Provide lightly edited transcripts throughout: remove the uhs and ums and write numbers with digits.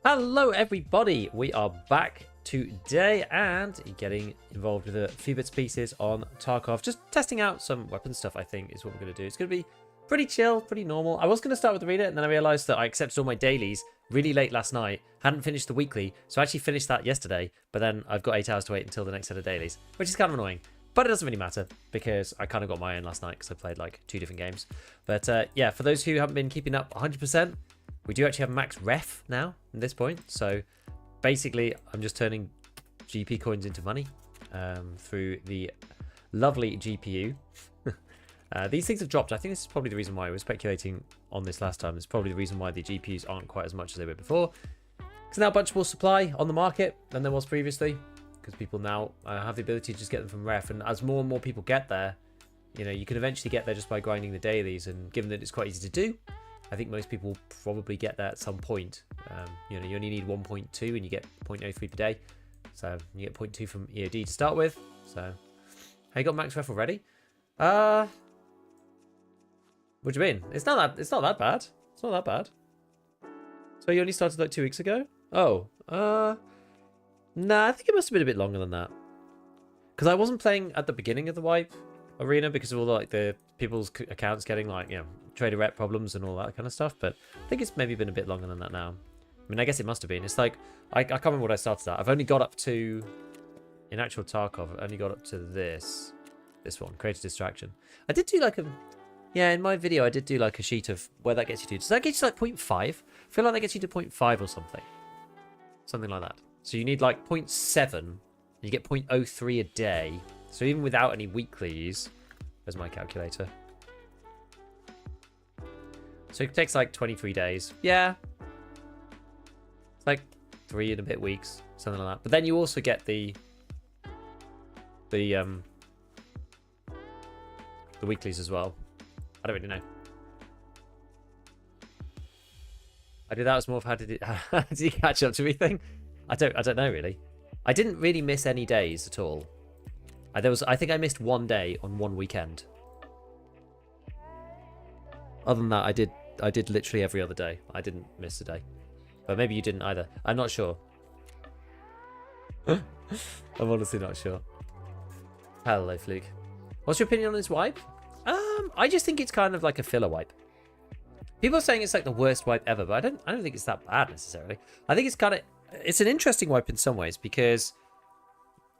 Hello everybody, we are back today and getting involved with a few bits and pieces on Tarkov. Just testing out some weapon stuff, I think, is what we're going to do. It's going to be pretty chill, pretty normal. I was going to start with the reader and then I realised that I accepted all my dailies really late last night. Hadn't finished the weekly, so I actually finished that yesterday, but then I've got 8 hours to wait until the next set of dailies, which is kind of annoying. But it doesn't really matter because I kind of got my own last night because I played like 2 different games. But yeah, for those who haven't been keeping up 100%, we do actually have max ref now at this point. So basically, I'm just turning GP coins into money through the lovely GPU. These things have dropped. I think this is probably the reason why I was speculating on this last time. It's probably the reason why the GPUs aren't quite as much as they were before. Because now a bunch more supply on the market than there was previously. Because people now have the ability to just get them from ref. And as more and more people get there, you know, you can eventually get there just by grinding the dailies. And given that it's quite easy to do, I think most people will probably get there at some point. You know, you only need 1.2 and you get 0.03 per day. So you get 0.2 from EOD to start with. So, have you got max ref already? What do you mean? It's not that bad. It's not that bad. So you only started like 2 weeks ago? Oh, nah, I think it must have been a bit longer than that. Because I wasn't playing at the beginning of the wipe arena because of all like the people's accounts getting like, you know, trader rep problems and all that kind of stuff. But I think it's maybe been a bit longer than that now. I mean, I guess it must have been. It's like, I can't remember what I started at. I've only got up to, in actual Tarkov, I've only got up to this one, create a distraction. I did do like a, yeah, in my video, I did do like a sheet of where that gets you to. Does that get you to like 0.5? I feel like that gets you to 0.5 or something. Something like that. So you need like 0.7, and you get 0.03 a day. So even without any weeklies, there's my calculator. So it takes like 23 days. Yeah. It's like 3 and a bit weeks, something like that. But then you also get the weeklies as well. I don't really know. I did that as more of how did you catch up to me thing? I don't know really. I didn't really miss any days at all. I think I missed 1 day on 1 weekend. Other than that, I did literally every other day. I didn't miss a day. But maybe you didn't either. I'm not sure. I'm honestly not sure. Hello, Fluke. What's your opinion on this wipe? I just think it's kind of like a filler wipe. People are saying it's like the worst wipe ever, but I don't think it's that bad necessarily. I think it's an interesting wipe in some ways because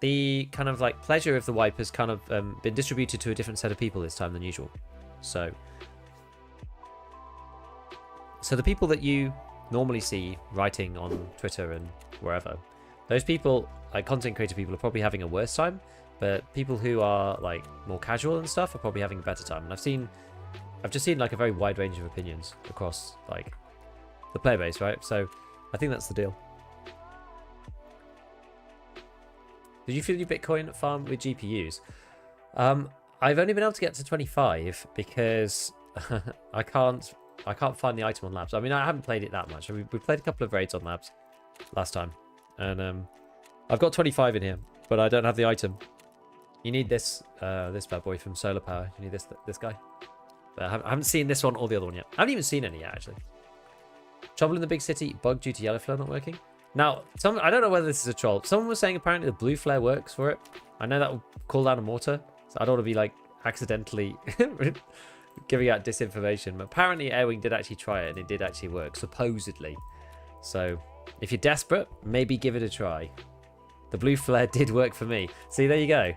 the kind of like pleasure of the wipe has kind of been distributed to a different set of people this time than usual. So the people that you normally see writing on Twitter and wherever, those people, like content creator people, are probably having a worse time, but people who are like more casual and stuff are probably having a better time. And I've just seen like a very wide range of opinions across like the player base, right? So I think that's the deal. Did you fill your Bitcoin farm with GPUs? I've only been able to get to 25 because I can't find the item on labs. I mean, I haven't played it that much. We played a couple of raids on labs last time, and I've got 25 in here, but I don't have the item. You need this bad boy from Solar Power. You need this guy. But I haven't seen this one or the other one yet. I haven't even seen any yet, actually. Trouble in the big city, bug due to yellow flare not working. Now, I don't know whether this is a troll. Someone was saying apparently the blue flare works for it. I know that will call down a mortar, so I don't want to be like accidentally giving out disinformation. But apparently Airwing did actually try it and it did actually work, supposedly. So if you're desperate, maybe give it a try. The blue flare did work for me. See, there you go.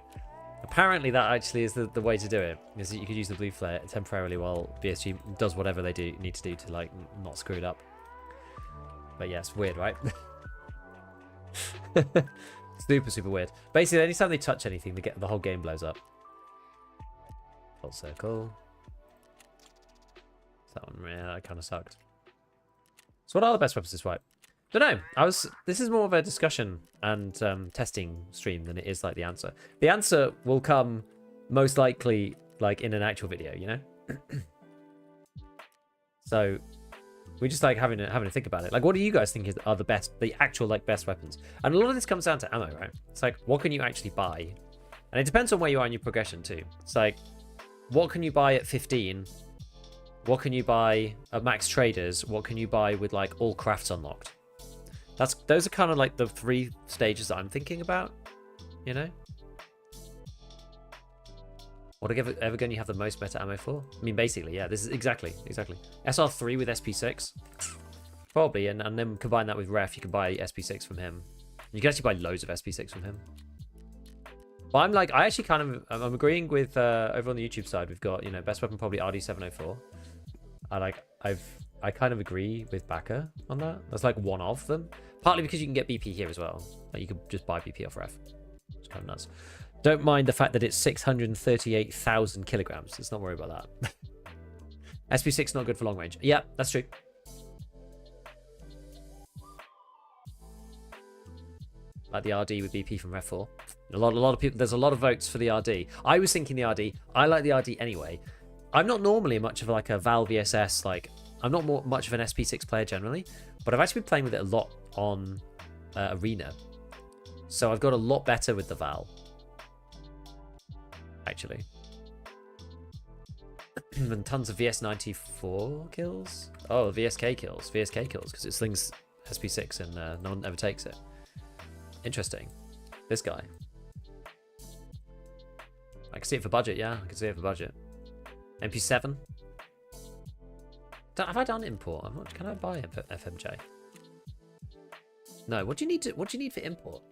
Apparently that actually is the way to do it, is that you could use the blue flare temporarily while BSG does whatever they need to do to like not screw it up. But yeah, it's weird, right? Super weird. Basically, anytime they touch anything, the whole game blows up. Full circle. That one, yeah, that kind of sucked. So what are the best weapons this wipe? Don't know. This is more of a discussion and testing stream than it is like the answer. The answer will come most likely like in an actual video, you know. So we just like having to think about it. Like, what do you guys think are the actual like best weapons? And a lot of this comes down to ammo, right? It's like, what can you actually buy? And it depends on where you are in your progression too. It's like, what can you buy at 15? What can you buy at max traders? What can you buy with like all crafts unlocked? Those are kind of like the 3 stages that I'm thinking about, you know? What ever gun you have the most meta ammo for? I mean, basically, yeah, this is exactly. SR3 with SP6. Probably, and then combine that with Ref, you can buy SP6 from him. You can actually buy loads of SP6 from him. But I'm like, I'm agreeing with, over on the YouTube side, we've got, you know, best weapon probably RD704. I kind of agree with Baka on that. That's like one of them. Partly because you can get BP here as well. Like you could just buy BP off Ref. It's kind of nuts. Don't mind the fact that it's 638,000 kilograms. Let's not worry about that. SP6 not good for long range. Yeah, that's true. Like the RD with BP from Ref 4. A lot of people. There's a lot of votes for the RD. I was thinking the RD. I like the RD anyway. I'm not normally much of like a Val VSS. Like I'm not much of an SP6 player generally, but I've actually been playing with it a lot on Arena. So I've got a lot better with the Val. Actually. And tons of VS94 kills. Oh, VSK kills, because it slings SP6 and no one ever takes it. Interesting. This guy. I can see it for budget, yeah. I can see it for budget. MP7. Have I done import? Can I buy FMJ? No. What do you need for import?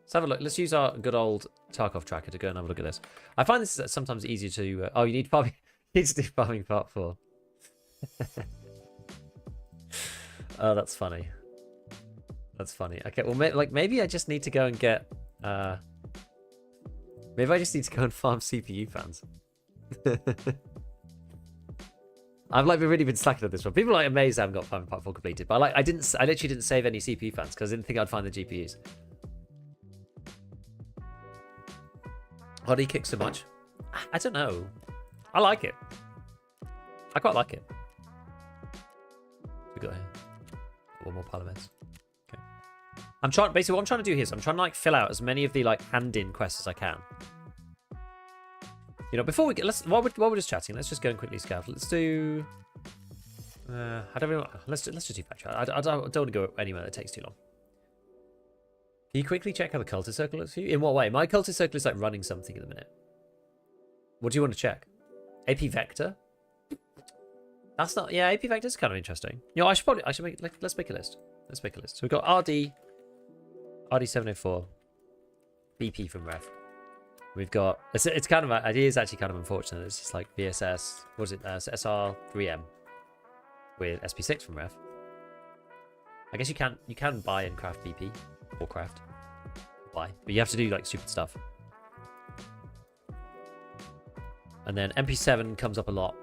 Let's have a look. Let's use our good old Tarkov tracker to go and have a look at this. I find this is sometimes easier to... oh, you need farming. You need to do farming part 4. Oh, that's funny. That's funny. Okay, well, maybe I just need to go and get... maybe I just need to go and farm CPU fans. I've really been slacking at this one. People are like amazed I haven't got farming part 4 completed, but I literally didn't save any CPU fans because I didn't think I'd find the GPUs. Why do you kick so much? I don't know. I like it. I quite like it. We got here. One more pile of meds. Okay. Basically what I'm trying to do here is I'm trying to like fill out as many of the like hand-in quests as I can. You know, before we get, while we're just chatting, let's just go and quickly scout. Let's do. I don't really. Let's just do factory. I don't want to go anywhere that takes too long. Can you quickly check how the cultist circle looks for you? In what way? My cultist circle is like running something at the minute. What do you want to check? AP Vector? That's not... Yeah, AP Vector is kind of interesting. You know, I should make... let's make a list. Let's make a list. So we've got RD704. BP from Ref. We've got... It's kind of... It is actually kind of unfortunate. It's just like VSS... What is it? SR3M. With SP6 from Ref. I guess you can buy and craft BP. Or craft. Buy. But you have to do like stupid stuff. And then MP7 comes up a lot.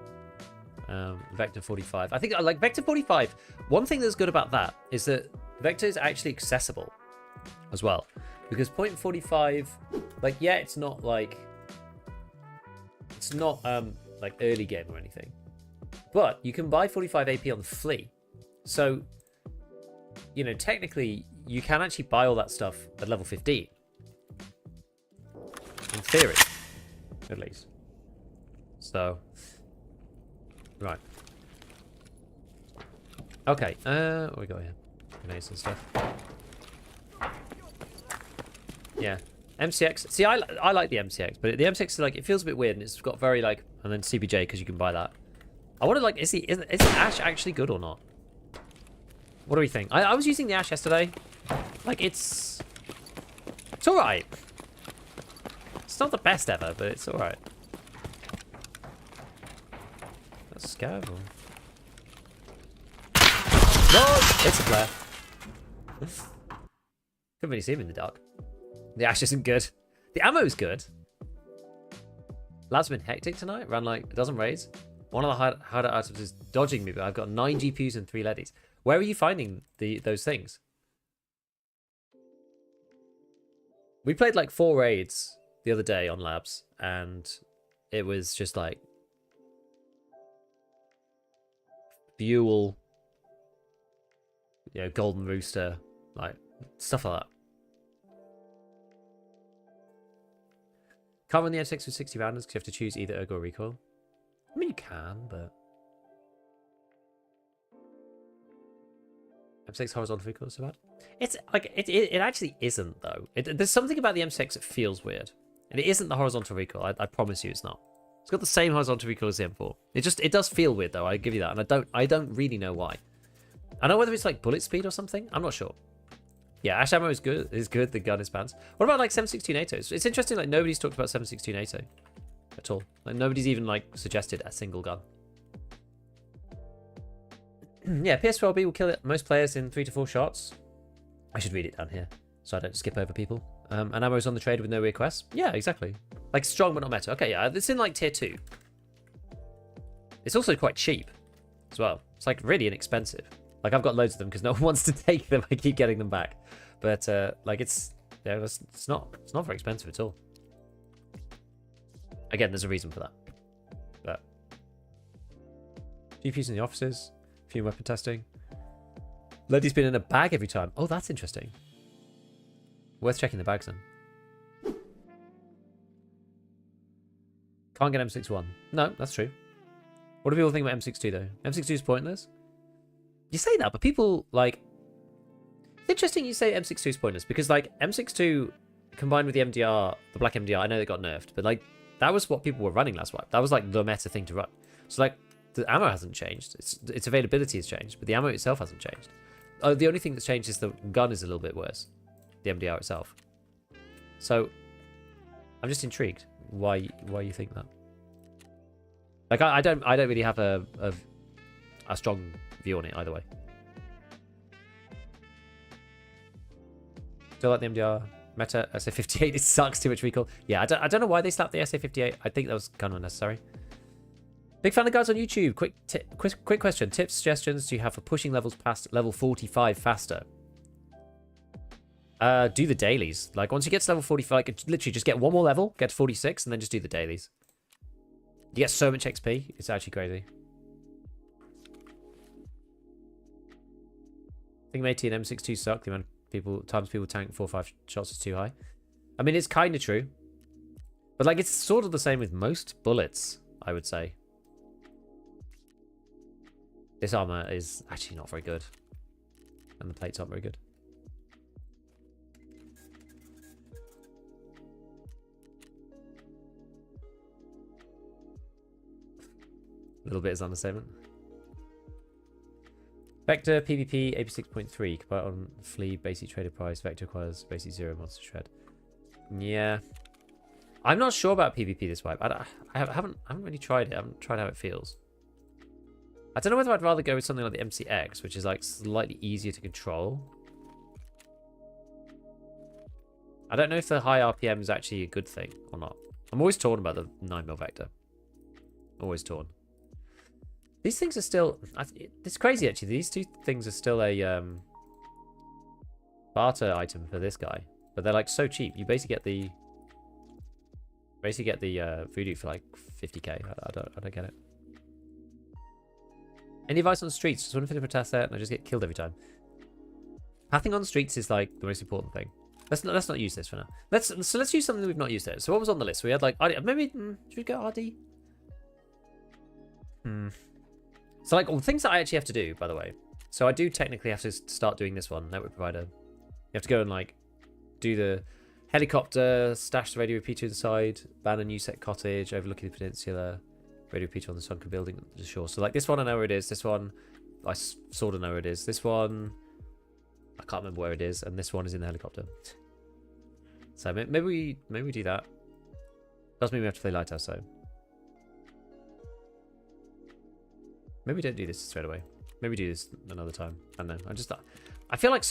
Vector 45. I think like Vector 45. One thing that's good about that is that Vector is actually accessible as well. Because point 45, like, yeah, it's not like like early game or anything. But you can buy 45 AP on the flea. So, you know, technically you can actually buy all that stuff at level 15. In theory, at least. So, right. Okay, what we got here? Grenades and stuff. Yeah. MCX. See, I like the MCX, but the MCX is like, it feels a bit weird and it's got very like, and then CBJ because you can buy that. I wonder like, is the Ash actually good or not? What do we think? I was using the Ash yesterday. Like, it's alright. It's not the best ever, but it's alright. That's Scav. No! It's a flare. Couldn't really see him in the dark. The Ash isn't good. The ammo's good. Lab's been hectic tonight. Ran like a dozen raids. One of the harder items is dodging me, but I've got 9 GPUs and 3 leadies. Where are you finding those things? We played like 4 raids the other day on Labs, and it was just like Buell, you know, Golden Rooster, like stuff like that. Can't run the M6 with 60 rounders because you have to choose either ergo or recoil. I mean, you can, but M6 horizontal recoil is so bad. It's like it actually isn't though. There's something about the M6 that feels weird, and it isn't the horizontal recoil. I promise you, it's not. It's got the same horizontal recoil as the M4. It does feel weird though. I give you that, and I don't really know why. I don't know whether it's like bullet speed or something. I'm not sure. Yeah, ash ammo is good. The gun is banned. What about like 7.62 NATO? It's interesting. Like nobody's talked about 7.62 NATO at all. Like nobody's even like suggested a single gun. Yeah, PS12B will kill most players in 3 to 4 shots. I should read it down here so I don't skip over people. And ammo is on the trade with no requests. Yeah, exactly. Like strong but not meta. Okay, yeah, it's in like tier 2. It's also quite cheap as well. It's like really inexpensive. Like I've got loads of them because no one wants to take them. I keep getting them back. But like it's not very expensive at all. Again, there's a reason for that. But GPUs in the offices. Few weapon testing. Loady's been in a bag every time. Oh, that's interesting. Worth checking the bags then. Can't get M61. No, that's true. What do people think about M62 though? M62 is pointless. You say that, but people like. It's interesting you say M62 is pointless because like M62 combined with the MDR, the black MDR. I know they got nerfed, but like that was what people were running last wipe. That was like the meta thing to run. So like. The ammo hasn't changed. Its availability has changed, but the ammo itself hasn't changed. Oh, the only thing that's changed is the gun is a little bit worse. The MDR itself. So, I'm just intrigued why you think that. Like I don't really have a strong view on it either way. Still like the MDR meta SA58. It sucks, too much recoil. Yeah, I don't know why they slapped the SA58. I think that was kind of unnecessary. Big fan of guys on YouTube. Quick question. Tips, suggestions do you have for pushing levels past level 45 faster? Do the dailies. Like, once you get to level 45, like, literally just get one more level, get to 46, and then just do the dailies. You get so much XP. It's actually crazy. I think M80 and M62 suck. The amount of times people tank 4 or 5 shots is too high. I mean, it's kind of true. But, like, it's sort of the same with most bullets, I would say. This armor is actually not very good. And the plates aren't very good. A little bit is understatement. Vector PvP AP6.3. Compare on Flea basic traded price. Vector requires basic 0 monster shred. Yeah. I'm not sure about PvP this wipe. I haven't really tried it. I haven't tried how it feels. I don't know whether I'd rather go with something like the MCX, which is like slightly easier to control. I don't know if the high RPM is actually a good thing or not. I'm always torn about the 9mm Vector. Always torn. These things are still... It's crazy, actually. These two things are still a barter item for this guy. But they're like so cheap. You basically get the... voodoo for like 50k. I don't get it. Any advice on streets? Just want to finish my test set and I just get killed every time. Pathing on streets is like the most important thing. Let's not use this for now. Let's use something that we've not used there. So what was on the list? We had like maybe should we go RD? So like all things that I actually have to do, by the way. So I do technically have to start doing this one, network provider. You have to go and like do the helicopter, stash the radio repeater inside, ban a new set cottage, overlooking the peninsula, radio repeater on the sunken building at the shore. So like this one I know where it is. This one I sort of know where it is. This one I can't remember where it is, and this one is in the helicopter. So maybe we do that. Does mean we have to play Lighthouse though. Maybe we don't do this straight away. Maybe do this another time. I don't know. I feel like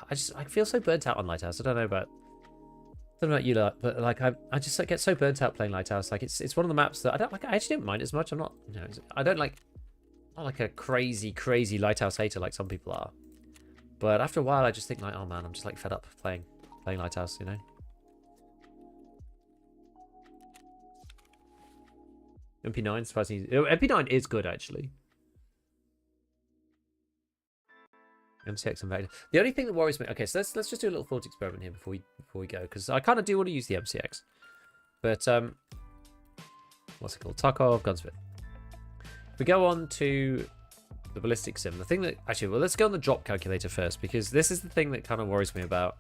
I feel so burnt out on Lighthouse. I don't know about you lot, but like I just like, get so burnt out playing Lighthouse. Like it's one of the maps that I don't like. I actually don't mind as much. I'm not, you know, I don't like, not like a crazy Lighthouse hater like some people are. But after a while, I just think like, oh man, I'm just like fed up playing Lighthouse, you know. MP9 surprisingly, MP9 is good actually. MCX and Vector. The only thing that worries me. Okay, so let's just do a little thought experiment here before we go, because I kind of do want to use the MCX, but what's it called? Tarkov Gunsmith. If we go on to The ballistic sim. The thing that actually, well, let's go on the drop calculator first because this is the thing that kind of worries me about.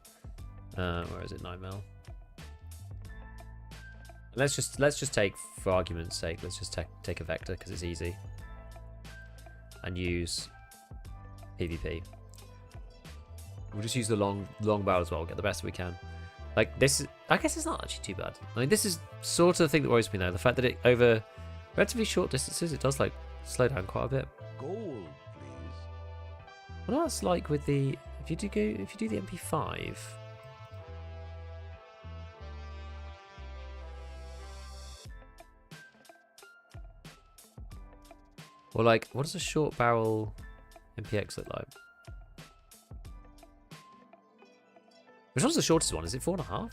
Where is it? 9mm. Let's just take, for argument's sake, let's just take a vector because it's easy, and use PvP. We'll just use the long barrel as well. Get the best we can. Like this is, I guess it's not actually too bad. I mean, this is sort of the thing that worries me though. The fact that it over relatively short distances, it does like slow down quite a bit. Gold, please. What else like with the if you do the MP5? Or like, what does a short barrel MPX look like? Which one's the shortest one? Is it 4.5?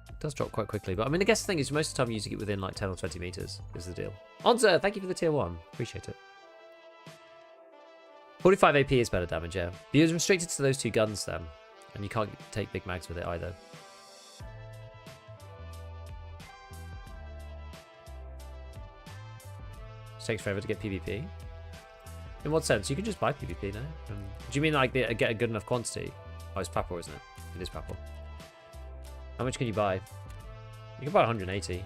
It does drop quite quickly, but I mean, I guess the thing is most of the time using it within like 10 or 20 meters is the deal. Onza, thank you for the tier 1. Appreciate it. 45 AP is better damage, yeah. But you're restricted to those 2 guns then, and you can't take big mags with it either. It takes forever to get PvP. In what sense? You can just buy PvP now. Do you mean like get a good enough quantity? Oh, it's Papal, isn't it? It is Papal. How much can you buy? You can buy 180.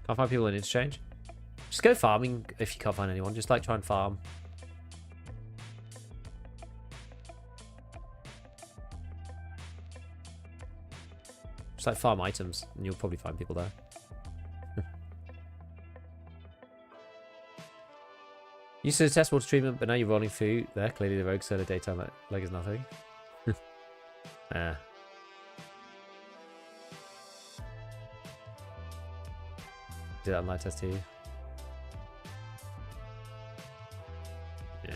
Can't find people in interchange? Just go farming if you can't find anyone. Just like try and farm. Just like farm items and you'll probably find people there. Used to test water treatment, but now you're rolling through there. Clearly the rogue solar daytime like is nothing. Ah. Do that on Lighthouse too. Yeah.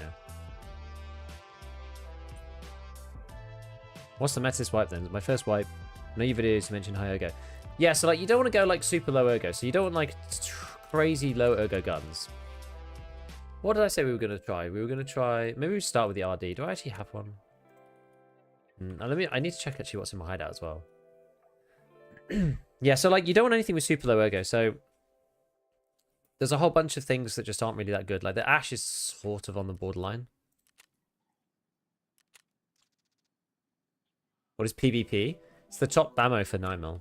What's the meta wipe then? My first wipe. I know your videos mentioned high ergo. Yeah, so like you don't want to go like super low ergo. So you don't want like crazy low ergo guns. What did I say we were going to try? We were going to try... Maybe we start with the RD. Do I actually have one? I need to check actually what's in my hideout as well. Yeah, so like you don't want anything with super low ergo. So there's a whole bunch of things that just aren't really that good. Like the Ash is sort of on the borderline. What is PvP? It's the top ammo for 9mm.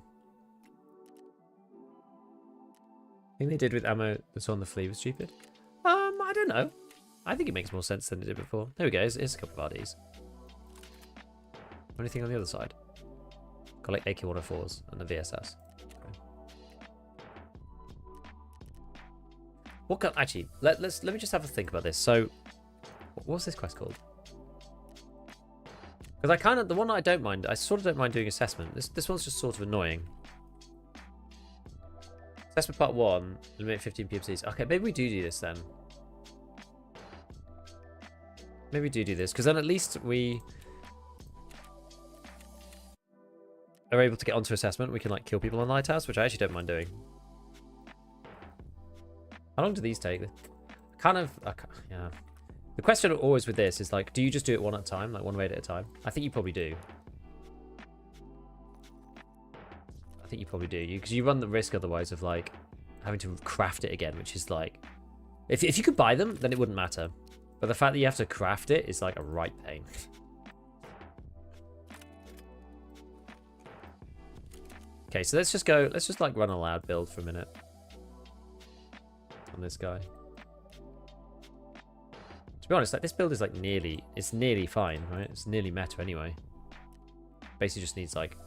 I think they did with ammo that's on the flea was stupid. I don't know. I think it makes more sense than it did before. There we go. Here's a couple of RDs. Anything on the other side? Got like AK-104s and the VSS. Okay. What gun? Actually, let me just have a think about this. So, what's this quest called? Because I kind of the one that I don't mind. I sort of don't mind doing assessment. This one's just sort of annoying. Assessment part 1. Eliminate 15 PMCs. Okay, maybe we do this then. Maybe we do this, because then at least we are able to get onto assessment. We can like kill people on Lighthouse, which I actually don't mind doing. How long do these take? Yeah. The question always with this is like, do you just do it one at a time, like one raid at a time? I think you probably do. I think you probably do, because you run the risk otherwise of like having to craft it again, which is like, if you could buy them, then it wouldn't matter. But the fact that you have to craft it is like a right pain. Okay, so let's just like run a loud build for a minute on this guy. To be honest, like this build is like nearly fine, right? It's nearly meta anyway. Basically just needs like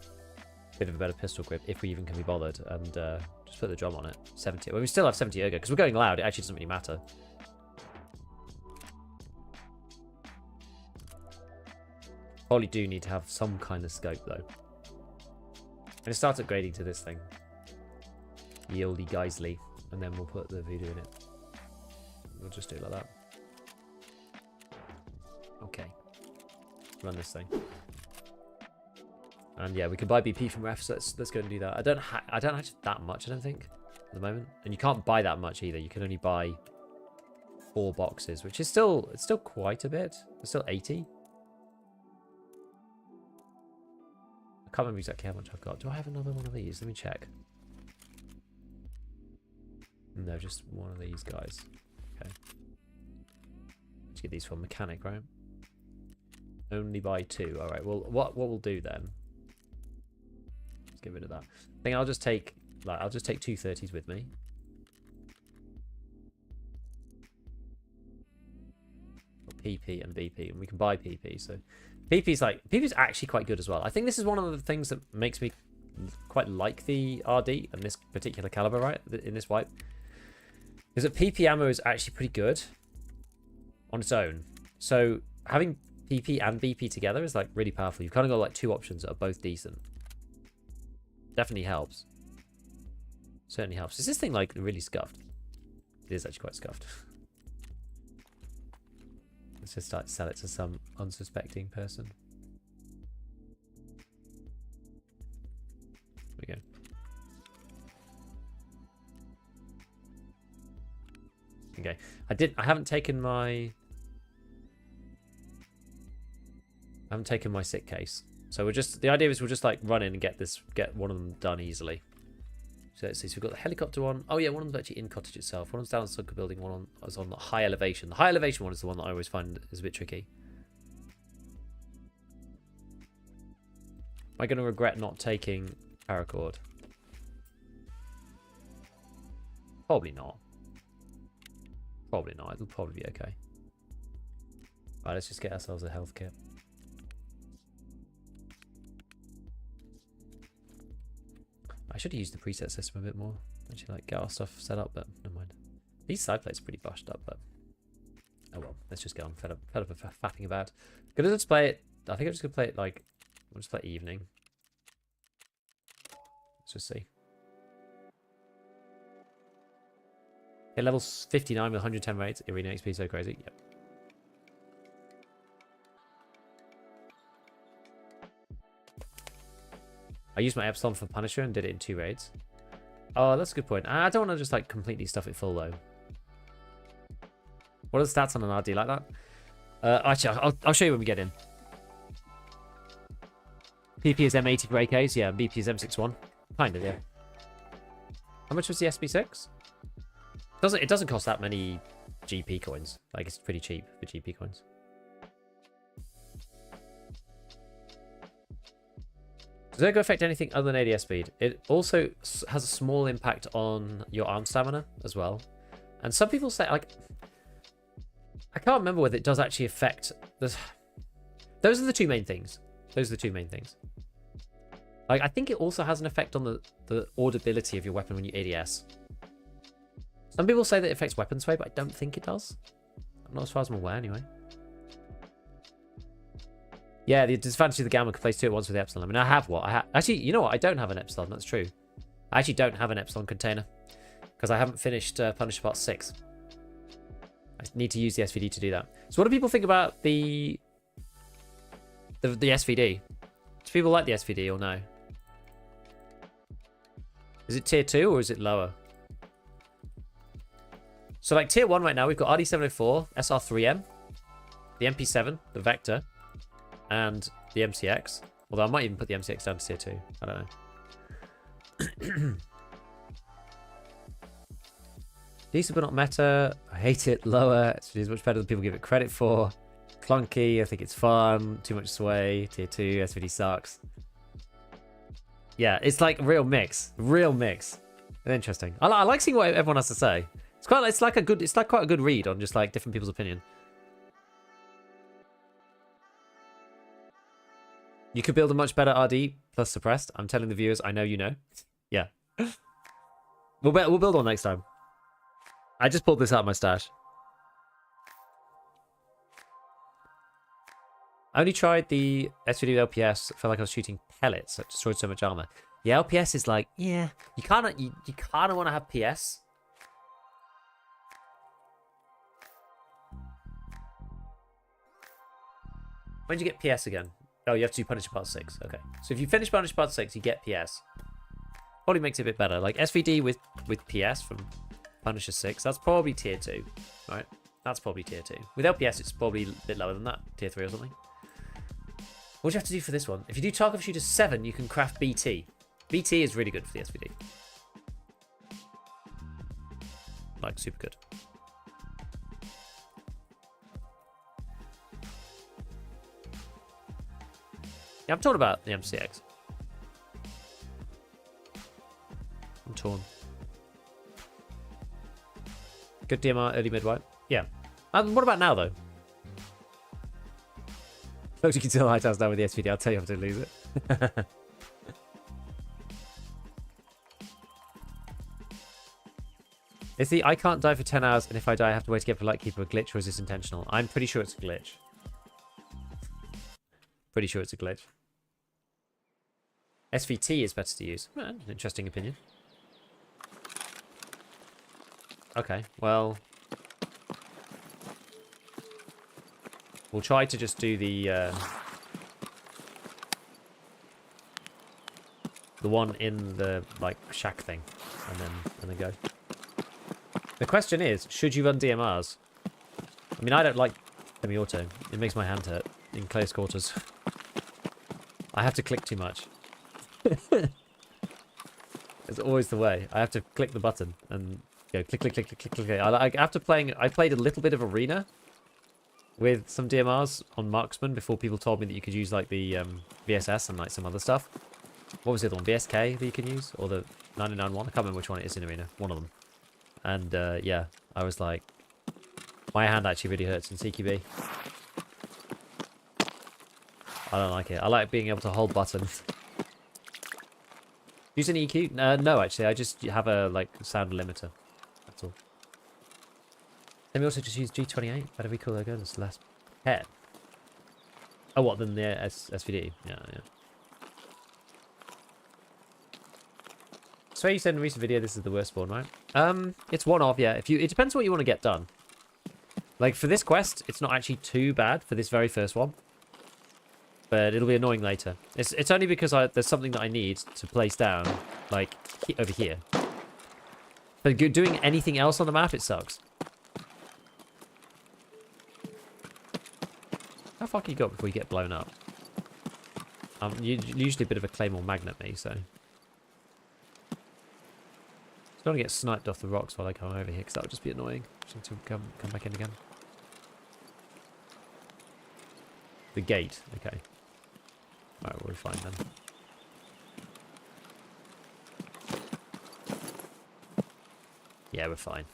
a bit of a better pistol grip if we even can be bothered, and just put the drum on it. 70. Well, we still have 70 ergo because we're going loud. It actually doesn't really matter. Probably do need to have some kind of scope though. I'm gonna start upgrading to this thing. Yieldy Geisley, and then we'll put the voodoo in it. We'll just do it like that. Okay. Run this thing. And yeah, we can buy BP from ref, so let's go and do that. I don't have that much, I don't think, at the moment. And you can't buy that much either. You can only buy 4 boxes, which is still quite a bit. It's still 80. I can't remember exactly how much I've got. Do I have another one of these? Let me check. No, just one of these guys. Okay. Let's get these from mechanic, right? Only buy 2. All right. Well, what we'll do then? Let's get rid of that. I think I'll just take 2 30s with me. PP and BP, and we can buy PP. So PP's actually quite good as well. I think this is one of the things that makes me quite like the RD and this particular caliber, right? In this wipe, is that PP ammo is actually pretty good on its own. So having PP and BP together is like really powerful. You've kind of got like 2 options that are both decent. Definitely helps. Certainly helps. Is this thing like really scuffed? It is actually quite scuffed. Let's just start to sell it to some unsuspecting person. There we go. Okay. I haven't taken my sick case. So the idea is we'll just like run in and get one of them done easily. So let's see. So we've got the helicopter one. Oh yeah, one of them's actually in cottage itself. One of them's down in the Sunker building. One is on the high elevation. The high elevation one is the one that I always find is a bit tricky. Am I going to regret not taking paracord? Probably not. Probably not. It'll probably be okay. Alright, let's just get ourselves a health kit. I should have used the preset system a bit more. Actually, like, get our stuff set up, but never mind. These side plates are pretty bushed up, but oh well. Let's just get on. Fed up of faffing about. Gonna just play it. I think I'm just gonna play it like we'll just play evening. Let's just see. Okay, level 59 with 110 rates. Arena XP so crazy. Yep. I used my Epsilon for Punisher and did it in 2 raids. Oh, that's a good point. I don't want to just like completely stuff it full though. What are the stats on an RD like that? Actually, I'll show you when we get in. PP is M80 for AKs. Yeah, BP is M61. Kind of, yeah. How much was the SB6? It doesn't cost that many GP coins. Like, it's pretty cheap for GP coins. Does it affect anything other than ADS speed? It also has a small impact on your arm stamina as well. And some people say, like, I can't remember whether it does actually affect this. Those are the 2 main things. Those are the 2 main things. Like, I think it also has an effect on the audibility of your weapon when you ADS. Some people say that it affects weapon sway, but I don't think it does. Not as far as I'm aware, anyway. Yeah, the disadvantage of the Gamma can place 2 at once with the Epsilon. I mean, I have what? Actually, you know what? I don't have an Epsilon. That's true. I actually don't have an Epsilon container. Because I haven't finished Punisher Part 6. I need to use the SVD to do that. So what do people think about the SVD? Do people like the SVD or no? Is it tier 2 or is it lower? So like tier 1 right now, we've got RD704, SR3M, the MP7, the Vector, and the MCX. Although I might even put the MCX down to tier 2. I don't know. Decent but not meta. I hate it. Lower. It's much better than people give it credit for. Clunky. I think it's fun. Too much sway. Tier 2. SVD sucks. Yeah, it's like a real mix. Real mix. Interesting. I like seeing what everyone has to say. It's quite a good read on just like different people's opinion. You could build a much better RD plus suppressed. I'm telling the viewers, I know you know. Yeah. We'll build one next time. I just pulled this out of my stash. I only tried the SVD with LPS. Felt like I was shooting pellets. It destroyed so much armor. Yeah, LPS is like, yeah. You kind of want to have PS. When do you get PS again? Oh, you have to do Punisher Part 6. Okay. So if you finish Punisher Part 6, you get PS. Probably makes it a bit better. Like SVD with PS from Punisher 6, that's probably tier 2. Right? That's probably tier 2. With LPS, it's probably a bit lower than that. Tier 3 or something. What do you have to do for this one? If you do Tarkov Shooter 7, you can craft BT. BT is really good for the SVD. Like, super good. Yeah, I'm torn about the MCX. I'm torn. Good DMR, early mid-white. Yeah. What about now, though? Folks, you can tell Lighthouse now with the SVD. I'll tell you if I lose it. Is the I can't die for 10 hours, and if I die, I have to wait to get for Lightkeeper a glitch, or is this intentional? I'm pretty sure it's a glitch. Pretty sure it's a glitch. SVT is better to use. Interesting opinion. Okay, well... We'll try to just do the one in the, like, shack thing. And then go. The question is, should you run DMRs? I mean, I don't like semi-auto. It makes my hand hurt in close quarters. I have to click too much. It's always the way. I have to click the button and go click, click, click, click, click, click. After playing, I played a little bit of Arena with some DMRs on Marksman before people told me that you could use like the VSS and like some other stuff. What was the other one? VSK that you can use? Or the 99 one? I can't remember which one it is in Arena. One of them. And yeah, I was like, my hand actually really hurts in CQB. I don't like it. I like being able to hold buttons. Use an EQ? No, actually, I just have a like sound limiter. That's all. Then we also just use G28. That'd be cool. There goes less hair. Oh, what than the SVD? Yeah, yeah. So you said in a recent video this is the worst spawn, right? It's one of, yeah. It depends what you want to get done. Like for this quest, it's not actually too bad for this very first one. But it'll be annoying later. It's only because there's something that I need to place down, like, over here. But doing anything else on the map, it sucks. How far can you go before you get blown up? You're usually a bit of a claymore magnet, me, so... I don't want to get sniped off the rocks while I come over here, because that would just be annoying. Just need to come back in again. The gate, okay. Alright, we're fine then. Yeah, we're fine.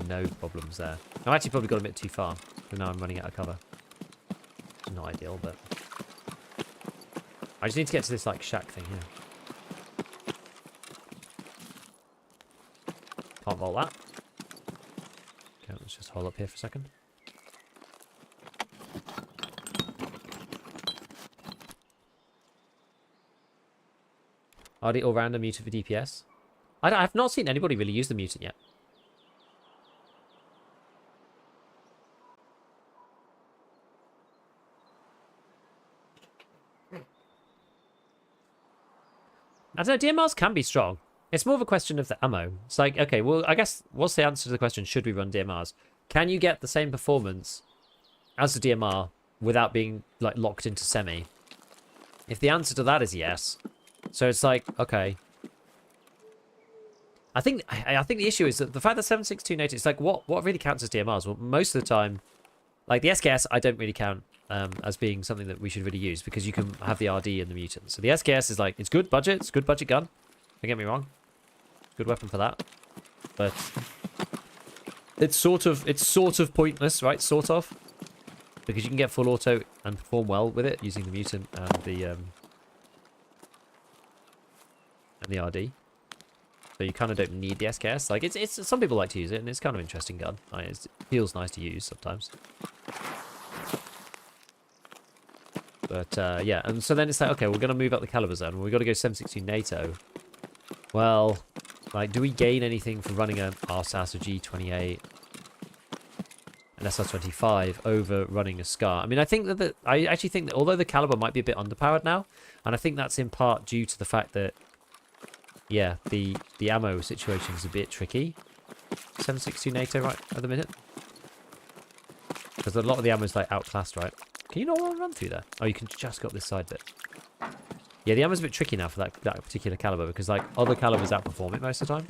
No problems there. I've actually probably got a bit too far, so now I'm running out of cover. Not ideal, but... I just need to get to this, like, shack thing here. Can't vault that. Okay, let's just hold up here for a second. RD all random mutant for DPS. I've not seen anybody really use the mutant yet. I don't know, DMRs can be strong. It's more of a question of the ammo. It's like, okay, well, I guess, what's the answer to the question, should we run DMRs? Can you get the same performance as the DMR without being, like, locked into semi? If the answer to that is yes, so it's like, okay. I think the issue is that the fact that 7.62 native, it's like, what really counts as DMRs? Well, most of the time, like, the SKS, I don't really count as being something that we should really use, because you can have the RD and the mutant. So the SKS is like, it's good budget, it's a good budget gun. Don't get me wrong. Good weapon for that. But it's sort of pointless, right? Sort of. Because you can get full auto and perform well with it using the mutant and the RD. So you kind of don't need the SKS. Like it's some people like to use it, and it's kind of an interesting gun. It feels nice to use sometimes. But yeah, and so then it's like, okay, we're going to move up the caliber zone. We've got to go 7.62 NATO. Well, like, do we gain anything from running an RSAS or G28, an SR25 over running a SCAR? I mean, I think that I actually think that although the caliber might be a bit underpowered now, and I think that's in part due to the fact that, yeah, the ammo situation is a bit tricky. 7.62 NATO right at the minute. Because a lot of the ammo is like outclassed, right? Can you not run through there? Oh, you can just go up this side bit. Yeah, the ammo's a bit tricky now for that particular caliber because like other calibers outperform it most of the time.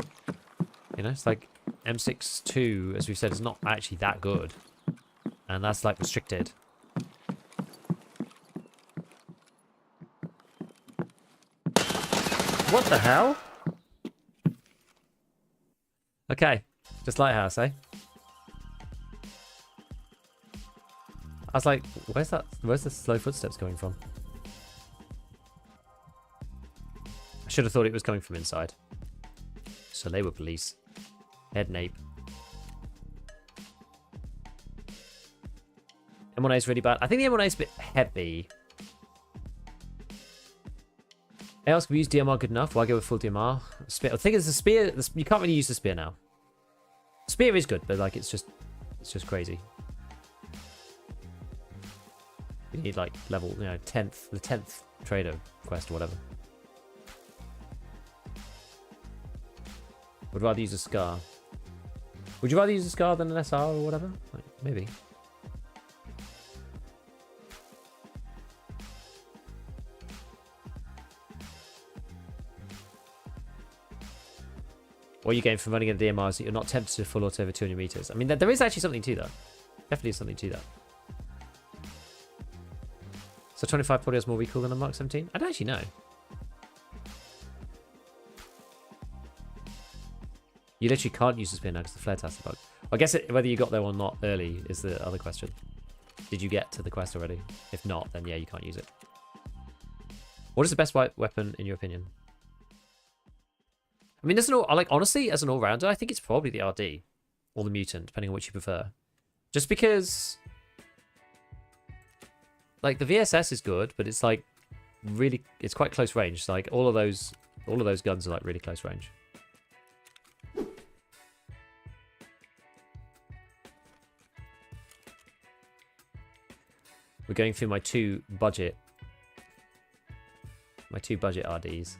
You know, it's like M62, as we've said, is not actually that good. And that's like restricted. What the hell? Okay, just Lighthouse, eh? I was like, where's the slow footsteps coming from? I should have thought it was coming from inside. So they were police. Head nape. M1A is really bad. I think the M1A is a bit heavy. Else can we use DMR good enough? Why go with full DMR? Spear. I think it's the spear. You can't really use the spear now. Spear is good, but like it's just crazy. You need like level, you know, the 10th trader quest or whatever. Would rather use a scar. Would you rather use a scar than an SR or whatever? Like, maybe. What you gain from running a DMR is that you're not tempted to full auto over 200 meters. I mean, there is actually something to that. Definitely something to that. So 25 probably has more recoil than a Mark 17? I don't actually know. You literally can't use the spear now because the flare test the bug. I guess whether you got there or not early is the other question. Did you get to the quest already? If not, then yeah, you can't use it. What is the best weapon in your opinion? I mean, honestly, as an all-rounder, I think it's probably the RD or the mutant, depending on which you prefer. Just because, like, the VSS is good, but it's like really, it's quite close range. Like all of those guns are like really close range. We're going through my two budget RDs.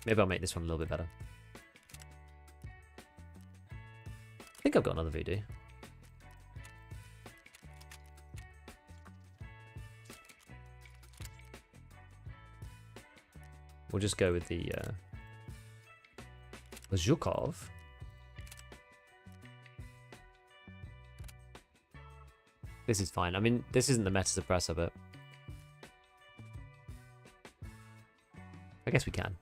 Maybe I'll make this one a little bit better. I think I've got another voodoo. We'll just go with the Zhukov. This is fine. I mean, this isn't the meta suppressor, but I guess we can.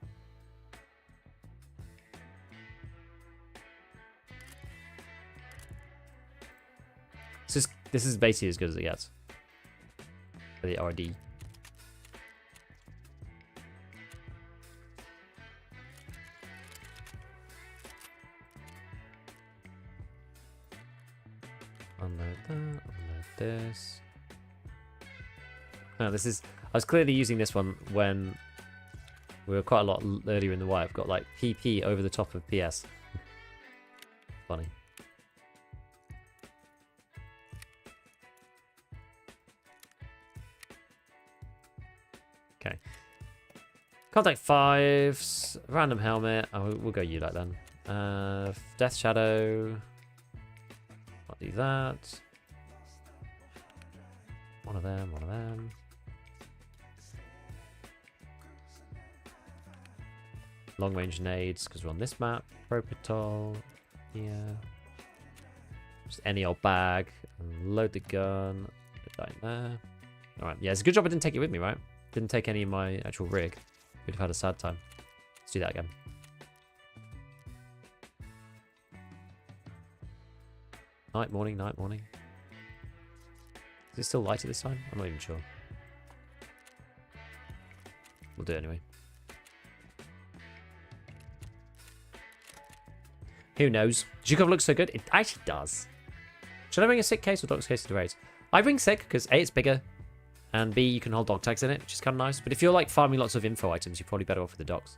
This is basically as good as it gets for the RD. Unload that, unload this. Oh, this is... I was clearly using this one when we were quite a lot earlier in the way. I've got like PP over the top of PS. Funny. Okay. Contact 5s, random helmet. Oh, we'll go you like then. Death Shadow. I'll do that. One of them, one of them. Long range nades, because we're on this map. Propitol. Yeah. Just any old bag. Load the gun. Put that in there. Alright, yeah, it's a good job I didn't take it with me, right? Didn't take any of my actual rig. We'd have had a sad time. Let's do that again. Night, morning, night, morning. Is it still light at this time? I'm not even sure. We'll do it anyway. Who knows? Zhukov looks so good. It actually does. Should I bring a sick case or Doc's case to the raids? I bring sick because A, it's bigger, and B, you can hold dog tags in it, which is kind of nice. But if you're like farming lots of info items, you're probably better off with the dogs.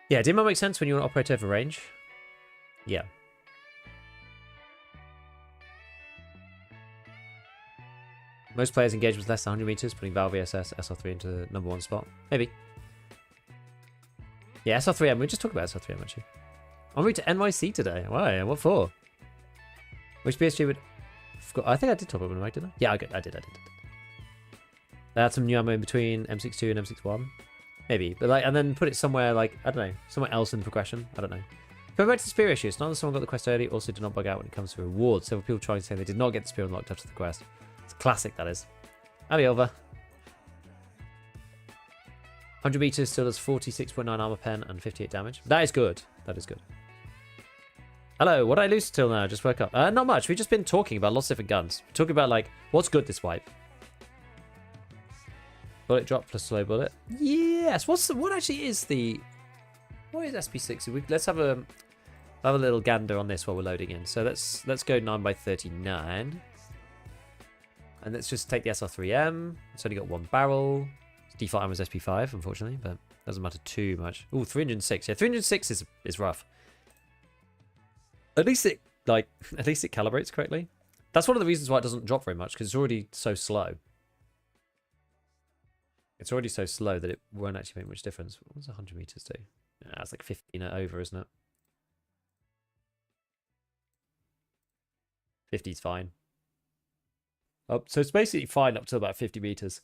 Yeah, DMR makes sense when you want to operate over range. Yeah. Most players engage with less than 100 meters, putting Val VSS SR3 into the #1 spot. Maybe. Yeah, SR3M. We just talked about SR3M actually. En route to NYC today. Why? What for? Which BSG would... I think I did talk about it, didn't I? Yeah, I did. They had some new ammo in between M62 and M61. Maybe. But like, and then put it somewhere like, I don't know, somewhere else in the progression. I don't know. Going back to the spear issue, it's not that someone got the quest early, also did not bug out when it comes to rewards. Several people trying to say they did not get the spear unlocked after the quest. It's classic, that is. Ali over. 100 meters still does 46.9 armor pen and 58 damage. That is good. That is good. Hello, what did I lose till now? Just woke up. Not much. We've just been talking about lots of different guns. We're talking about, like, what's good this wipe. Bullet drop plus slow bullet. Yes. What actually is the... What is SP60? Let's have a little gander on this while we're loading in. So let's go 9x39. And let's just take the SR3M. It's only got one barrel. Default ammo is SP5, unfortunately, but doesn't matter too much. Ooh, 306. Yeah, 306 is rough. At least it calibrates correctly. That's one of the reasons why it doesn't drop very much, because it's already so slow. It's already so slow that it won't actually make much difference. What does 100 meters do? Yeah, it's like 15 over, isn't it? 50 is fine. So it's basically fine up to about 50 meters.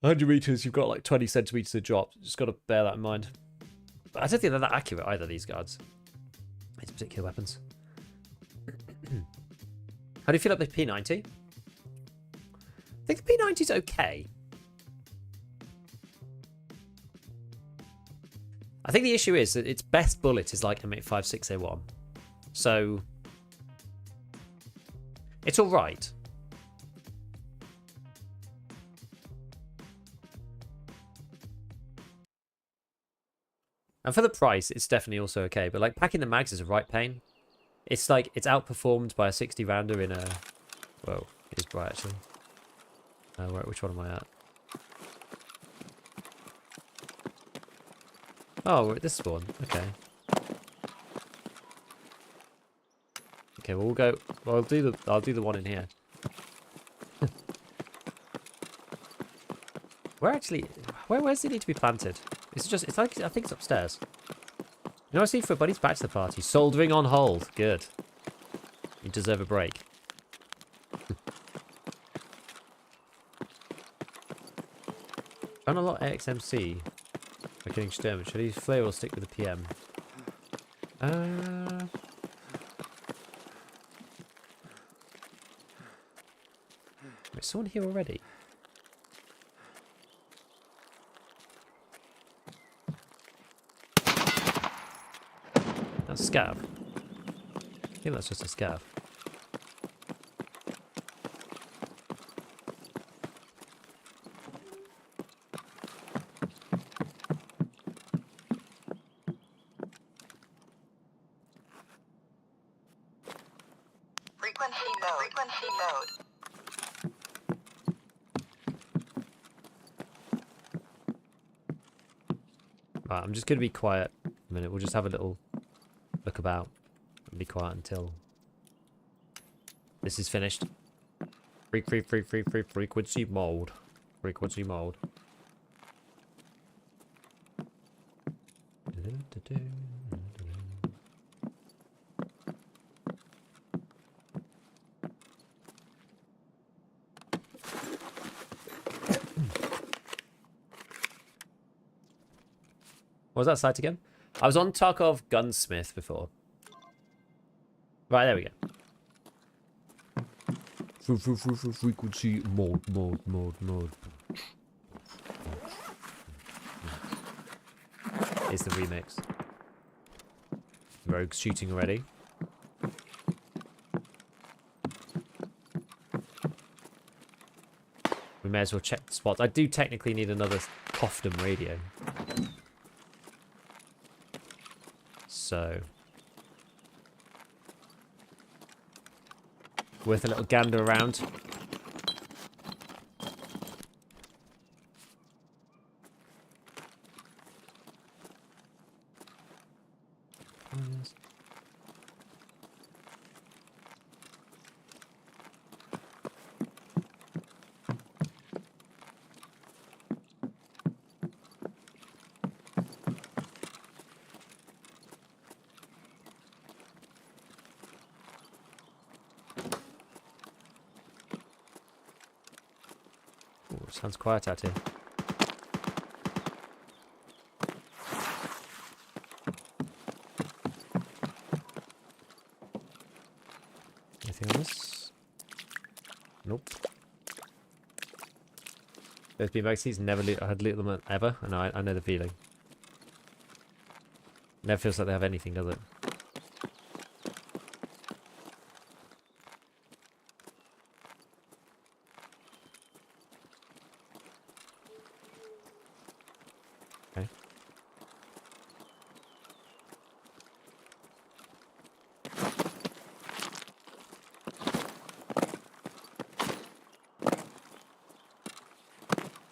100 meters, you've got like 20 centimeters of drop. Just got to bear that in mind. But I don't think they're that accurate either, these guards. These particular weapons. How do you feel about the P90? I think the P90's okay. I think the issue is that its best bullet is like M856A1. So it's alright. And for the price, it's definitely also okay. But like packing the mags is a right pain. It's like it's outperformed by a 60 rounder in a... Whoa, it is bright actually. Which one am I at? Oh, we're at this one. Okay. Okay, well, we'll go. Well, I'll do the one in here. Where's it need to be planted? It's like I think it's upstairs. You know, I see for buddy's back to the party. Soldering on hold. Good. You deserve a break. Found a lot of XMC. We're getting sturm. Should I use flare or stick with the PM? Wait, someone here already? That's scav. I think that's just a scav. Frequency mode. Right, I'm just going to be quiet a minute. We'll just have a little look about and be quiet until this is finished. Frequency mode. Frequency mode. What was that site again? I was on Tarkov Gunsmith before. Right, there we go. Frequency mode. Here's the remix. Rogue's shooting already. We may as well check the spots. I do technically need another Cofdom radio. So worth a little gander around. it sounds quiet out here. Anything on this? Nope. Those beanbag seats never I had loot them ever, and I know the feeling. Never feels like they have anything, does it? Okay.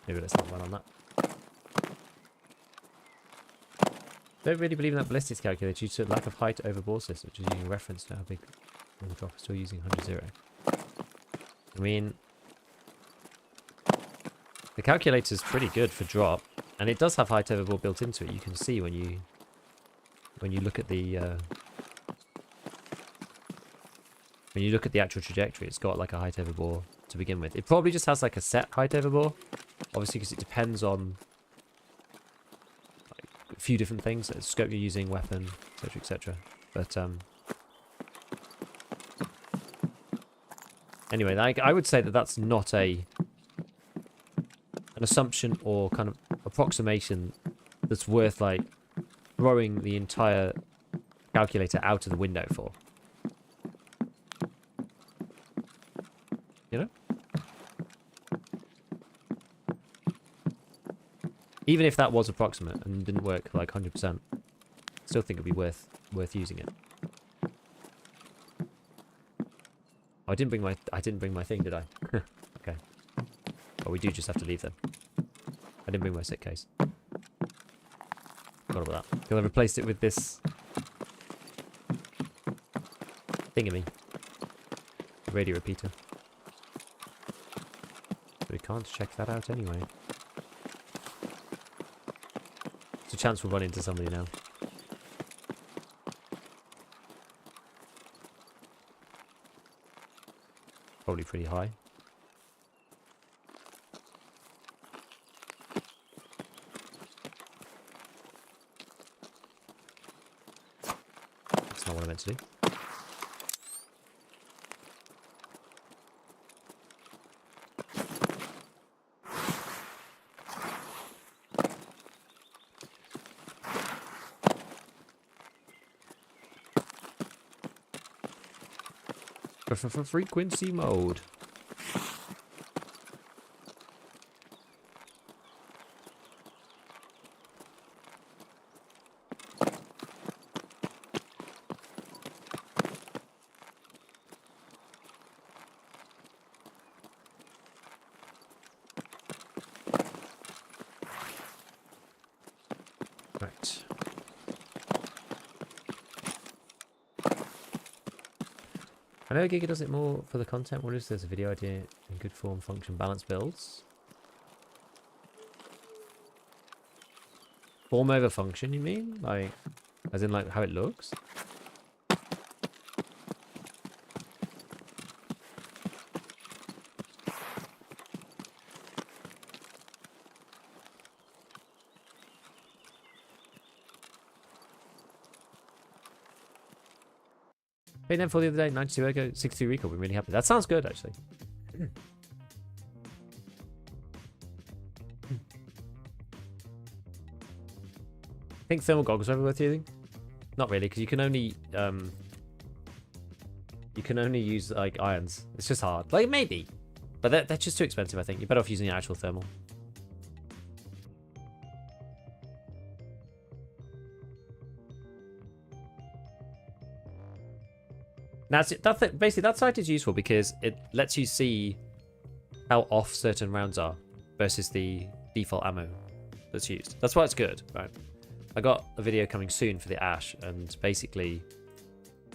Maybe let's not run on that. Don't really believe in that ballistics calculator due to lack of height over ball system, which is using reference to how big the drop is still using 100-0. I mean, the calculator is pretty good for drop, and it does have height over ball built into it. You can see when you look at the actual trajectory, it's got like a height over ball to begin with. It probably just has like a set height over ball, obviously, because it depends on a few different things, scope you're using, weapon, etc, etc. But anyway, like, I would say that that's not an assumption or kind of approximation that's worth like throwing the entire calculator out of the window for. You know? Even if that was approximate and didn't work like 100%, I still think it'd be worth using it. Oh, I didn't bring my thing, did I? Okay. Well, we do just have to leave then. I didn't bring my sick case. Forgot about that. Because I replaced it with this thingamy. Radio repeater. But we can't check that out anyway. There's a chance we'll run into somebody now. Probably pretty high. That's not what I meant to do. For frequency mode. Right. I know Giga does it more for the content. What is there's a video idea in good form, function, balance builds. Form over function, you mean? Like, as in like how it looks? Paid them for the other day, 92 Ergo, 62 recall. We're really happy. That sounds good, actually. I think thermal goggles are worth using. Not really, because you can only use like irons. It's just hard. Like maybe, but they're just too expensive. I think you're better off using an actual thermal. Basically, that site is useful because it lets you see how off certain rounds are versus the default ammo that's used. That's why it's good, right? I got a video coming soon for the Ash, and basically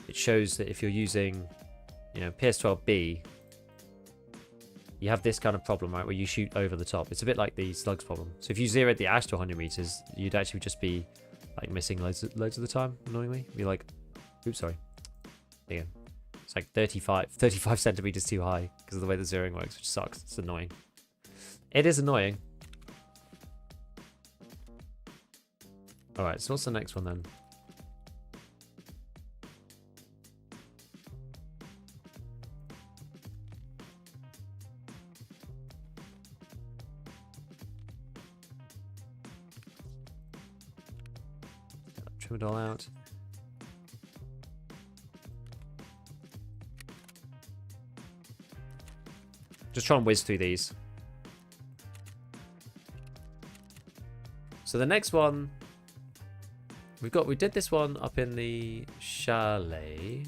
it shows that if you're using, PS12B, you have this kind of problem, right, where you shoot over the top. It's a bit like the slugs problem. So if you zeroed the Ash to 100 meters, you'd actually just be like missing loads of the time, annoyingly. Be like, oops, sorry. There you go. It's like 35 centimeters too high because of the way the zeroing works, which sucks. It's annoying. It is annoying. Alright, so what's the next one then? Trim it all out. Just try and whiz through these. So the next one, we did this one up in the chalet.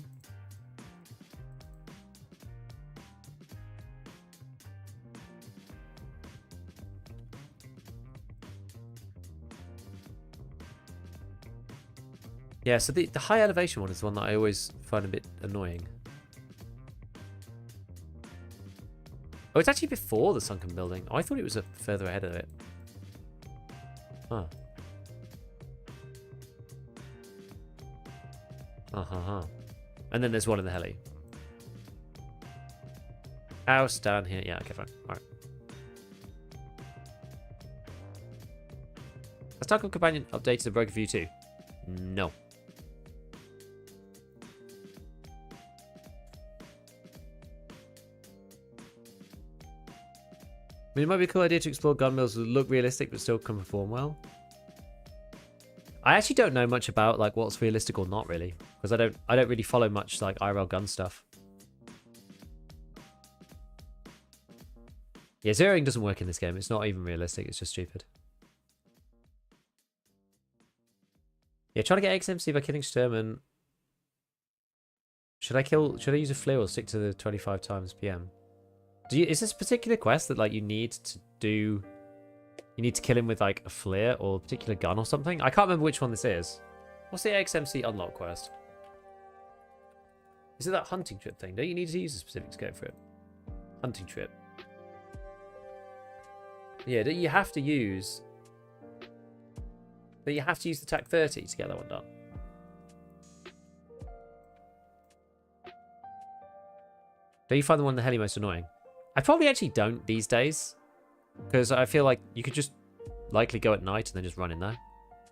Yeah, so the high elevation one is the one that I always find a bit annoying. Oh, it's actually before the sunken building. Oh, I thought it was further ahead of it. Huh. And then there's one in the heli. House down here. Yeah, okay, fine. Alright. Has Tarkov Companion updated the Broken View too? No. I mean, it might be a cool idea to explore gun mills that look realistic but still can perform well. I actually don't know much about like what's realistic or not really, because I don't really follow much like IRL gun stuff. Yeah, zeroing doesn't work in this game. It's not even realistic. It's just stupid. Yeah, trying to get XMC by killing Sturman. Should I use a flare or stick to the 25 times PM? Is this a particular quest that like you need to do? You need to kill him with like a flare or a particular gun or something? I can't remember which one this is. What's the XMC unlock quest? Is it that hunting trip thing? Don't you need to use a specific scope for it? Hunting trip. Yeah, don't you have to use... But you have to use the TAC 30 to get that one done. Don't you find the one in the heli most annoying? I probably actually don't these days. Because I feel like you could just likely go at night and then just run in there.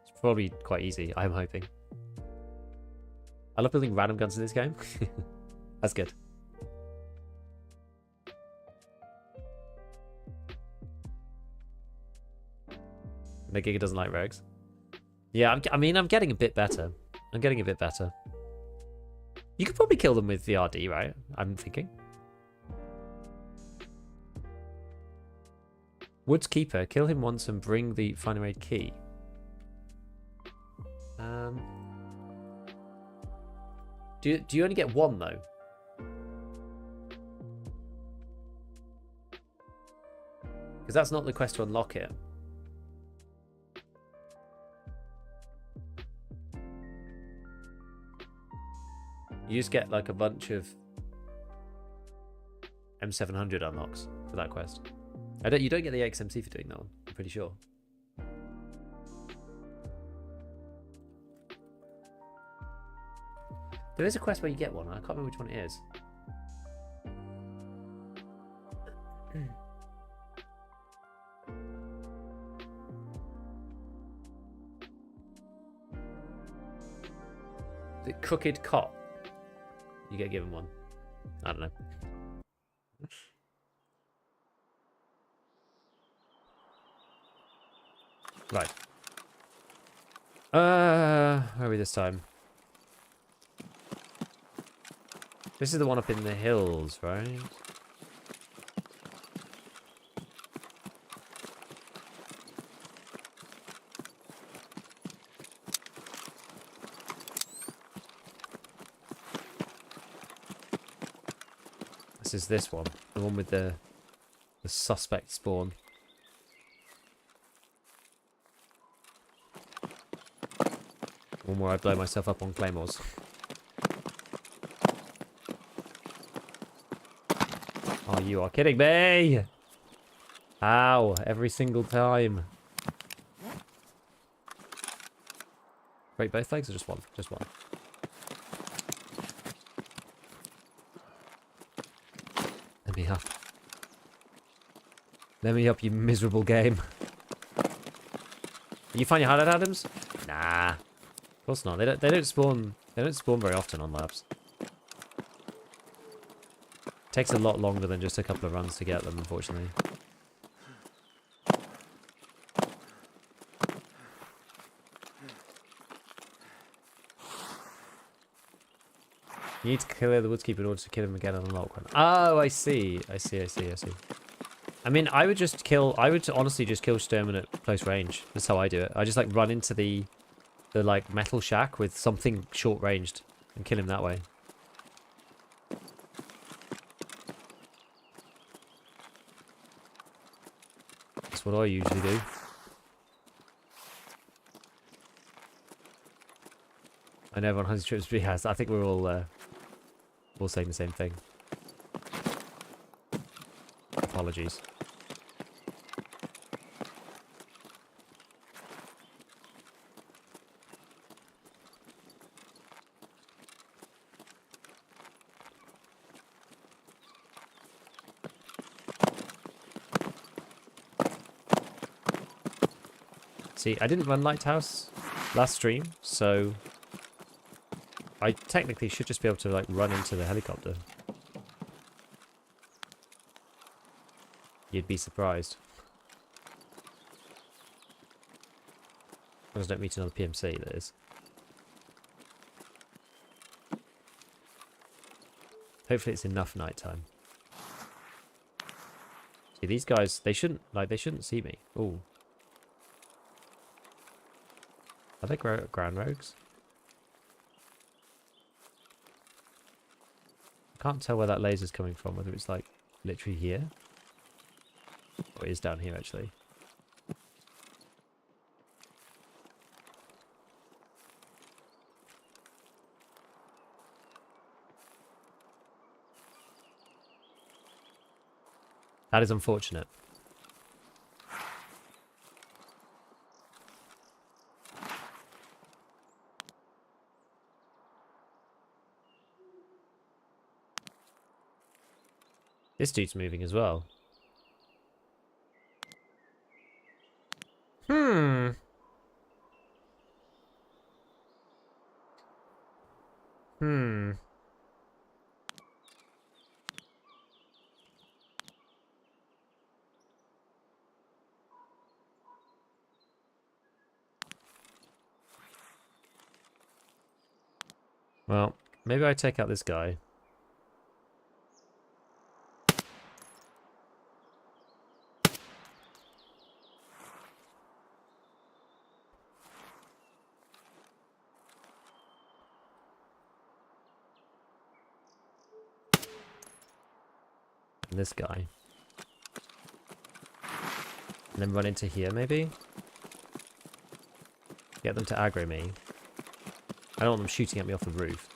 It's probably quite easy, I'm hoping. I love building random guns in this game. That's good. The Giga doesn't like rogues. Yeah, I mean, I'm getting a bit better. I'm getting a bit better. You could probably kill them with the RD, right? I'm thinking. Woods Keeper, kill him once and bring the final aid key. Do you only get one though? Because that's not the quest to unlock it. You just get like a bunch of M700 unlocks for that quest. You don't get the XMC for doing that one, I'm pretty sure. There is a quest where you get one, I can't remember which one it is. The Crooked Cop. You get given one. I don't know. Right. Where are we this time? This is the one up in the hills, right? This is this one. The one with the suspect spawn. One where I blow myself up on claymores. Oh, you are kidding me! Ow, every single time. Wait, both legs or just one? Just one. Let me up. Let me up, you miserable game. You find your hideout, Adams? Nah. Of course not. They don't spawn very often on labs. Takes a lot longer than just a couple of runs to get them, unfortunately. You need to clear the woodskeeper in order to kill him again and unlock one. Oh, I see. I see. I mean, I would honestly just kill Sturman at close range. That's how I do it. I just like run into the like metal shack with something short ranged and kill him that way. That's what I usually do. I know everyone has trips, but yes, I think we're all saying the same thing. Apologies. See, I didn't run Lighthouse last stream, so I technically should just be able to like run into the helicopter. You'd be surprised. I just don't meet another PMC, that is. Hopefully it's enough nighttime. See, these guys, they shouldn't see me. Ooh. Are they ground rogues? I can't tell where that laser's coming from, whether it's like literally here. Or it is down here actually. That is unfortunate. This dude's moving as well. Well, maybe I take out this guy. And this guy. And then run into here, maybe? Get them to aggro me. I don't want them shooting at me off the roof.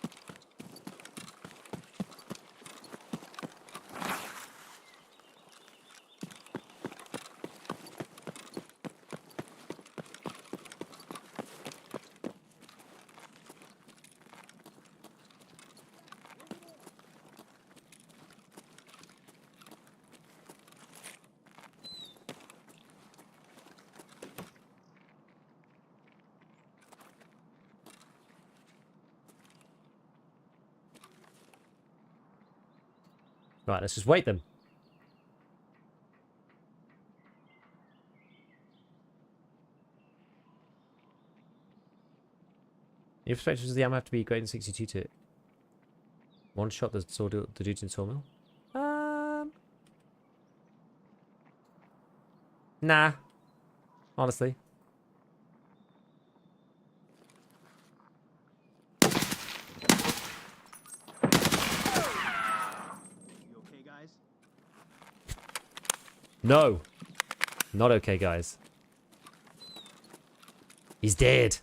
Right, let's just wait them. Your perspective does the ammo have to be greater than 62 to one shot the dudes in sawmill? Nah. Honestly. No. Not okay, guys. He's dead.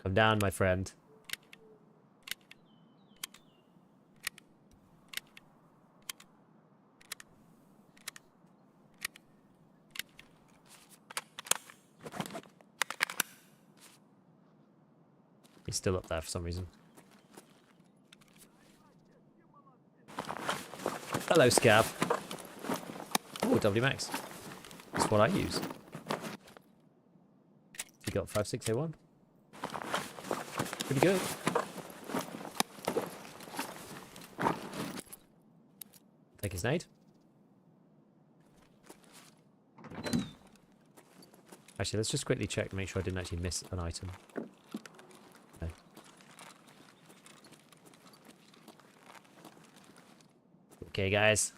Come down, my friend. He's still up there for some reason. Hello, Scav. Oh, W Max. That's what I use. We got 5601. Pretty good. Take his nade. Actually, let's just quickly check to make sure I didn't actually miss an item. No. Okay, guys.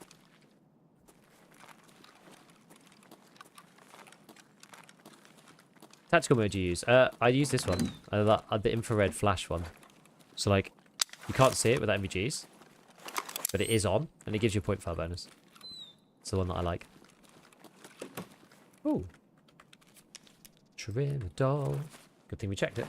Tactical mode you use? I use this one. The infrared flash one. So, like, you can't see it with MVGs. But it is on, and it gives you a 0.5 bonus. It's the one that I like. Ooh. Trim a doll. Good thing we checked it.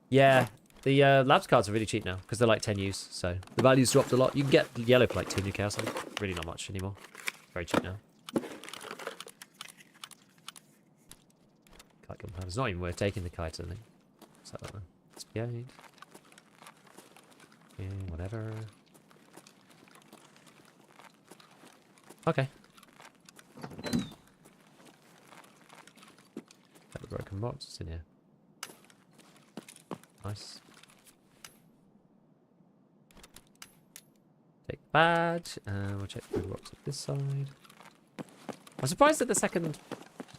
Yeah, the labs cards are really cheap now, because they're like 10 use, so the value's dropped a lot. You can get yellow for like 200k or something. Really not much anymore. Very cheap now. Kite gun plan. It's not even worth taking the kite, I think. What's that one? It's behind. Yeah, whatever. Okay. Got the broken box. It's in here. Nice. Take the badge. We'll check the rocks up this side. I'm surprised that the second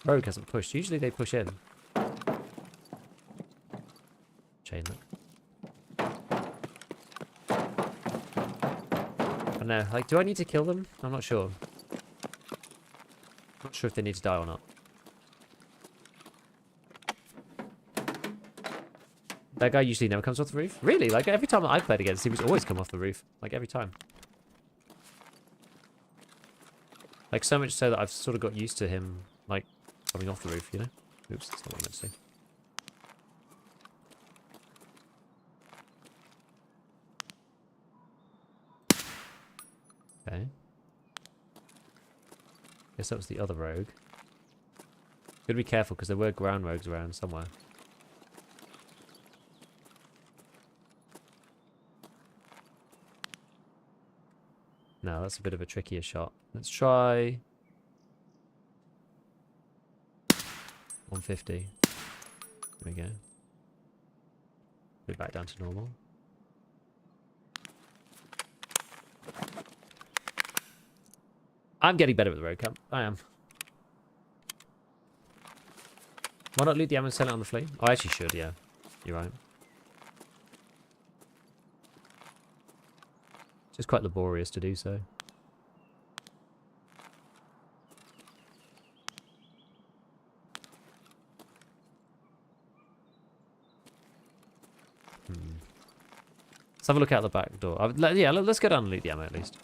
rogue hasn't pushed. Usually they push in. Chain look. I don't know. Like, do I need to kill them? I'm not sure. Not sure if they need to die or not. That guy usually never comes off the roof. Really? Like, every time I've played against him, he's always come off the roof. Like, every time. Like, so much so that I've sort of got used to him, like, coming off the roof, you know? Oops, that's not what I meant to say. Okay. Guess that was the other rogue. Gotta be careful, because there were ground rogues around somewhere. No, that's a bit of a trickier shot. Let's try 150. There we go. Move back down to normal. I'm getting better with the road camp. I am. Why not loot the ammo and sell it on the fleet? Oh, I actually should, yeah. You're right. It's just quite laborious to do so. Let's have a look out the back door. Yeah, let's go down and loot the ammo at least.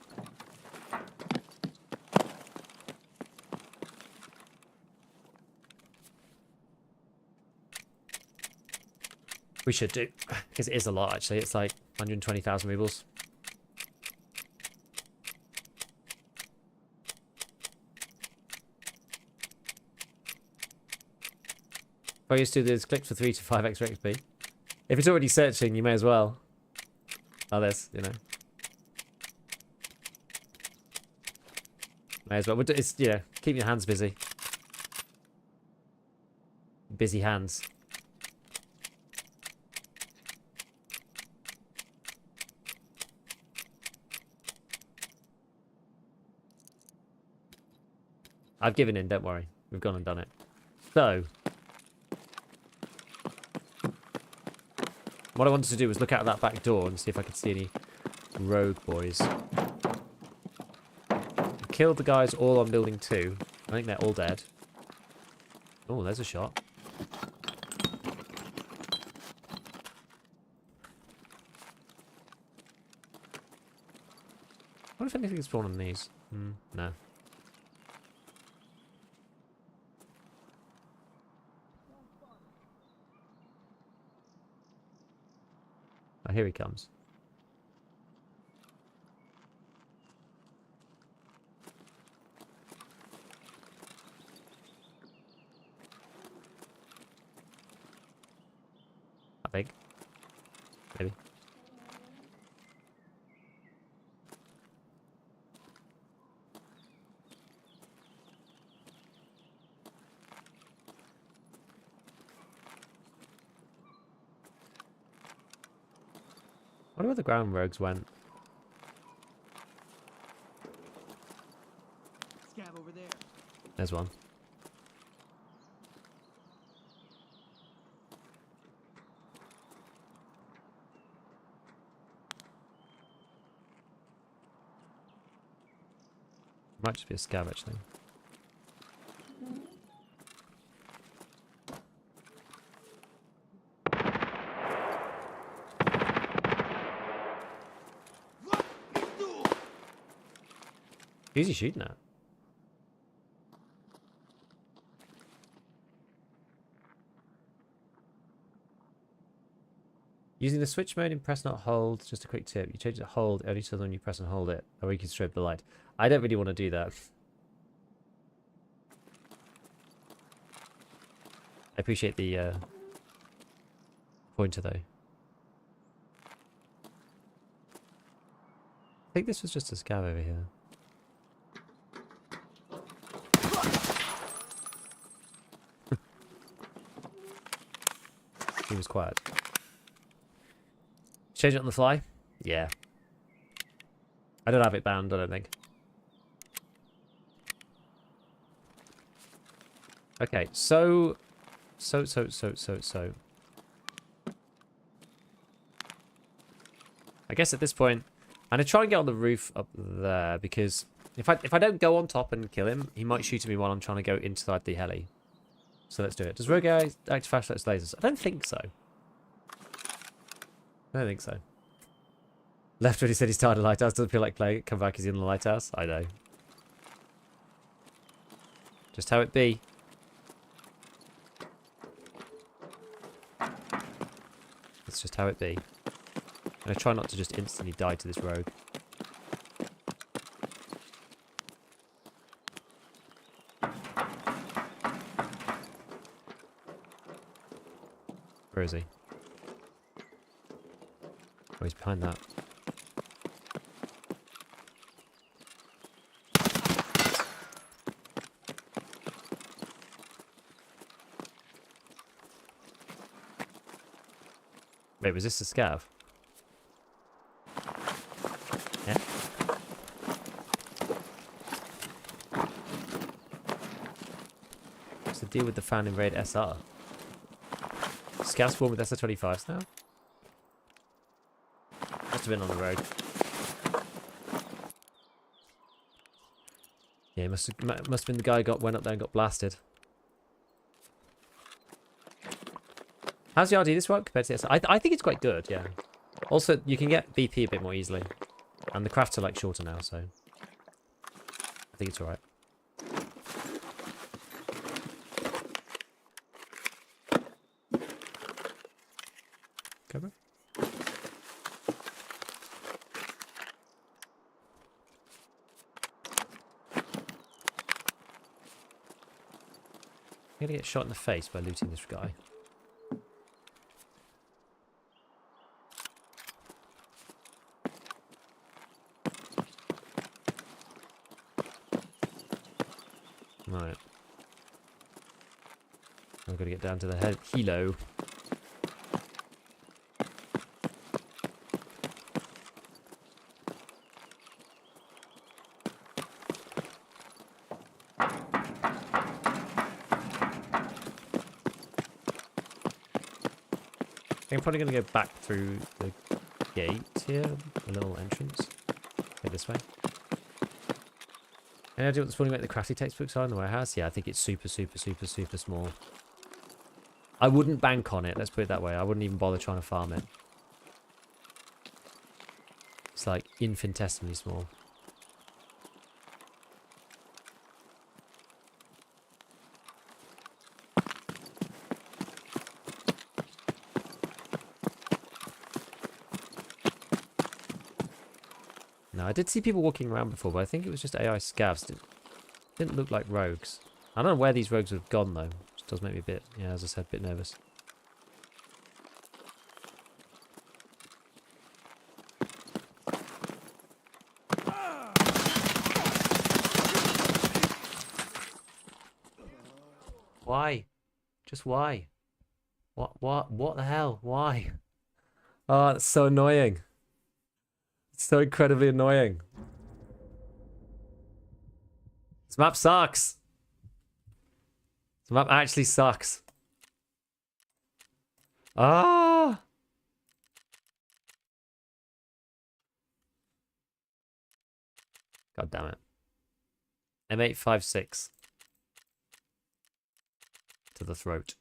We should do, because it is a lot actually. It's like 120,000 rubles. What I used to do is click for 3 to 5 extra XP. If it's already searching, you may as well. Oh, this, you know. May as well. It's, yeah, keep your hands busy. Busy hands. I've given in, don't worry. We've gone and done it. So, what I wanted to do was look out that back door and see if I could see any rogue boys. I killed the guys all on building 2. I think they're all dead. Oh, there's a shot. What if anything's spawned on these? No. Oh, here he comes. I think. Maybe. wonder where the ground rogues went. Scav over there. There's one. Might just be a scav actually. Who's he shooting at? Using the switch mode in press not hold, just a quick tip. You change it to hold only so when you press and hold it, or you can strobe the light. I don't really want to do that. I appreciate the pointer though. I think this was just a scav over here. He was quiet. Change it on the fly? Yeah. I don't have it banned, I don't think. Okay, so. I guess at this point, I'm gonna try and get on the roof up there because if I don't go on top and kill him, he might shoot at me while I'm trying to go inside the heli. So let's do it. Does Rogue act flashlights lasers? I don't think so. I don't think so. Left when he said he started Lighthouse. Doesn't feel like playing. Come back, he's in the Lighthouse. I know. Just how it be. It's just how it be. And I try not to just instantly die to this rogue. Where is he? Oh, he's behind that. Wait, was this a scav? Yeah. What's the deal with the fan in raid SR? Scavs spawn with SR25s now? Must have been on the road. Yeah, must have been the guy who went up there and got blasted. How's the RD this work compared to this? I think it's quite good, yeah. Also, you can get BP a bit more easily. And the crafts are like shorter now, so I think it's alright. Cover. I'm gonna get shot in the face by looting this guy. Right. I've got to get down to the helo. I'm probably going to go back through the gate here, a little entrance. Go this way. Any idea what the spawning rate of the crafty textbooks are in the warehouse? Yeah, I think it's super small. I wouldn't bank on it, let's put it that way. I wouldn't even bother trying to farm it. It's like infinitesimally small. No, I did see people walking around before, but I think it was just AI scavs. Didn't look like rogues. I don't know where these rogues have gone though. Which does make me a bit, yeah, as I said, a bit nervous. Why? Just why? What the hell? Why? Oh, that's so annoying. So incredibly annoying. This map sucks. This map actually sucks. Ah! God damn it. M856. To the throat.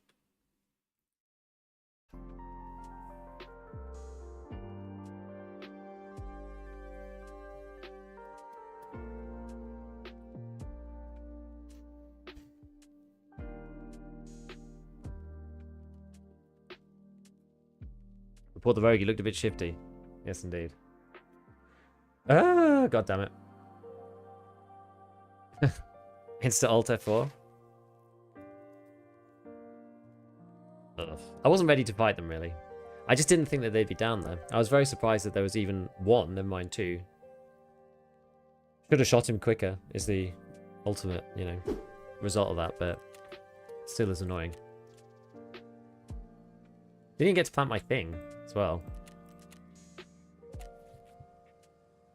Report the rogue, he looked a bit shifty. Yes, indeed. Ah, god damn it. Insta Alt F4. Ugh. I wasn't ready to fight them, really. I just didn't think that they'd be down there. I was very surprised that there was even one, never mind two. Should have shot him quicker, is the ultimate, you know, result of that, but still is annoying. Didn't even get to plant my thing as well.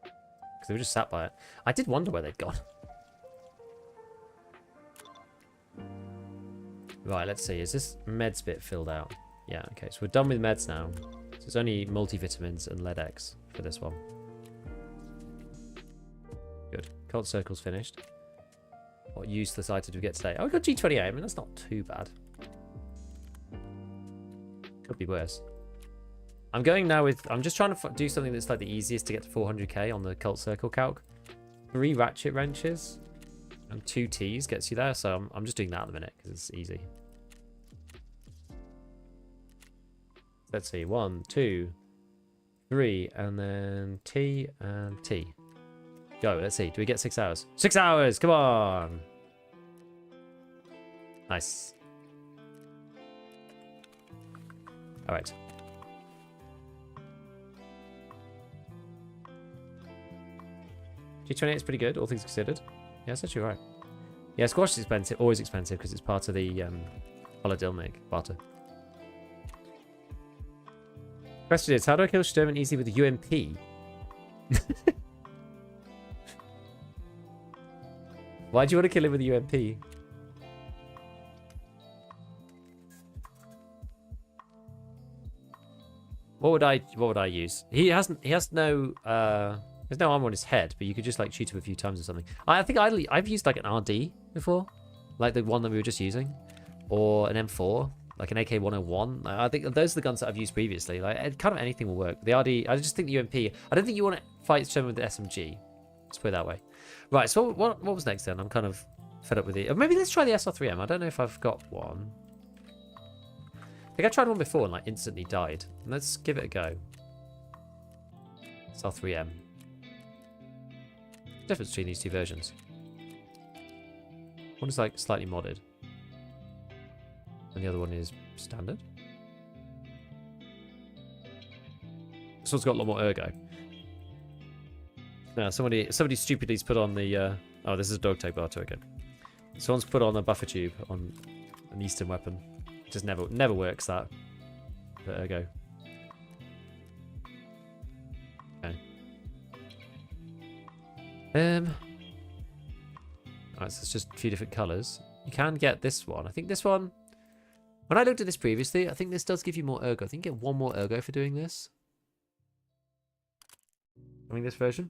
Because they were just sat by it. I did wonder where they'd gone. Right, let's see. Is this meds bit filled out? Yeah, okay. So we're done with meds now. So it's only multivitamins and lead X for this one. Good. Cult circle's finished. What useless item did we get today? Oh, we got G28. I mean, that's not too bad. Could be worse. I'm going now with... I'm just trying to do something that's like the easiest to get to 400k on the cult circle calc. 3 ratchet wrenches and 2 Ts gets you there. So I'm just doing that at the minute because it's easy. Let's see. 1, 2, 3, and then T and T. Go. Let's see. Do we get 6 hours? 6 hours! Come on! Nice. Alright. G28 is pretty good, all things considered. Yeah, that's actually right. Yeah, squash is expensive, always expensive, because it's part of the Paladilmic barter. Question is, how do I kill Sturman easy with the UMP? Why do you want to kill him with the UMP? What would I use? He has no there's no armor on his head, but you could just like shoot him a few times or something. I think I've used like an RD before, like the one that we were just using, or an M4, like an AK-101. I think those are the guns that I've used previously. Like kind of anything will work. The RD, I just think the UMP. I don't think you want to fight Sherman with the SMG. Let's put it that way. Right. So what was next then? I'm kind of fed up with it. Maybe let's try the SR3M. I don't know if I've got one. I think I tried one before and like instantly died. Let's give it a go. SR3M. Difference between these two versions. One is like slightly modded, and the other one is standard. This one's got a lot more ergo. Now somebody stupidly's put on the oh, this is a dog tag bar too, okay. Someone's put on a buffer tube on an Eastern weapon. It just never works that. The ergo. Okay. Alright, so it's just a few different colours. You can get this one. I think this one... When I looked at this previously, I think this does give you more ergo. I think you get 1 more ergo for doing this. I mean, this version.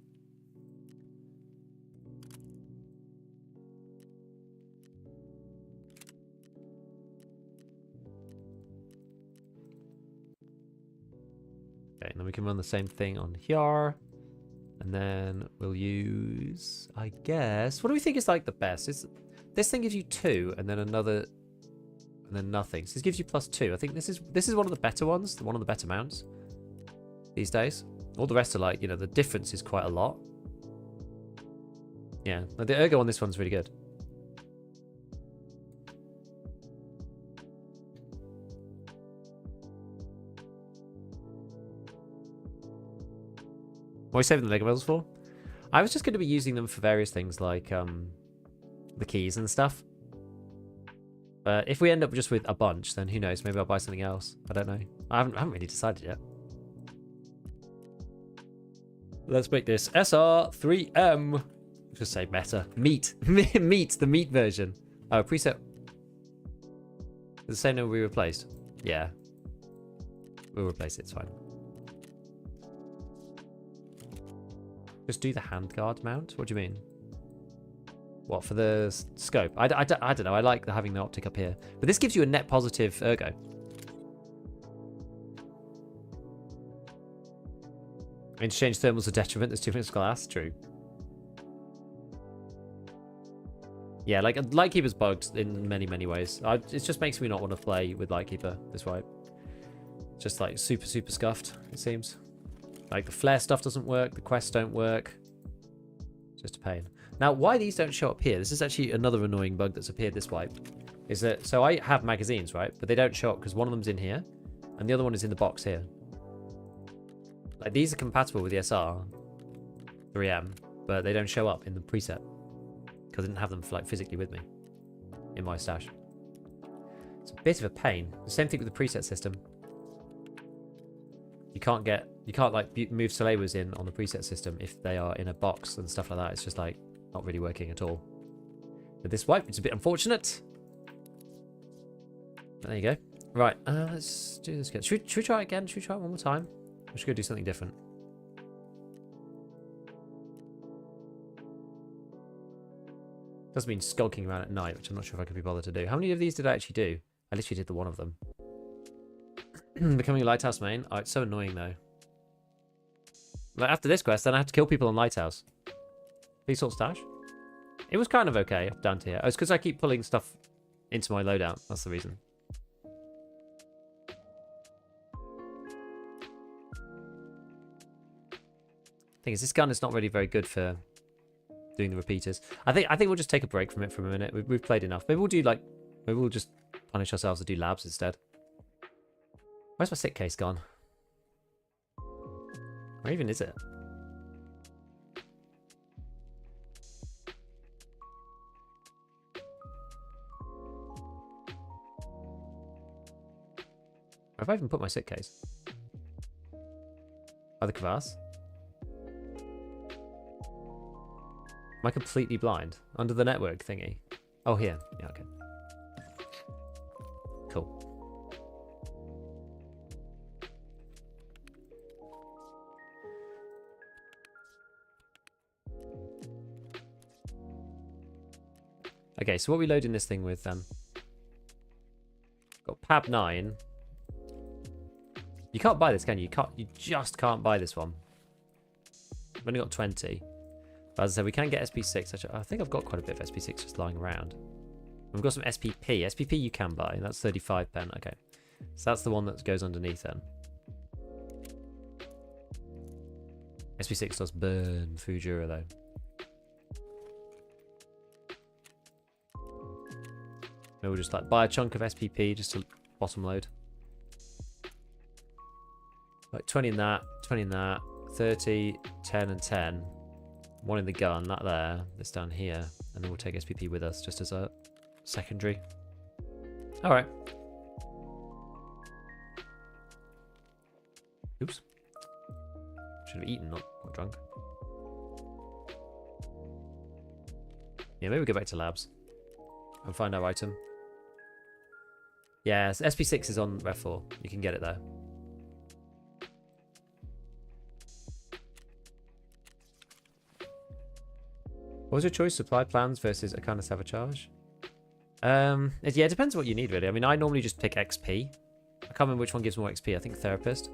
Okay, and then we can run the same thing on here. And then we'll use, I guess, what do we think is like the best? This thing gives you 2 and then another, and then nothing. So this gives you +2. I think this is one of the better ones, one of the better mounts these days. All the rest are like, you know, the difference is quite a lot. Yeah, the ergo on this one's really good. What are you saving the Lego medals for? I was just going to be using them for various things like the keys and stuff. But if we end up just with a bunch, then who knows? Maybe I'll buy something else. I don't know. I haven't really decided yet. Let's make this SR3M. Just say meta. Meat. Meat, the meat version. Oh, preset. The same number we replaced. Yeah. We'll replace it, it's fine. Just do the handguard mount? What do you mean? What, for the scope? I don't know. I like having the optic up here. But this gives you a net positive ergo. Interchange thermals are detriment. There's too much glass. True. Yeah, like Lightkeeper's bugged in many, many ways. It just makes me not want to play with Lightkeeper this way. Just like super, super scuffed, it seems. Like the flare stuff doesn't work. The quests don't work. It's just a pain. Now, why these don't show up here, this is actually another annoying bug that's appeared this wipe, is that, so I have magazines, right? But they don't show up because one of them's in here and the other one is in the box here. Like these are compatible with the SR 3M, but they don't show up in the preset because I didn't have them like physically with me in my stash. It's a bit of a pain. The same thing with the preset system. You can't like move Salewers in on the preset system if they are in a box and stuff like that. It's just like not really working at all. With this wipe, it's a bit unfortunate. But there you go. Right, let's do this again. Should we try it again? Should we try it one more time? We should go do something different. Doesn't mean skulking around at night, which I'm not sure if I could be bothered to do. How many of these did I actually do? I literally did the one of them. Becoming a Lighthouse main? Oh, it's so annoying though. Like after this quest, then I have to kill people on Lighthouse. Please sort stash. It was kind of okay up down to here. Oh, it's because I keep pulling stuff into my loadout. That's the reason. Thing is, this gun is not really very good for doing the repeaters. I think we'll just take a break from it for a minute. We've played enough. Maybe we'll do like, maybe we'll just punish ourselves and do labs instead. Where's my sick case gone? Where even is it? Where have I even put my sick case? Oh, the crevasse. Am I completely blind? Under the network thingy? Oh, here. Yeah, okay. Cool. Okay, so what are we loading this thing with then? Got PAB 9. You can't buy this, can you? You just can't buy this one. I've only got 20. But as I said, we can get SP6. I think I've got quite a bit of SP6 just lying around. We've got some SPP. SPP you can buy. That's 35 pen. Okay. So that's the one that goes underneath then. SP6 does burn Fujura though. Maybe we'll just like buy a chunk of SPP just to bottom load. Like 20 in that, 20 in that, 30, 10 and 10. One in the gun, that there, this down here. And then we'll take SPP with us just as a secondary. Alright. Oops. Should have eaten, not drunk. Yeah, maybe we'll go back to labs. And find our item. Yeah, so SP6 is on Ref 4. You can get it there. What was your choice? Supply plans versus a kind of sabotage? Yeah, it depends what you need, really. I mean, I normally just pick XP. I can't remember which one gives more XP. I think Therapist.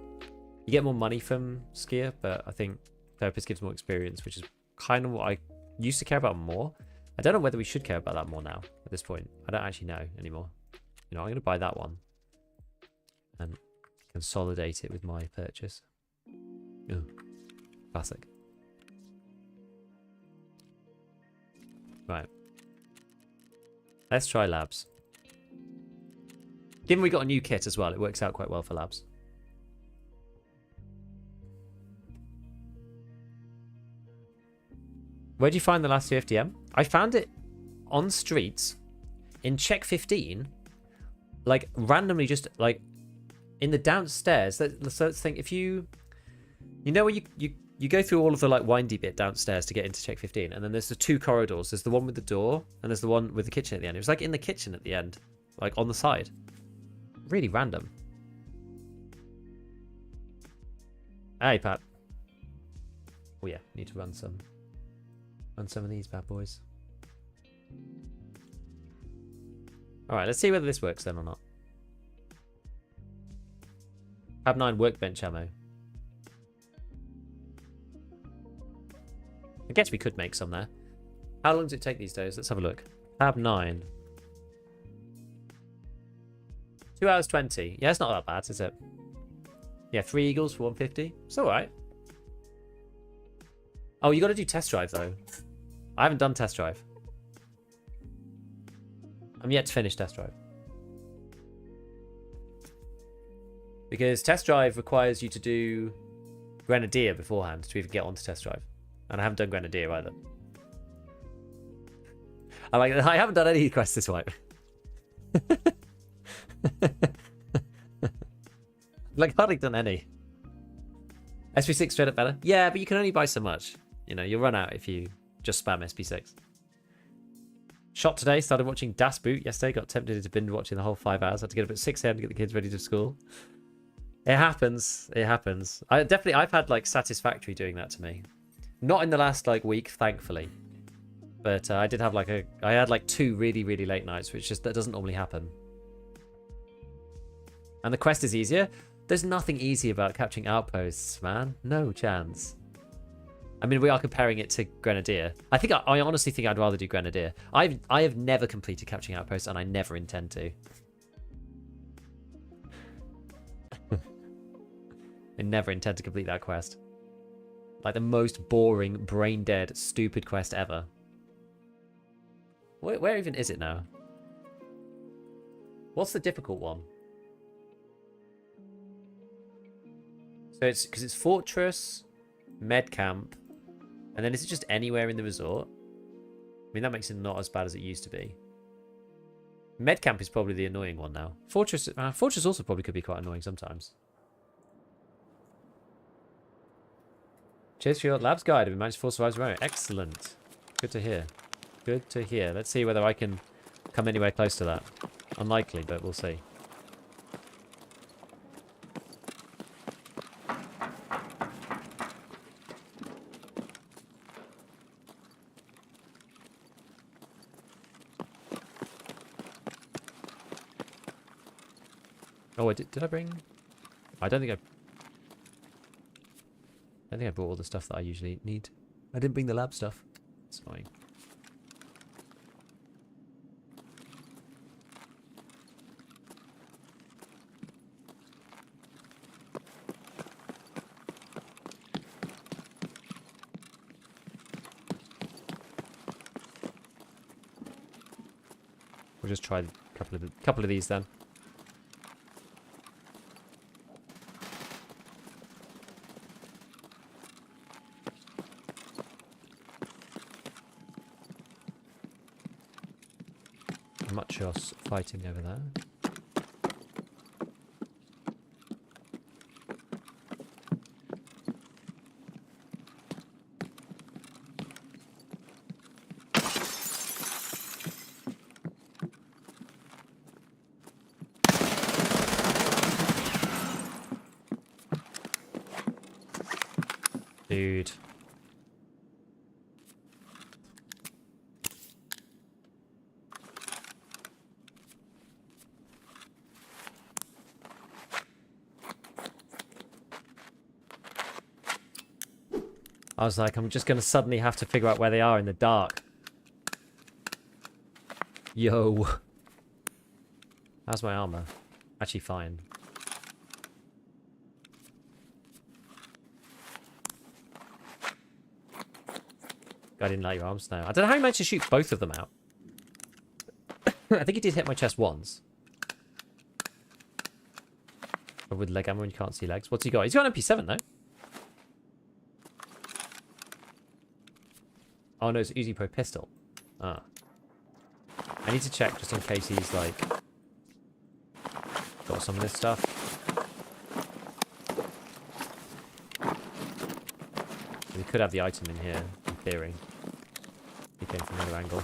You get more money from Skier, but I think Therapist gives more experience, which is kind of what I used to care about more. I don't know whether we should care about that more now at this point. I don't actually know anymore. You know, I'm going to buy that one and consolidate it with my purchase. Ugh. Classic. Right. Let's try labs. Given we got a new kit as well, it works out quite well for labs. Where do you find the last 2 FDM? I found it on streets in check 15, like randomly, just like in the downstairs. So let's think, if you know where you you go through all of the like windy bit downstairs to get into check 15, and then there's the 2 corridors. There's the one with the door, and there's the one with the kitchen at the end. It was like in the kitchen at the end, like on the side. Really random. Hey, Pat. Oh yeah, need to run some of these bad boys. All right, let's see whether this works then or not. Tab 9 workbench ammo. I guess we could make some there. How long does it take these days? Let's have a look. Tab 9. 2 hours 20. Yeah, it's not that bad, is it? Yeah, 3 eagles for 150. It's alright. Oh, you got to do test drive, though. I haven't done test drive. I'm yet to finish test drive. Because test drive requires you to do Grenadier beforehand to even get onto test drive. And I haven't done Grenadier either. I haven't done any quests this wipe. Like, hardly done any. SP6 straight up better? Yeah, but you can only buy so much. You know, you'll run out if you just spam SP6. Shot today, started watching Das Boot yesterday, got tempted into binge watching the whole 5 hours. Had to get up at 6 a.m. to get the kids ready to school. It happens. It happens. I've had like satisfactory doing that to me. Not in the last like week, thankfully. But I had like 2 really, really late nights, which that doesn't normally happen. And the quest is easier. There's nothing easy about capturing outposts, man. No chance. I mean, we are comparing it to Grenadier. I honestly think I'd rather do Grenadier. I have never completed capturing outposts, and I never intend to. I never intend to complete that quest. Like the most boring, brain-dead, stupid quest ever. Where even is it now? What's the difficult one? So it's because it's Fortress, Med Camp, and then is it just anywhere in the resort? I mean, that makes it not as bad as it used to be. Med Camp is probably the annoying one now. Fortress also probably could be quite annoying sometimes. Cheers for your labs guide. We managed 4 survives right. Excellent. Good to hear. Good to hear. Let's see whether I can come anywhere close to that. Unlikely, but we'll see. Oh, did I bring... I don't think I brought all the stuff that I usually need. I didn't bring the lab stuff. It's annoying. We'll just try a couple of these then. Much else fighting over there. Dude. I was like, I'm just going to suddenly have to figure out where they are in the dark. Yo. How's my armor? Actually fine. I didn't like your arms now. I don't know how you managed to shoot both of them out. I think he did hit my chest once. But with leg ammo and you can't see legs. What's he got? He's got an MP7 though. Oh no, it's an Uzi Pro pistol. Ah. I need to check just in case he's like... got some of this stuff. We could have the item in here, in theory. He came from another angle.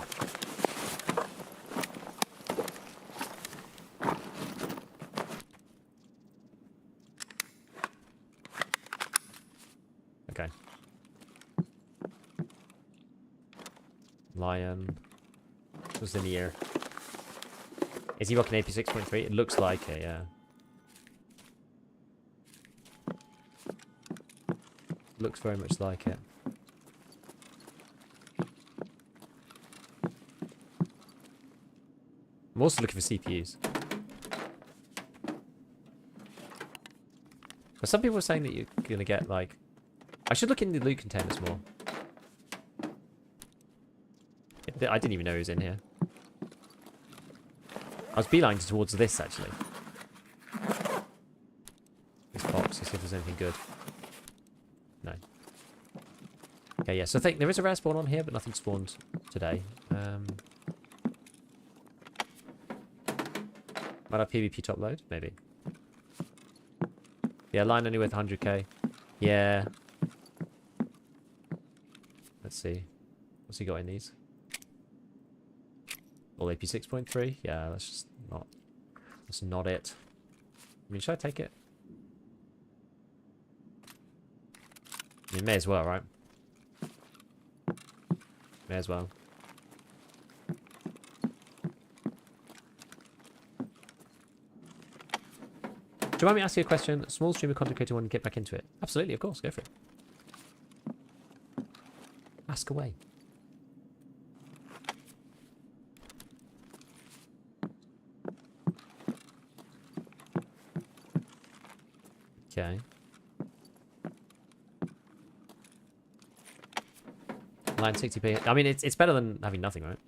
Okay. Lion. What's in the ear? Is he rocking AP 6.3? It looks like it, yeah. Looks very much like it. I'm also looking for CPUs. But some people are saying that you're going to get, like... I should look in the loot containers more. I didn't even know he was in here. I was beelining towards this, actually. This box, to see if there's anything good. No. Okay, yeah, so I think there is a rare spawn on here, but nothing spawned today. Might have PvP top load? Maybe. Yeah, line only worth 100k. Yeah. Let's see. What's he got in these? All AP 6.3? Yeah, that's just not... That's not it. I mean, should I take it? I mean, may as well, right? May as well. Do you mind me asking a question? Small streamer content creator want to get back into it? Absolutely, of course. Go for it. Ask away. Okay. Line 60p. I mean, it's better than having nothing, right?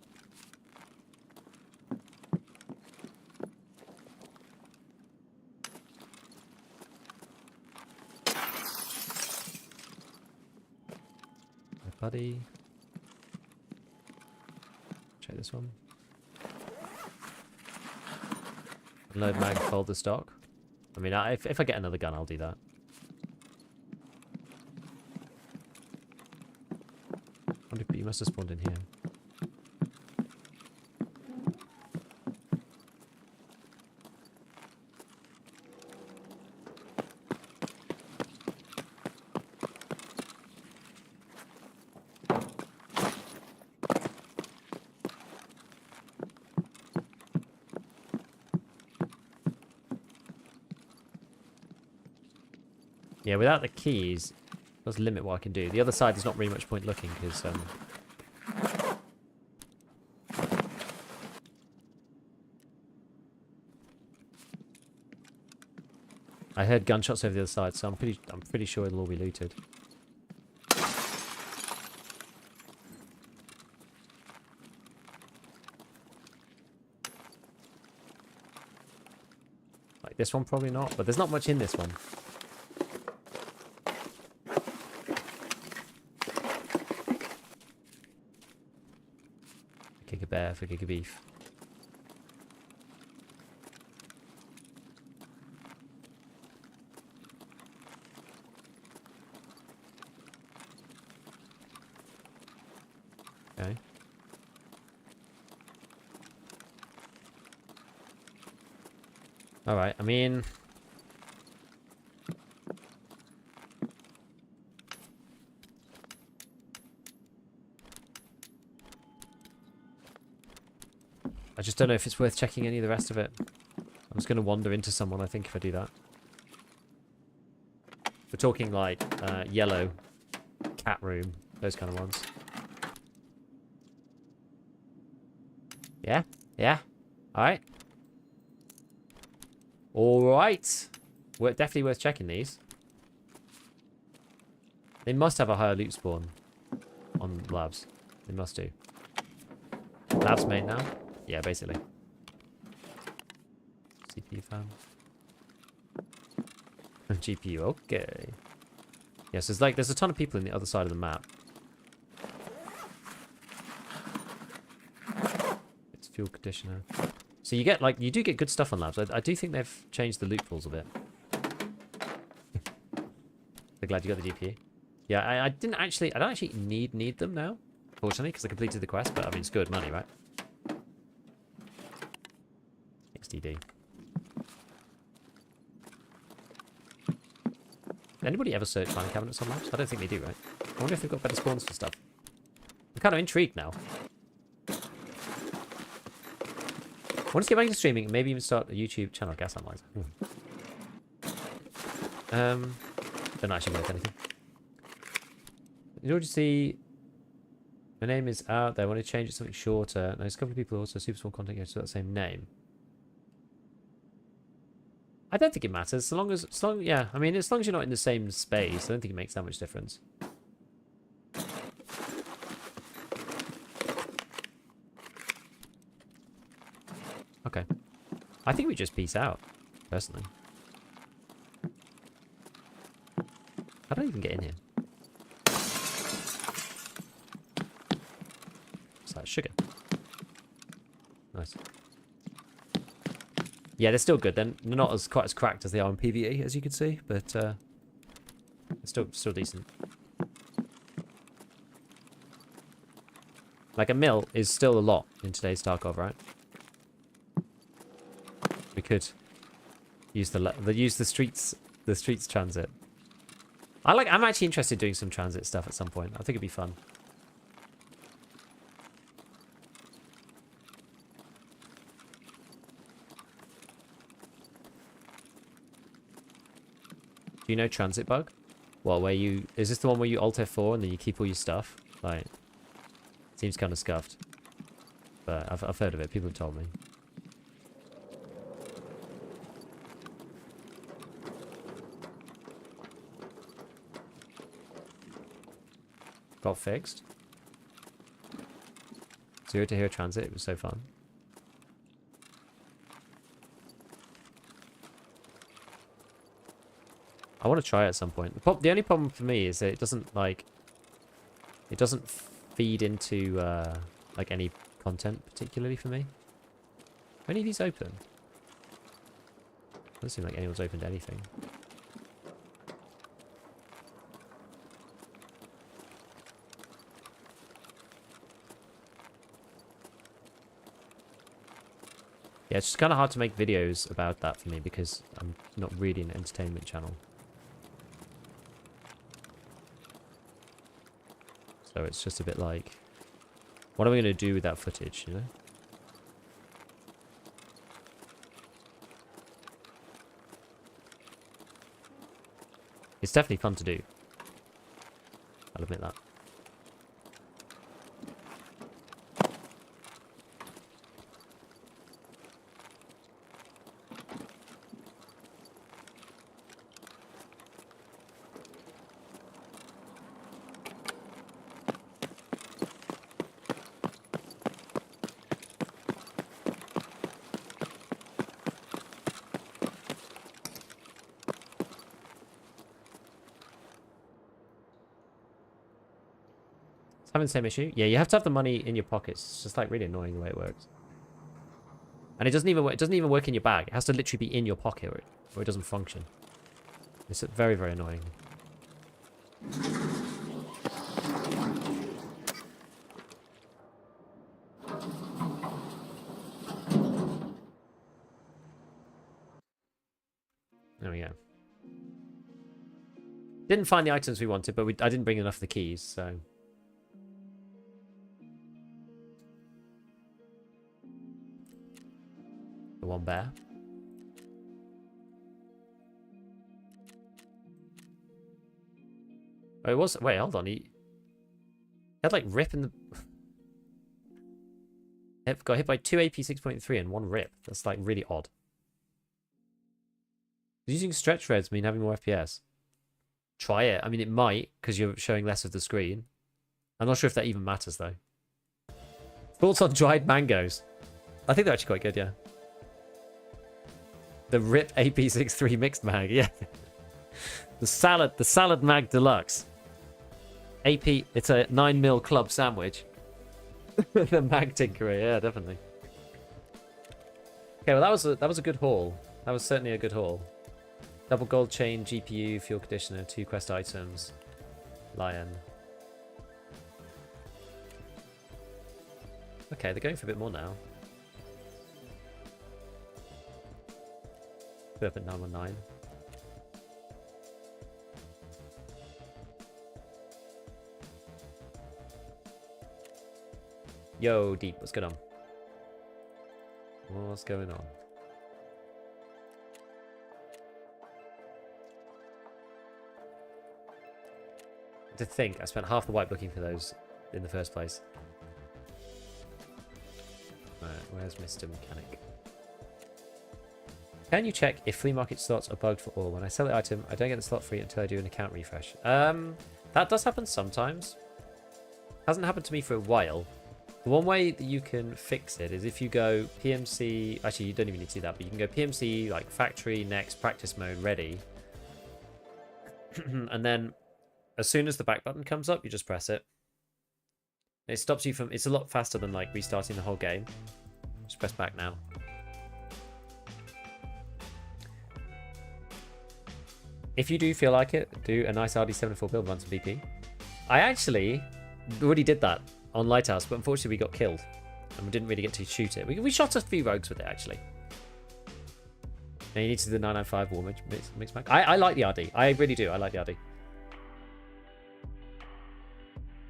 Buddy. Check this one. Load mag, fold the stock. I mean, if I get another gun, I'll do that. But you must have spawned in here. Yeah, without the keys, it does limit what I can do. The other side, there's not really much point looking, because... I heard gunshots over the other side, so I'm pretty sure it'll all be looted. Like this one, probably not, but there's not much in this one. Giga bear for giga beef. Okay. Alright, I mean... I just don't know if it's worth checking any of the rest of it. I'm just going to wander into someone, I think, if I do that. We're talking like yellow, cat room, those kind of ones. Yeah? Yeah? Alright. Alright. Definitely worth checking these. They must have a higher loot spawn on labs. They must do. Labs made now? Yeah, basically. CPU fan. GPU, okay. Yes, there's a ton of people in the other side of the map. It's fuel conditioner. So you get you do get good stuff on labs. I do think they've changed the loot pools a bit. So glad you got the GPU. Yeah, I don't actually need them now, fortunately, because I completed the quest. But I mean, it's good money, right? XDD. Anybody ever search mining cabinets on maps? I don't think they do, right? I wonder if they've got better spawns for stuff. I'm kind of intrigued now. I want to get back into streaming, maybe even start a YouTube channel. Gas analyzer. Don't actually work anything. In order to see, my name is out there. I want to change it to something shorter. There's a couple of people who also super small content get that same name. I don't think it matters. Yeah. I mean, as long as you're not in the same space, I don't think it makes that much difference. Okay. I think we just peace out, personally. How do I even get in here? What's that? Sugar. Nice. Yeah, they're still good. They're not quite as cracked as they are in PvE, as you can see, but they're still decent. Like a mil is still a lot in today's Tarkov, right? We could use the streets transit. I'm actually interested in doing some transit stuff at some point. I think it'd be fun. Do you know transit bug? Well, is this the one where you Alt F4 and then you keep all your stuff? Like, seems kind of scuffed. But I've heard of it. People have told me. Got fixed. 0 to hero transit. It was so fun. I want to try it at some point. The only problem for me is that it doesn't feed into like any content particularly for me. Are any of these open? Doesn't seem like anyone's opened anything. Yeah, it's just kind of hard to make videos about that for me because I'm not really an entertainment channel. So it's just a bit like, what are we going to do with that footage, you know? It's definitely fun to do. I'll admit that. Having the same issue? Yeah, you have to have the money in your pockets. It's just like really annoying the way it works. And it doesn't even work in your bag. It has to literally be in your pocket or it doesn't function. It's very, very annoying. There we go. Didn't find the items we wanted, but I didn't bring enough of the keys, so... The one bear. Oh, it was... Wait, hold on. He had, like, rip in the... Got hit by 2 AP 6.3 and 1 rip. That's, like, really odd. Does using stretch threads mean having more FPS? Try it. I mean, it might, because you're showing less of the screen. I'm not sure if that even matters, though. Thoughts on dried mangoes? I think they're actually quite good, yeah. The RIP AP63 mixed mag, yeah. The salad mag deluxe. AP, it's a 9mm club sandwich. The mag tinkerer, yeah, definitely. Okay, well that was a good haul. That was certainly a good haul. Double gold chain, GPU, fuel conditioner, 2 quest items. Lion. Okay, they're going for a bit more now. Put up at 919. Yo, Deep, what's going on? What's going on? To think, I spent half the wipe looking for those in the first place. Right, where's Mr. Mechanic? Can you check if flea market slots are bugged for all? When I sell the item, I don't get the slot free until I do an account refresh. That does happen sometimes. Hasn't happened to me for a while. The one way that you can fix it is if you go PMC... Actually, you don't even need to do that, but you can go PMC, like factory, next, practice mode, ready. And then as soon as the back button comes up, you just press it. It stops you from... It's a lot faster than like restarting the whole game. Just press back now. If you do feel like it, do a nice RD74 build, run some VP. I actually already did that on Lighthouse, but unfortunately we got killed. And we didn't really get to shoot it. We shot a few rogues with it, actually. Now you need to do the 995 war mix back. I like the RD. I really do. I like the RD.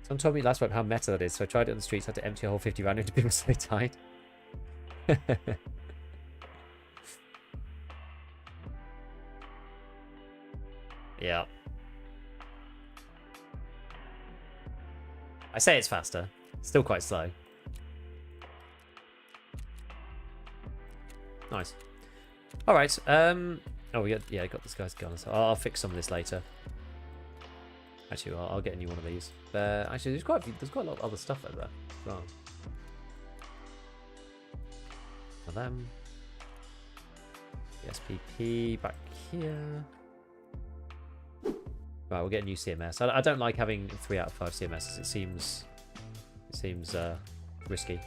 Someone told me last week how meta that is, so I tried it on the streets, had to empty a whole 50 round into people so tight. Yeah. I say it's faster. Still quite slow. Nice. All right. Oh, we got got this guy's gun. So I'll fix some of this later. Actually, I'll get a new one of these. Actually, there's quite a lot of other stuff over there as well. For them. The SPP back here. Right, we'll get a new CMS. I don't like having 3 out of 5 CMSs. It seems risky.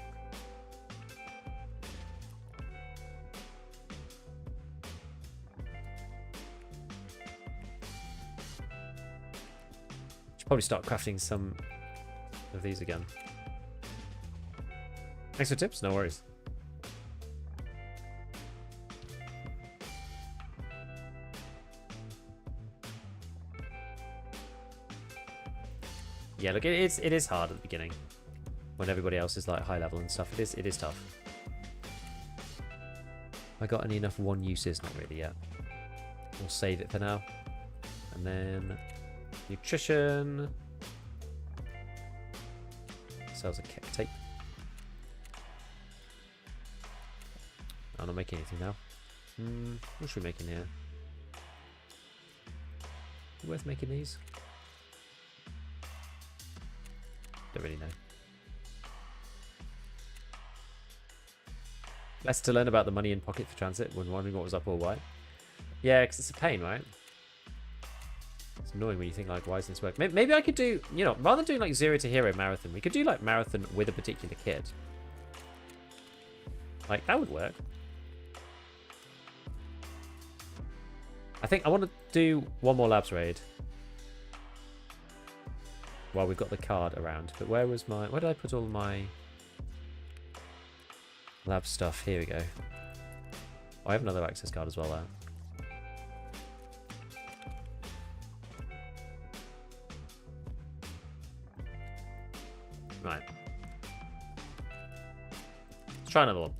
Should probably start crafting some of these again. Thanks for tips. No worries. Yeah, look, it is hard at the beginning when everybody else is like high level and stuff. It is tough. I got any enough one uses? Not really yet. We'll save it for now, and then nutrition sells a kick tape. I'm not making anything now. What should we make in here? Worth making these? Don't really know. Less to learn about the money in pocket for transit when wondering what was up or why. Yeah, because it's a pain, right? It's annoying when you think, like, why doesn't this work? Maybe I could do, you know, rather than doing, like, 0 to hero marathon, we could do, like, marathon with a particular kid. Like, that would work. I think I want to do one more labs raid. Well, we've got the card around, but where did I put all my lab stuff? Here we go. Oh, I have another access card as well there. Right. Let's try another one.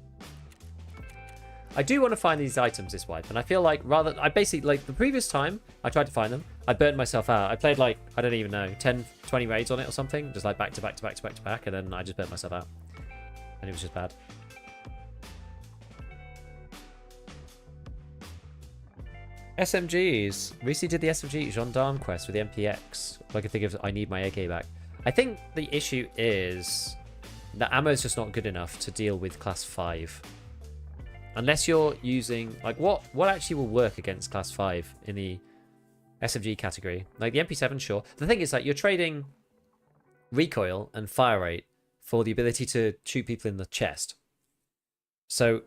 I do want to find these items this wipe, and I feel like I basically, like the previous time I tried to find them, I burnt myself out. I played like, I don't even know, 10, 20 raids on it or something, just like back to back to back to back to back, and then I just burnt myself out. And it was just bad. SMGs. Recently did the SMG gendarme quest with the MPX. I can think of, I need my AK back. I think the issue is the ammo is just not good enough to deal with class 5. Unless you're using, like, what actually will work against class 5 in the SMG category? Like, the MP7, sure. The thing is that you're trading recoil and fire rate for the ability to shoot people in the chest. So,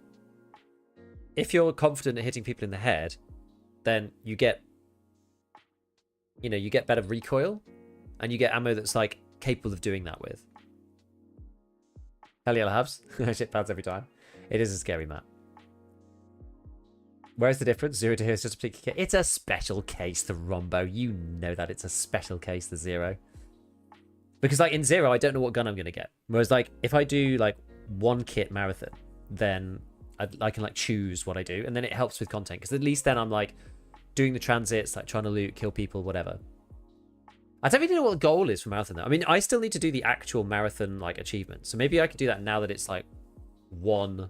if you're confident at hitting people in the head, then you get better recoil. and you get ammo that's like capable of doing that with. Hell yeah, Labs. Shit pads every time. It is a scary map. Where's the difference? 0 to here is just a particular case. It's a special case, the Rombo. You know that it's a special case, the 0. Because like in 0, I don't know what gun I'm going to get. Whereas like if I do like 1 kit marathon, then I can like choose what I do. And then it helps with content. Because at least then I'm like doing the transits, like trying to loot, kill people, whatever. I don't really know what the goal is for marathon though. I mean, I still need to do the actual marathon like achievement. So maybe I could do that now that it's like now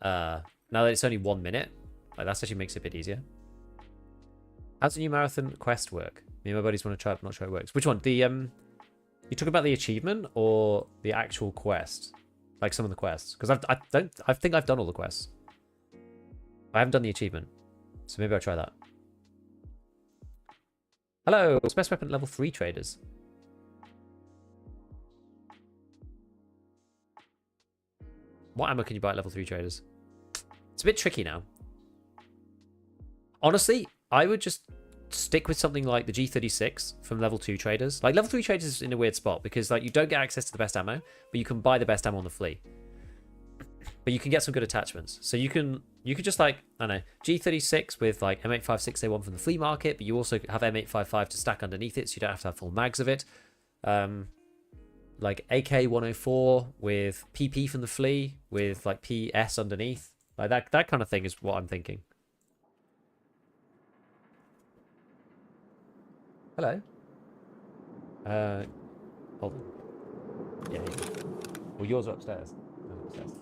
that it's only 1 minute. Like that actually makes it a bit easier. How's the new marathon quest work? Me and my buddies want to try it, but not sure it works. Which one? The you talk about the achievement or the actual quest? Like some of the quests? Because I think I've done all the quests. I haven't done the achievement. So maybe I'll try that. Hello, what's best weapon at level 3 traders? What ammo can you buy at level 3 traders? It's a bit tricky now. Honestly, I would just stick with something like the G36 from level 2 traders. Like level 3 traders is in a weird spot because like you don't get access to the best ammo, but you can buy the best ammo on the flea. But you can get some good attachments. So you can just like, I don't know, G36 with like M856A1 from the flea market, but you also have M855 to stack underneath it, so you don't have to have full mags of it. Like AK-104 with PP from the flea with like PS underneath. Like that kind of thing is what I'm thinking. Hello. Hold on. Yeah. Well, yours are upstairs. No, upstairs.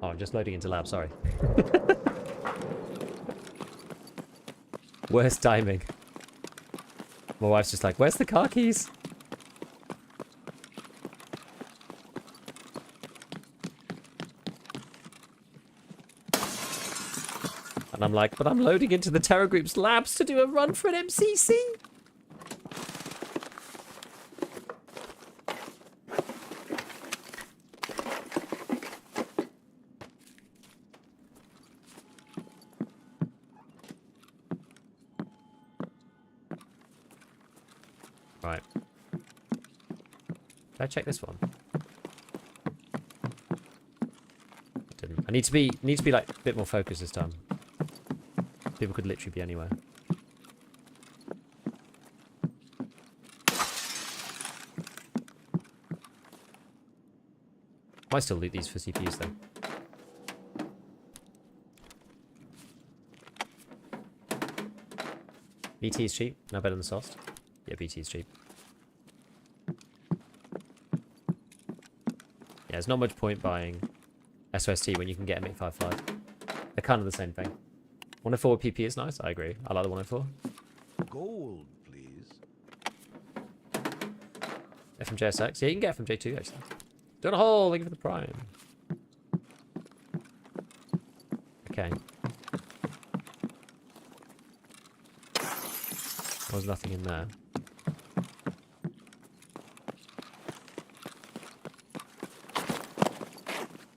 Oh, I'm just loading into lab. Sorry. Worst timing. My wife's just like, "Where's the car keys?" And I'm like, but I'm loading into the Terror Group's labs to do a run for an MCC. Right. Can I check this one? I didn't. I need to be like a bit more focused this time. People could literally be anywhere. Might still loot these for CPUs though. BT is cheap. No better than Sost. Yeah, BT is cheap. Yeah, there's not much point buying SOST when you can get M855. They're kind of the same thing. 104 PP is nice. I agree. I like the 104. Gold, please. FMJSX. Yeah, you can get FMJ2 actually. Doing a hole. Thank you for the prime. Okay. There was nothing in there.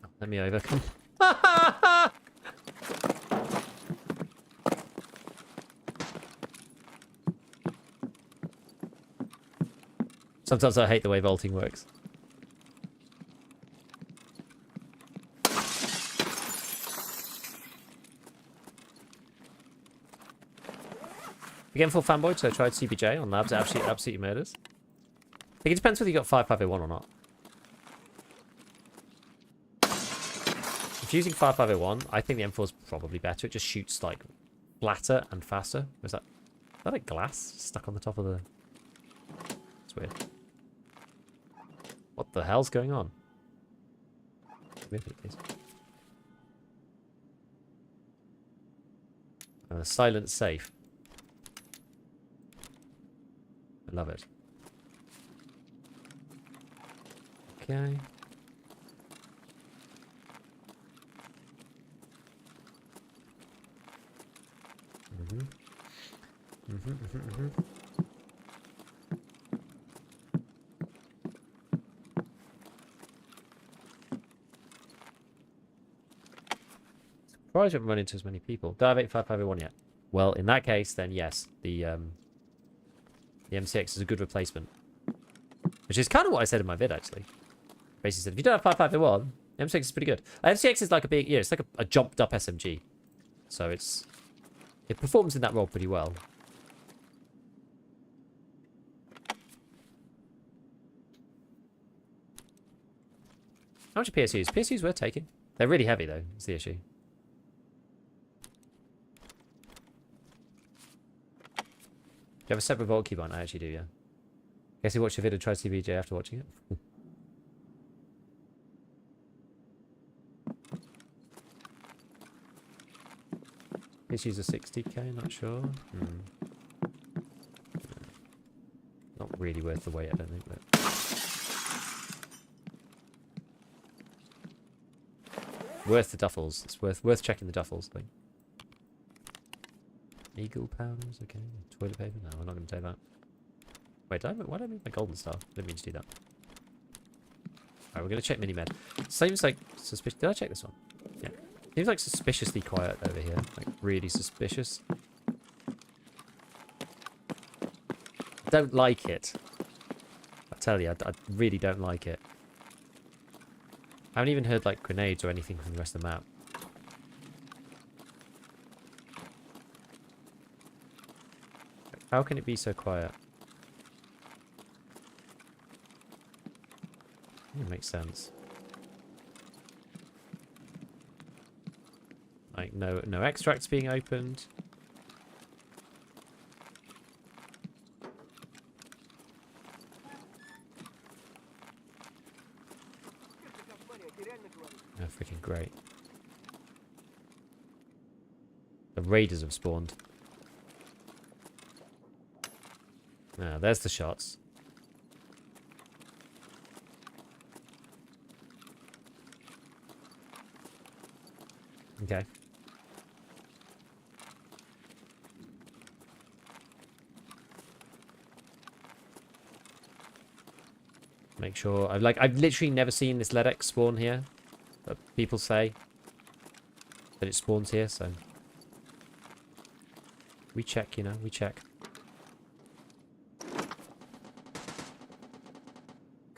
Oh, let me over. Come. Sometimes I hate the way vaulting works. Again, full fanboy, so I tried CBJ on labs. Absolutely murders. I think it depends whether you got 5501 or not. If you're using 5501, I think the M4 is probably better. It just shoots like flatter and faster. Was that like glass stuck on the top of the... It's weird. What the hell's going on? Move it, please. Silent safe. I love it. Okay. Surprised I haven't run into as many people. Do I have 85501 yet? Well, in that case, then yes. The The MCX is a good replacement. Which is kind of what I said in my vid, actually. Basically said, if you don't have 5.5 the MCX is pretty good. MCX is like a big, it's like a jumped up SMG. So it performs in that role pretty well. How much are PSUs? PSUs worth taking. They're really heavy, though. It's the issue. Do you have a separate vault key button? I actually do, yeah. Guess you watch your video and try CBJ after watching it. PSUs are 60k, not sure. Not really worth the wait, I don't think, but... Worth the duffels. It's worth checking the duffels thing. Eagle powders, okay. Toilet paper? No, we're not going to take that. Wait, why did I move my golden star? Didn't mean to do that. Alright, we're going to check mini-med. Seems like suspicious. Did I check this one? Yeah. Seems like suspiciously quiet over here. Like, really suspicious. Don't like it. I tell you, I really don't like it. I haven't even heard, like, grenades or anything from the rest of the map. How can it be so quiet? It makes sense. Like, no extracts being opened. Oh, freaking great. The raiders have spawned. Ah, there's the shots. Okay. Make sure I've literally never seen this LEDX spawn here. But people say that it spawns here, so we check, you know, we check. What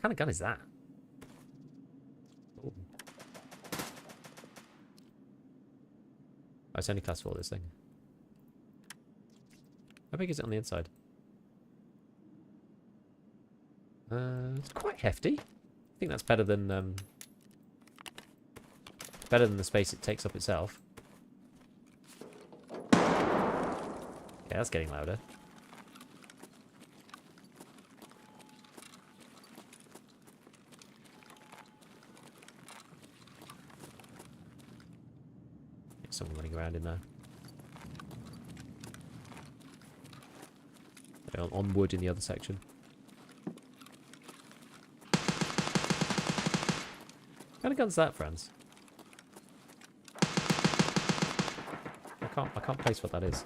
kind of gun is that? Ooh. Oh, it's only class 4, this thing. How big is it on the inside? It's quite hefty. I think that's better than the space it takes up itself. Okay, that's getting louder. There's someone running around in there. They're on wood in the other section. What kind of gun's that, friends? I can't place what that is.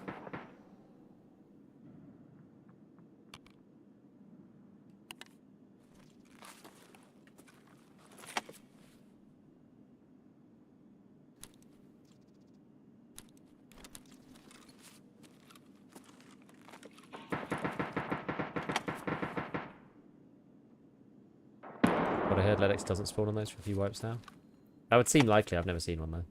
What I heard, LEDX doesn't spawn on those for a few wipes now. That would seem likely. I've never seen one though.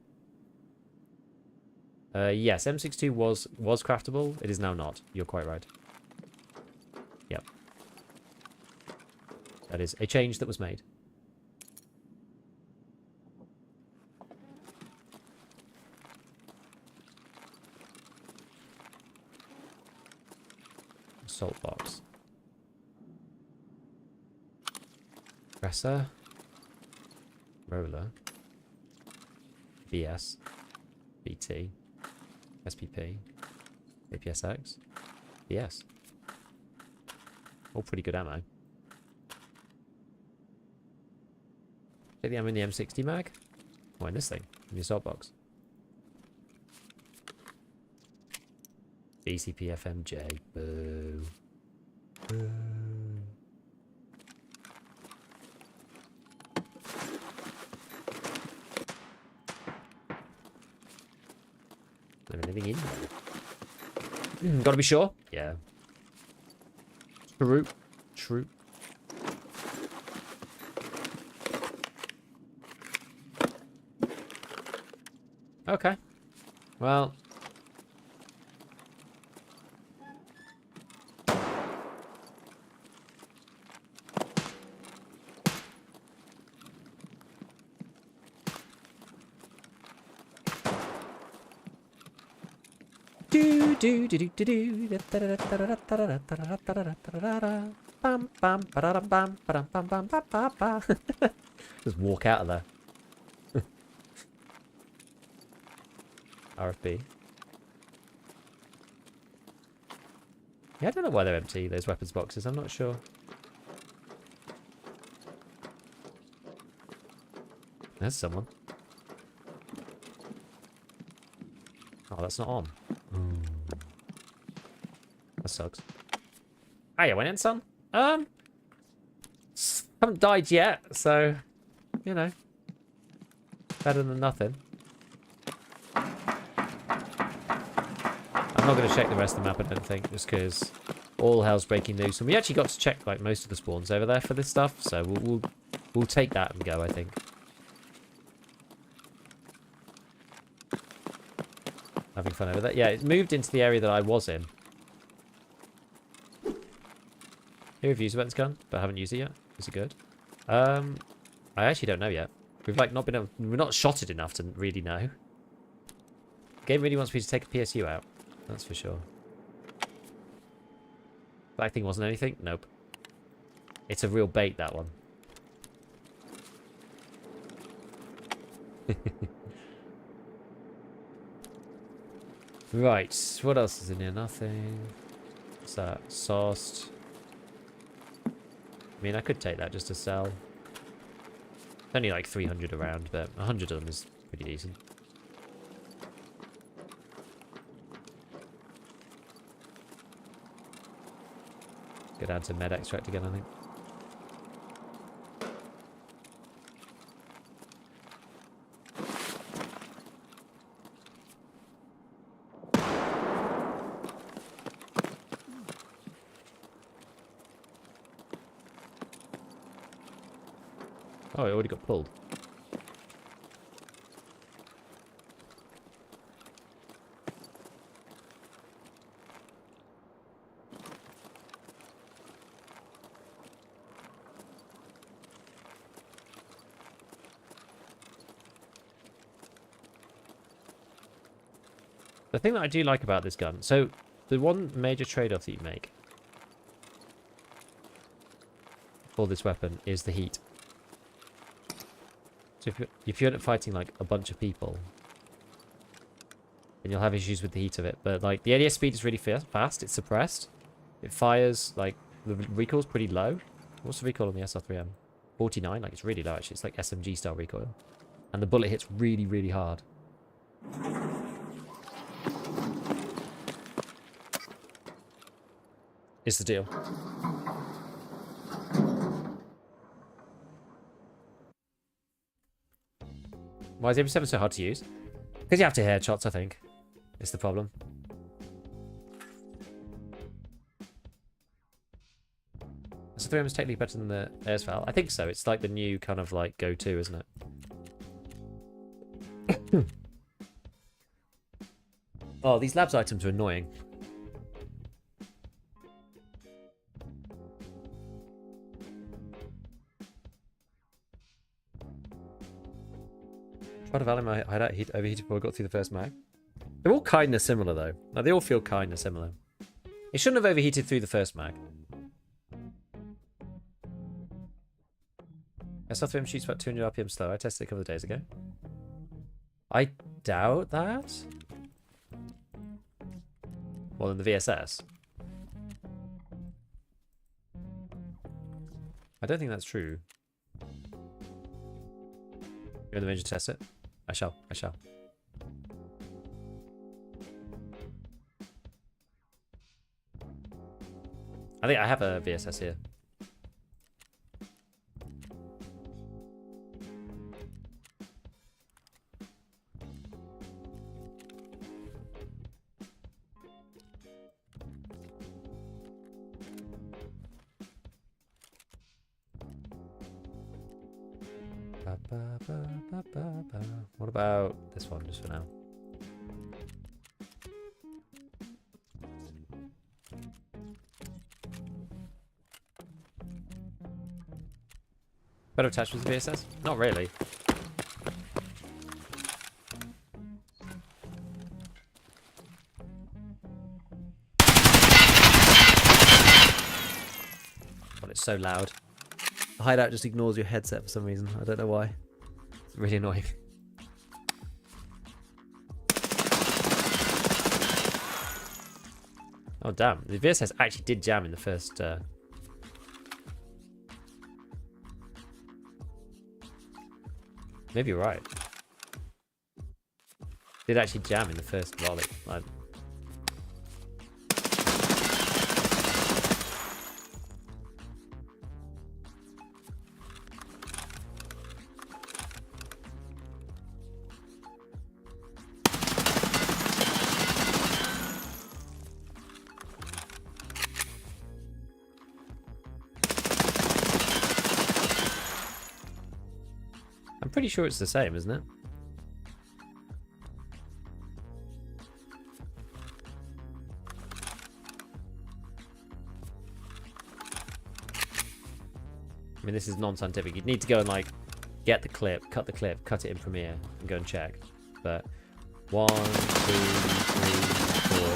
Yes, M62 was craftable. It is now not. You're quite right. Yep. That is a change that was made. Assault box. Presser. Roller. BS. BT. SPP, APSX, BS. All pretty good ammo. Take the ammo in the M60 mag? Or in this thing, in the assault box. BCP FMJ, boo. Boo. Anything in there? Gotta be sure. Yeah. True. True. Okay. Well. Do do do do do do. Bam bam bam bam bam bam bam bam. Just walk out of there. RFB. Yeah, I don't know why they're empty, those weapons boxes. I'm not sure. There's someone. Oh, that's not on. That sucks. Ah, you went in, son? Haven't died yet, so, you know. Better than nothing. I'm not going to check the rest of the map, I don't think, just because all hell's breaking loose. And we actually got to check like most of the spawns over there for this stuff, so we'll take that and go, I think. Having fun over there. Yeah, it moved into the area that I was in. Here we've used a weapons gun, but I haven't used it yet. Is it good? I actually don't know yet. We've like not been able, we're not shot it enough to really know. The game really wants me to take a PSU out. That's for sure. That thing wasn't anything? Nope. It's a real bait, that one. Right, what else is in here? Nothing. What's that? Sauced. I mean, I could take that just to sell. Only like 300 around, but 100 of them is pretty decent. Go down to med extract again, I think. Oh, it already got pulled. The thing that I do like about this gun, so the one major trade-off that you make for this weapon is the heat. So if you end up fighting like a bunch of people, then you'll have issues with the heat of it. But like the ADS speed is really fast. It's suppressed. It fires like the recoil's pretty low. What's the recoil on the SR3M? 49. Like it's really low actually. It's like SMG style recoil, and the bullet hits really, really hard. Is the deal. Why is MP7 so hard to use? Because you have to headshots, I think. It's the problem. So 3M is technically better than the AirSval. I think so. It's like the new kind of like go-to, isn't it? Oh, these labs items are annoying. Tried to value my hideout overheated before I got through the first mag. They're all kind of similar though. Like, they all feel kind of similar. It shouldn't have overheated through the first mag. SR3M shoots about 200 RPM slow. I tested it a couple of days ago. I doubt that. More than the VSS. I don't think that's true. You're in the range to test it? I shall. I shall. I think I have a VSS here. What about this one, just for now? Better attachments to VSS? Not really. God, it's so loud. The hideout just ignores your headset for some reason. I don't know why. It's really annoying. Oh damn, the VSS actually did jam in the first... Maybe you're right. Did actually jam in the first volley. I'm pretty sure it's the same, isn't it? I mean, this is non-scientific. You'd need to go and, like, get the clip, cut it in Premiere, and go and check. But 1, 2, 3, 4.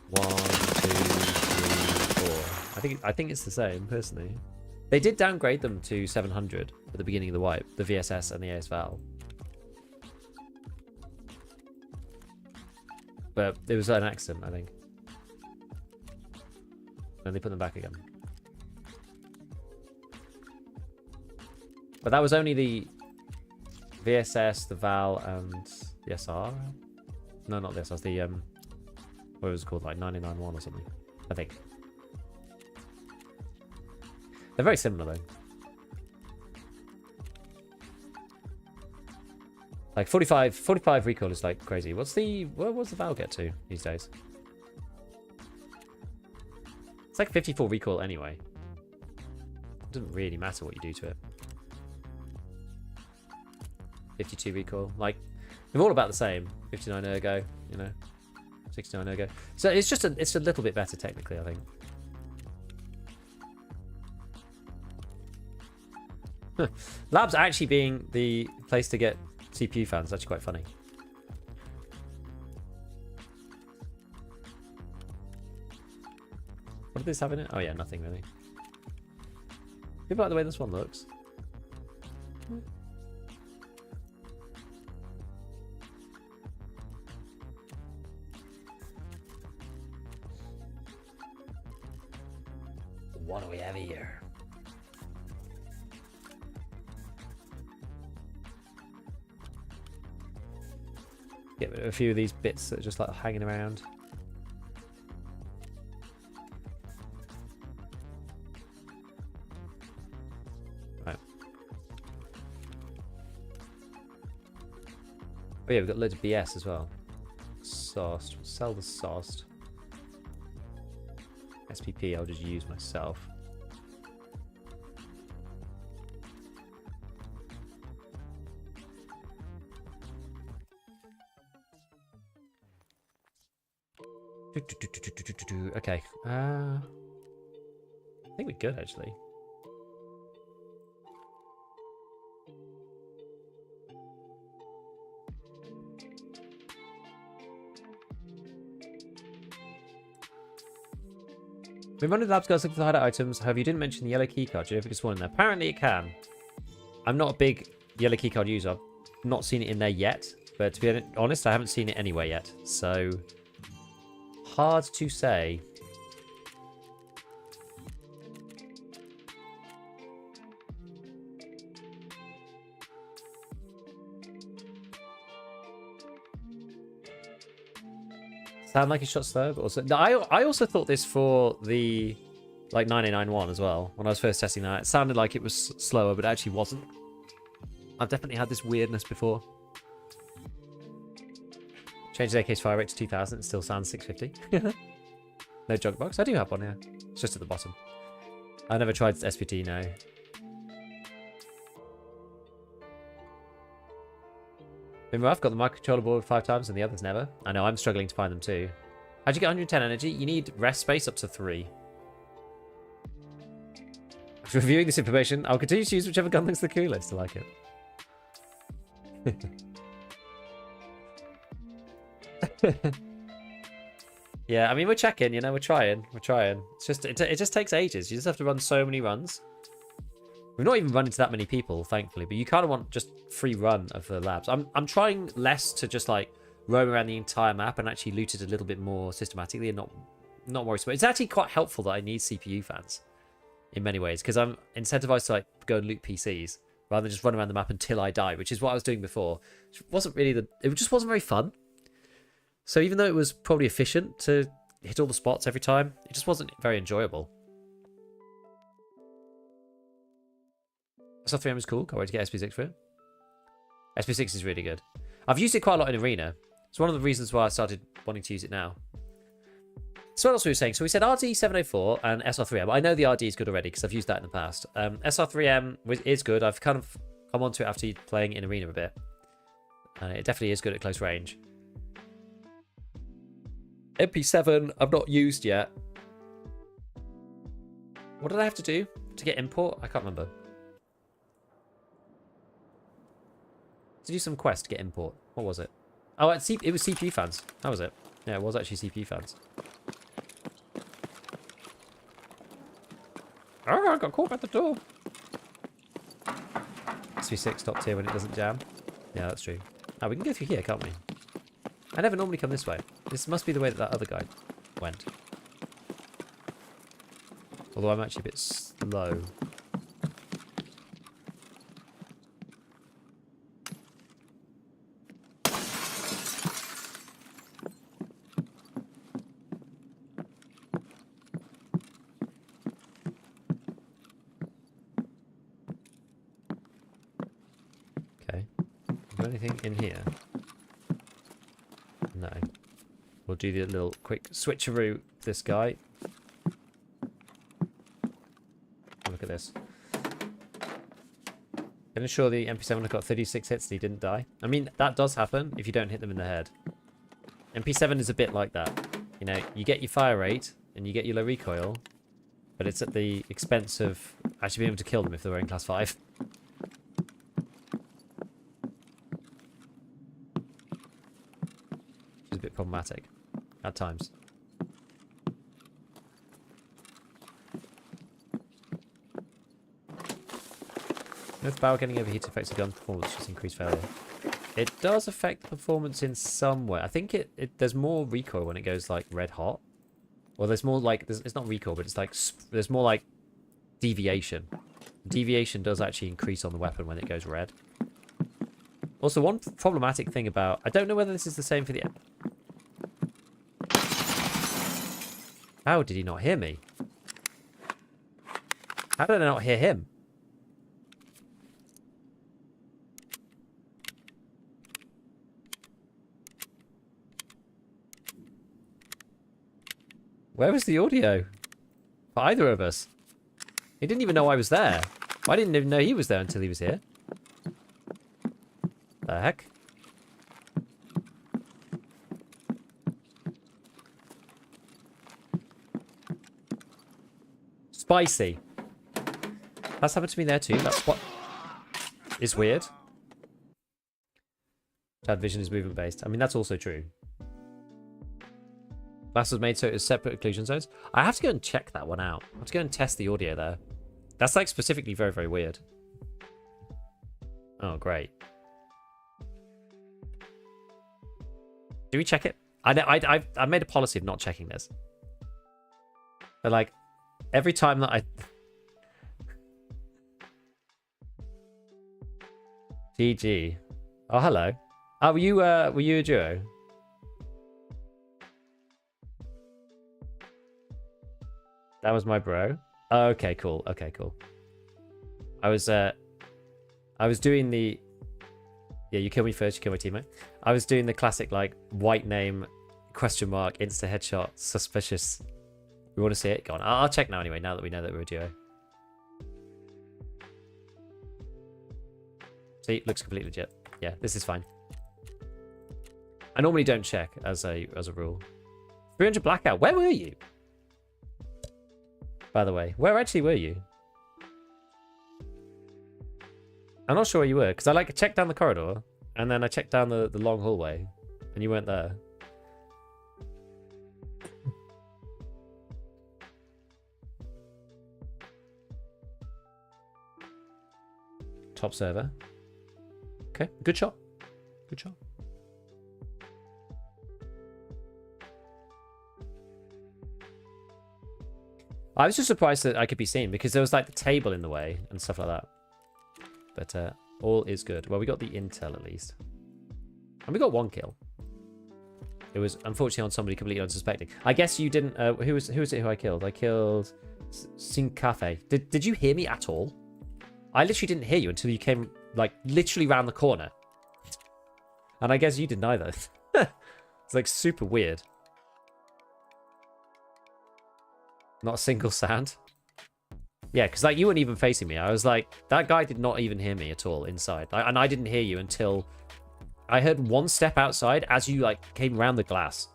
1, 2, 3, 4. I think it's the same, personally. They did downgrade them to 700 at the beginning of the wipe, the VSS and the ASVAL. But it was an accident, I think. And they put them back again. But that was only the VSS, the VAL, and the SR? No, not the SR, the, what was it called, like 991 or something, I think. They're very similar, though. Like, 45 recoil is, like, crazy. What's the VAL get to these days? It's like 54 recoil anyway. It doesn't really matter what you do to it. 52 recoil. Like, they're all about the same. 59 ergo, you know. 69 ergo. So it's just it's a little bit better technically, I think. Labs actually being the place to get CPU fans is actually quite funny. What did this have in it? Oh yeah, nothing really. People like the way this one looks. What do we have here? Get rid of a few of these bits that are just like hanging around. Right. Oh yeah, we've got loads of BS as well. Sauced. We'll sell the sauced. SPP I'll just use myself. Okay. I think we're good actually. We've run to the labs, guys, looking for the hideout items. However, you didn't mention the yellow keycard. Do you know if you can spawn in there? Apparently it can. I'm not a big yellow keycard user. I've not seen it in there yet. But to be honest, I haven't seen it anywhere yet. So, hard to say. Sound like it shot slow, but also no, I also thought this for the like 991 as well. When I was first testing that, it sounded like it was slower, but it actually wasn't. I've definitely had this weirdness before. Changed the AK's fire rate to 2000, it still sounds 650. No jug box. I do have one here. It's just at the bottom. I never tried SPT, no. Remember, I've got the microcontroller board 5 times and the others never. I know, I'm struggling to find them too. How'd you get 110 energy? You need rest space up to 3. After reviewing this information, I'll continue to use whichever gun looks the coolest. I like it. Yeah, I mean, we're checking, you know, we're trying. It's just, it just takes ages. You just have to run so many runs. We've not even run into that many people, thankfully, but you kind of want just free run of the labs. I'm trying less to just like roam around the entire map and actually loot it a little bit more systematically and not worry. It's actually quite helpful that I need CPU fans in many ways because I'm incentivized to like go and loot PCs rather than just run around the map until I die, which is what I was doing before. It just wasn't very fun. So even though it was probably efficient to hit all the spots every time, it just wasn't very enjoyable. SR3M is cool. Can't wait to get SP6 for it. SP6 is really good. I've used it quite a lot in Arena. It's one of the reasons why I started wanting to use it now. So what else were we saying? So we said RD704 and SR3M. I know the RD is good already because I've used that in the past. SR3M is good. I've kind of come onto it after playing in Arena a bit. And it definitely is good at close range. MP7 I've not used yet. What did I have to do to get import? I can't remember. To do some quest to get import. What was it? Oh, it was CPU fans. That was it. Yeah, it was actually CPU fans. Oh, I got caught at the door. SV6 top tier when it doesn't jam. Yeah, that's true. Oh, we can go through here, can't we? I never normally come this way. This must be the way that other guy went. Although I'm actually a bit slow. Okay. Is there anything in here? No. We'll do the little quick switcheroo this guy. Look at this. Can ensure the MP7 has got 36 hits and he didn't die. I mean, that does happen if you don't hit them in the head. MP7 is a bit like that. You know, you get your fire rate and you get your low recoil, but it's at the expense of actually being able to kill them if they're wearing class 5. Which is a bit problematic at times. With barrel getting overheated affects the gun performance, just increased failure. It does affect the performance in some way. I think there's more recoil when it goes like red hot. Or there's more like, it's not recoil, but it's like, there's more like deviation. Deviation does actually increase on the weapon when it goes red. Also, one problematic thing about, I don't know whether this is the same for the... How did he not hear me? How did I not hear him? Where was the audio? For either of us. He didn't even know I was there. I didn't even know he was there until he was here. The heck? Spicy. That's happened to me there too. That's what is weird. Chat vision is movement based. I mean, that's also true. Glass was made so it was separate occlusion zones. I have to go and check that one out. I have to go and test the audio there. That's like specifically very, very weird. Oh, great. Do we check it? I made a policy of not checking this. But like, every time that I... GG. Oh, hello. Oh, were you a duo? That was my bro. Oh, okay, cool. Okay, cool. I was doing the... Yeah, you kill me first, you kill my teammate. I was doing the classic, like, white name, question mark, insta headshot, suspicious. We want to see it? Go on. I'll check now anyway, now that we know that we're a duo. See, looks completely legit. Yeah, this is fine. I normally don't check as a rule. 300 blackout. Where were you? By the way, where actually were you? I'm not sure where you were, because I like checked down the corridor, and then I checked down the long hallway, and you weren't there. Top server. Okay, good shot. Good shot. I was just surprised that I could be seen because there was like the table in the way and stuff like that. But all is good. Well, we got the intel at least. And we got 1 kill. It was unfortunately on somebody completely unsuspecting. I guess you didn't... who was it who I killed? I killed Sincafe. Did you hear me at all? I literally didn't hear you until you came like literally round the corner. And I guess you didn't either. It's like super weird. Not a single sound. Yeah, because like you weren't even facing me. I was like, that guy did not even hear me at all inside. And I didn't hear you until I heard 1 step outside as you like came around the glass.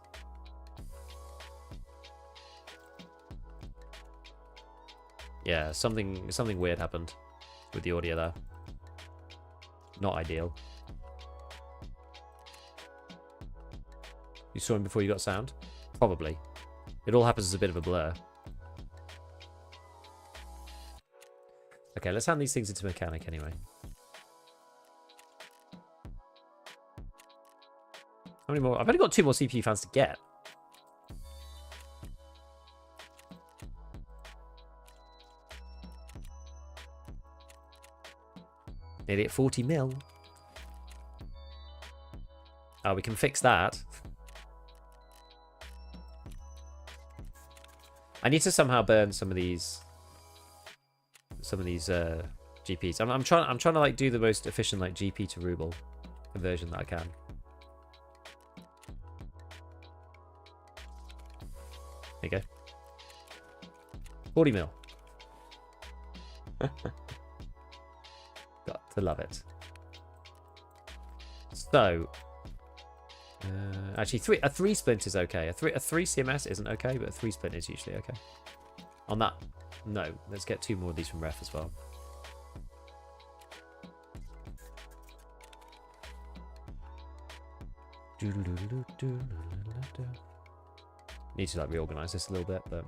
Yeah, something weird happened with the audio there. Not ideal. You saw him before you got sound? Probably. It all happens as a bit of a blur. Okay, let's hand these things into mechanic anyway. How many more? I've only got 2 more CPU fans to get. Nearly at 40 mil. Oh, we can fix that. I need to somehow burn some of these GPs. I'm trying to like do the most efficient like GP to ruble conversion that I can. There you go. 40 mil. Got to love it. So actually a 3 splint is okay. A 3 CMS isn't okay, but a 3 splint is usually okay. On that, no. Let's get 2 more of these from ref as well. Need to like reorganize this a little bit, but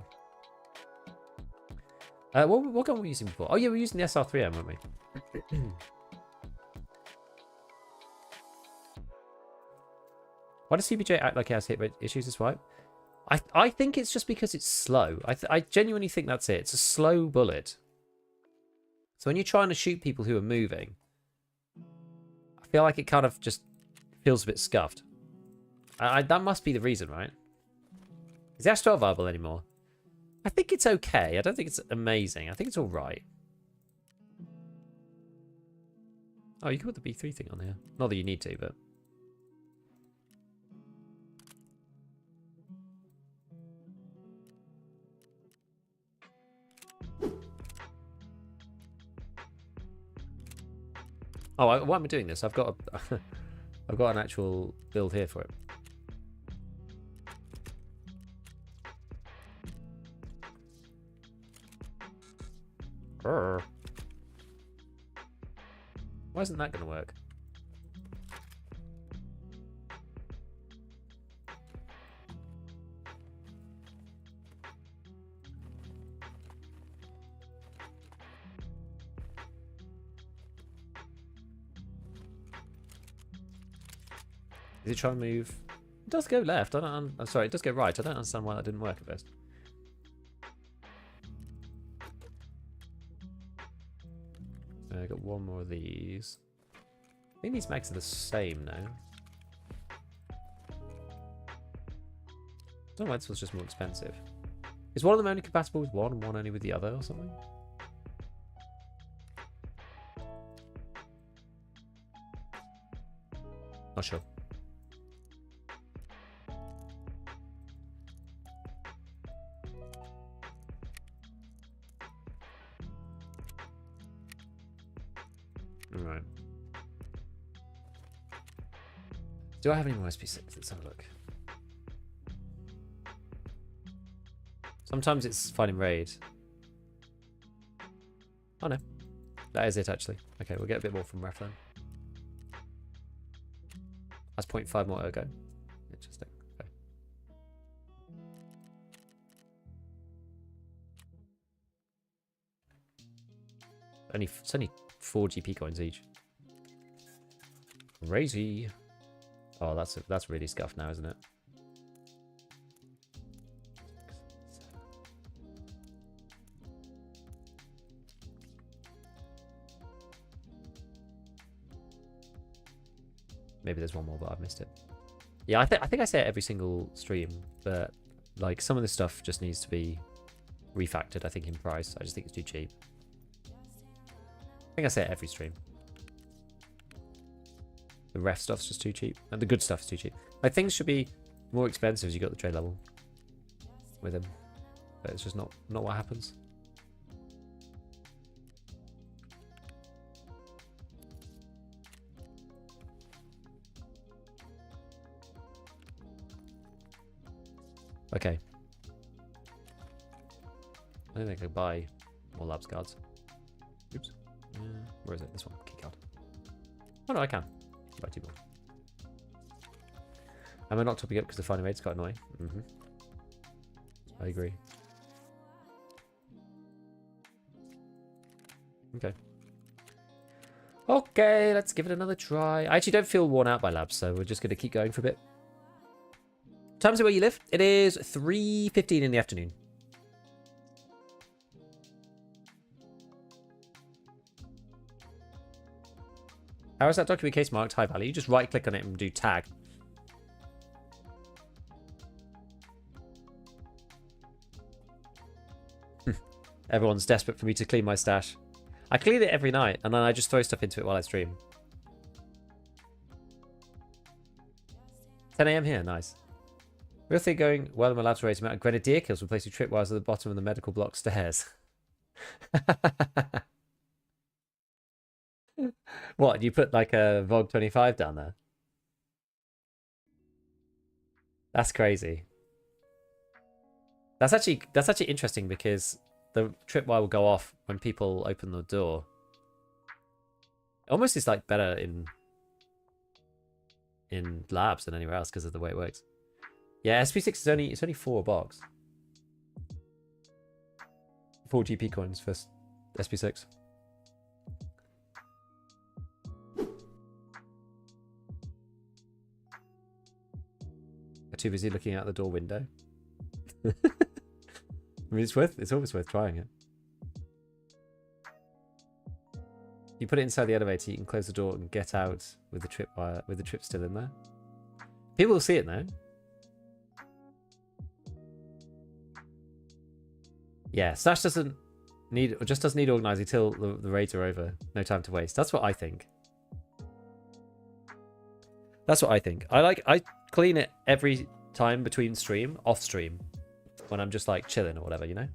what gun were we using before? Oh yeah, we were using the SR3M, weren't we? Why does CBJ act like it has hit rate issues this wipe? I think it's just because it's slow. I genuinely think that's it. It's a slow bullet. So when you're trying to shoot people who are moving, I feel like it kind of just feels a bit scuffed. That must be the reason, right? Is the Ash-12 viable anymore? I think it's okay. I don't think it's amazing. I think it's all right. Oh, you can put the B3 thing on here. Not that you need to, but... Oh, why am I doing this? I've got a, I've got an actual build here for it. Grr. Why isn't that going to work? Is it trying to move? It does go left. I'm sorry, it does go right. I don't understand why that didn't work at first. So I got 1 more of these. I think these mags are the same now. I don't know why this was just more expensive. Is one of them only compatible with one and one only with the other or something? Not sure. Alright. Do I have any more SP6? Let's have a look. Sometimes it's fine in raid. Oh no. That is it actually. Okay, we'll get a bit more from ref then. That's 0.5 more ergo. Interesting. Okay. It's only 4 GP coins each. Crazy. Oh, that's really scuffed now, isn't it? Maybe there's one more, but I've missed it. Yeah, I think I say it every single stream, but like some of this stuff just needs to be refactored. I think in price, I just think it's too cheap. I think I say it every stream. The ref stuff's just too cheap, and the good stuff's too cheap. Like things should be more expensive as you got the trade level with them, but it's just not what happens. Okay. I don't think I could buy more labs cards. Oops. Where is it? This one. Key card. Oh no, I can. Buy 2 more. Am I not topping up because the final raid's quite annoying? I agree. Okay. Okay, let's give it another try. I actually don't feel worn out by labs, so we're just going to keep going for a bit. Time is it where you live? It is 3:15 in the afternoon. How is that document case marked high value? You just right click on it and do tag. Everyone's desperate for me to clean my stash. I clean it every night and then I just throw stuff into it while I stream. 10 AM here, nice. Real thing going well in my lab's race amount of grenadier kills replacing tripwires at the bottom of the medical block stairs. What, you put like a VOG 25 down there? That's crazy. That's actually interesting because the tripwire will go off when people open the door. It almost is like better in labs than anywhere else because of the way it works. Yeah, SP6 is only 4 a box. 4 GP coins for SP6. I'm too busy looking out the door window. I mean, it's always worth trying it. You put it inside the elevator, you can close the door and get out with the tripwire, with the trip still in there. People will see it now. Yeah, Stash doesn't need organising till the raids are over. No time to waste. That's what I think. That's what I think. I clean it every time between stream, off stream, when I'm just like chilling or whatever, you know?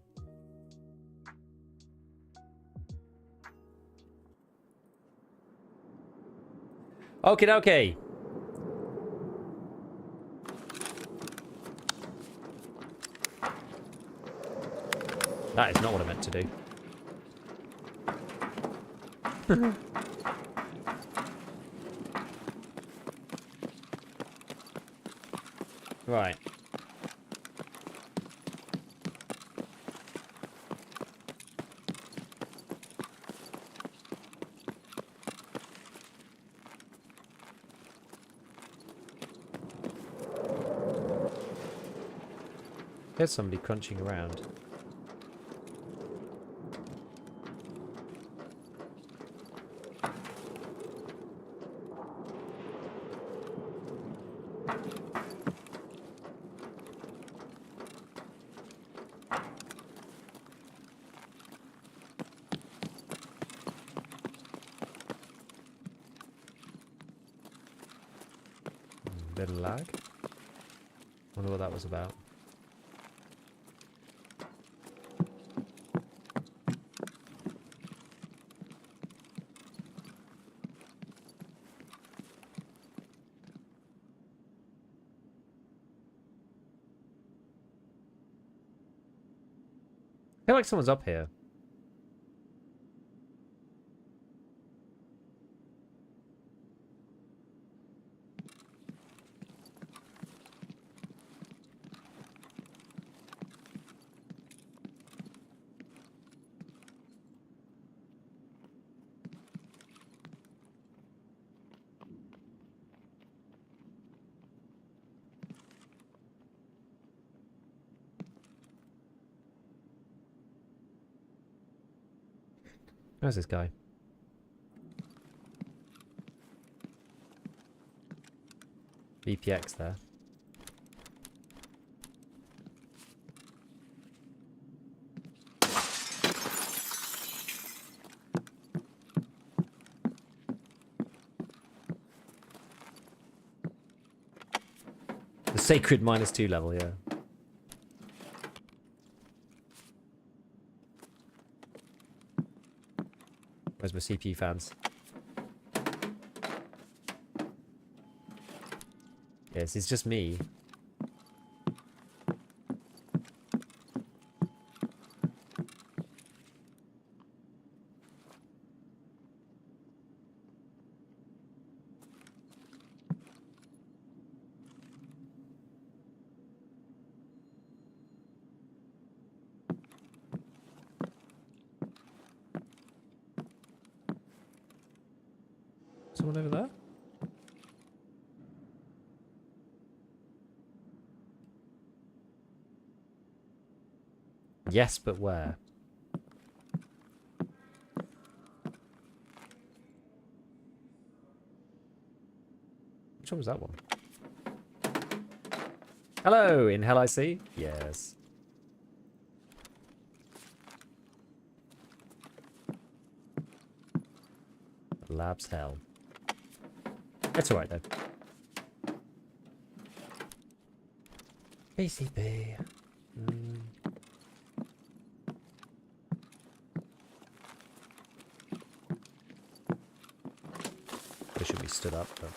Okay, okay. That is not what I meant to do. Right. There's somebody crunching around. Bit of lag. Wonder what that was about. feel like someone's up here. Where's this guy? VPX there. The sacred -2 level, yeah. Where's my CPU fans? Yes, it's just me. Someone over there? Yes, but where? Which one was that one? Hello, in hell I see? Yes. Lab's hell. It's alright though. PCB. They should be stood up, but...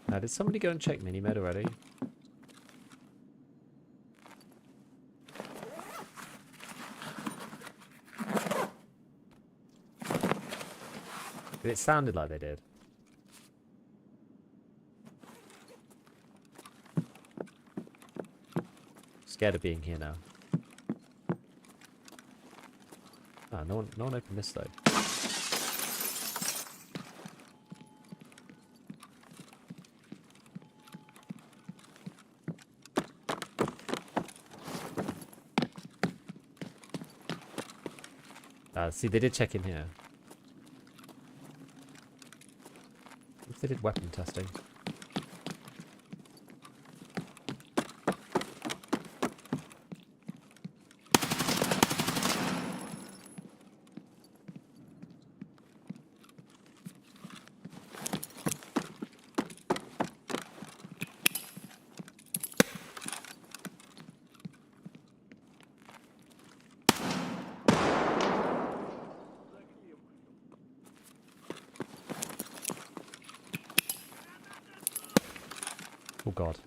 Now, did somebody go and check Mini-Med already? It sounded like they did. Scared of being here now. Ah, no one opened this though. See, they did check in here. If they did weapon testing. Oh god.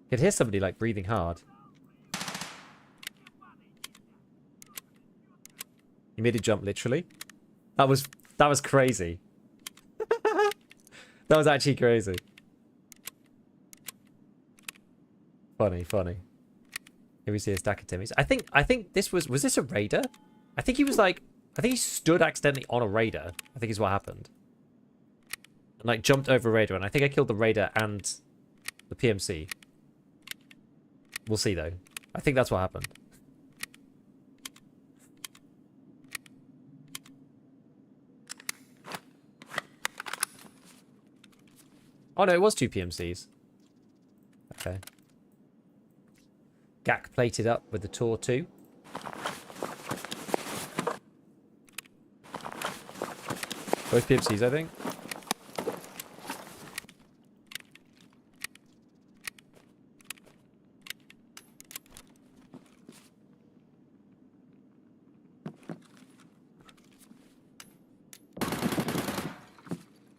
You could hear somebody like breathing hard. He made a jump literally. That was crazy. That was actually crazy. Funny. Here we see a stack of Timmys. I think this was this a raider? I think he stood accidentally on a raider. I think is what happened. And like jumped over a raider, and I think I killed the raider and the PMC. We'll see, though. I think that's what happened. Oh, no, it was 2 PMCs. Okay. Gak plated up with the Tor 2. Both PMCs, I think.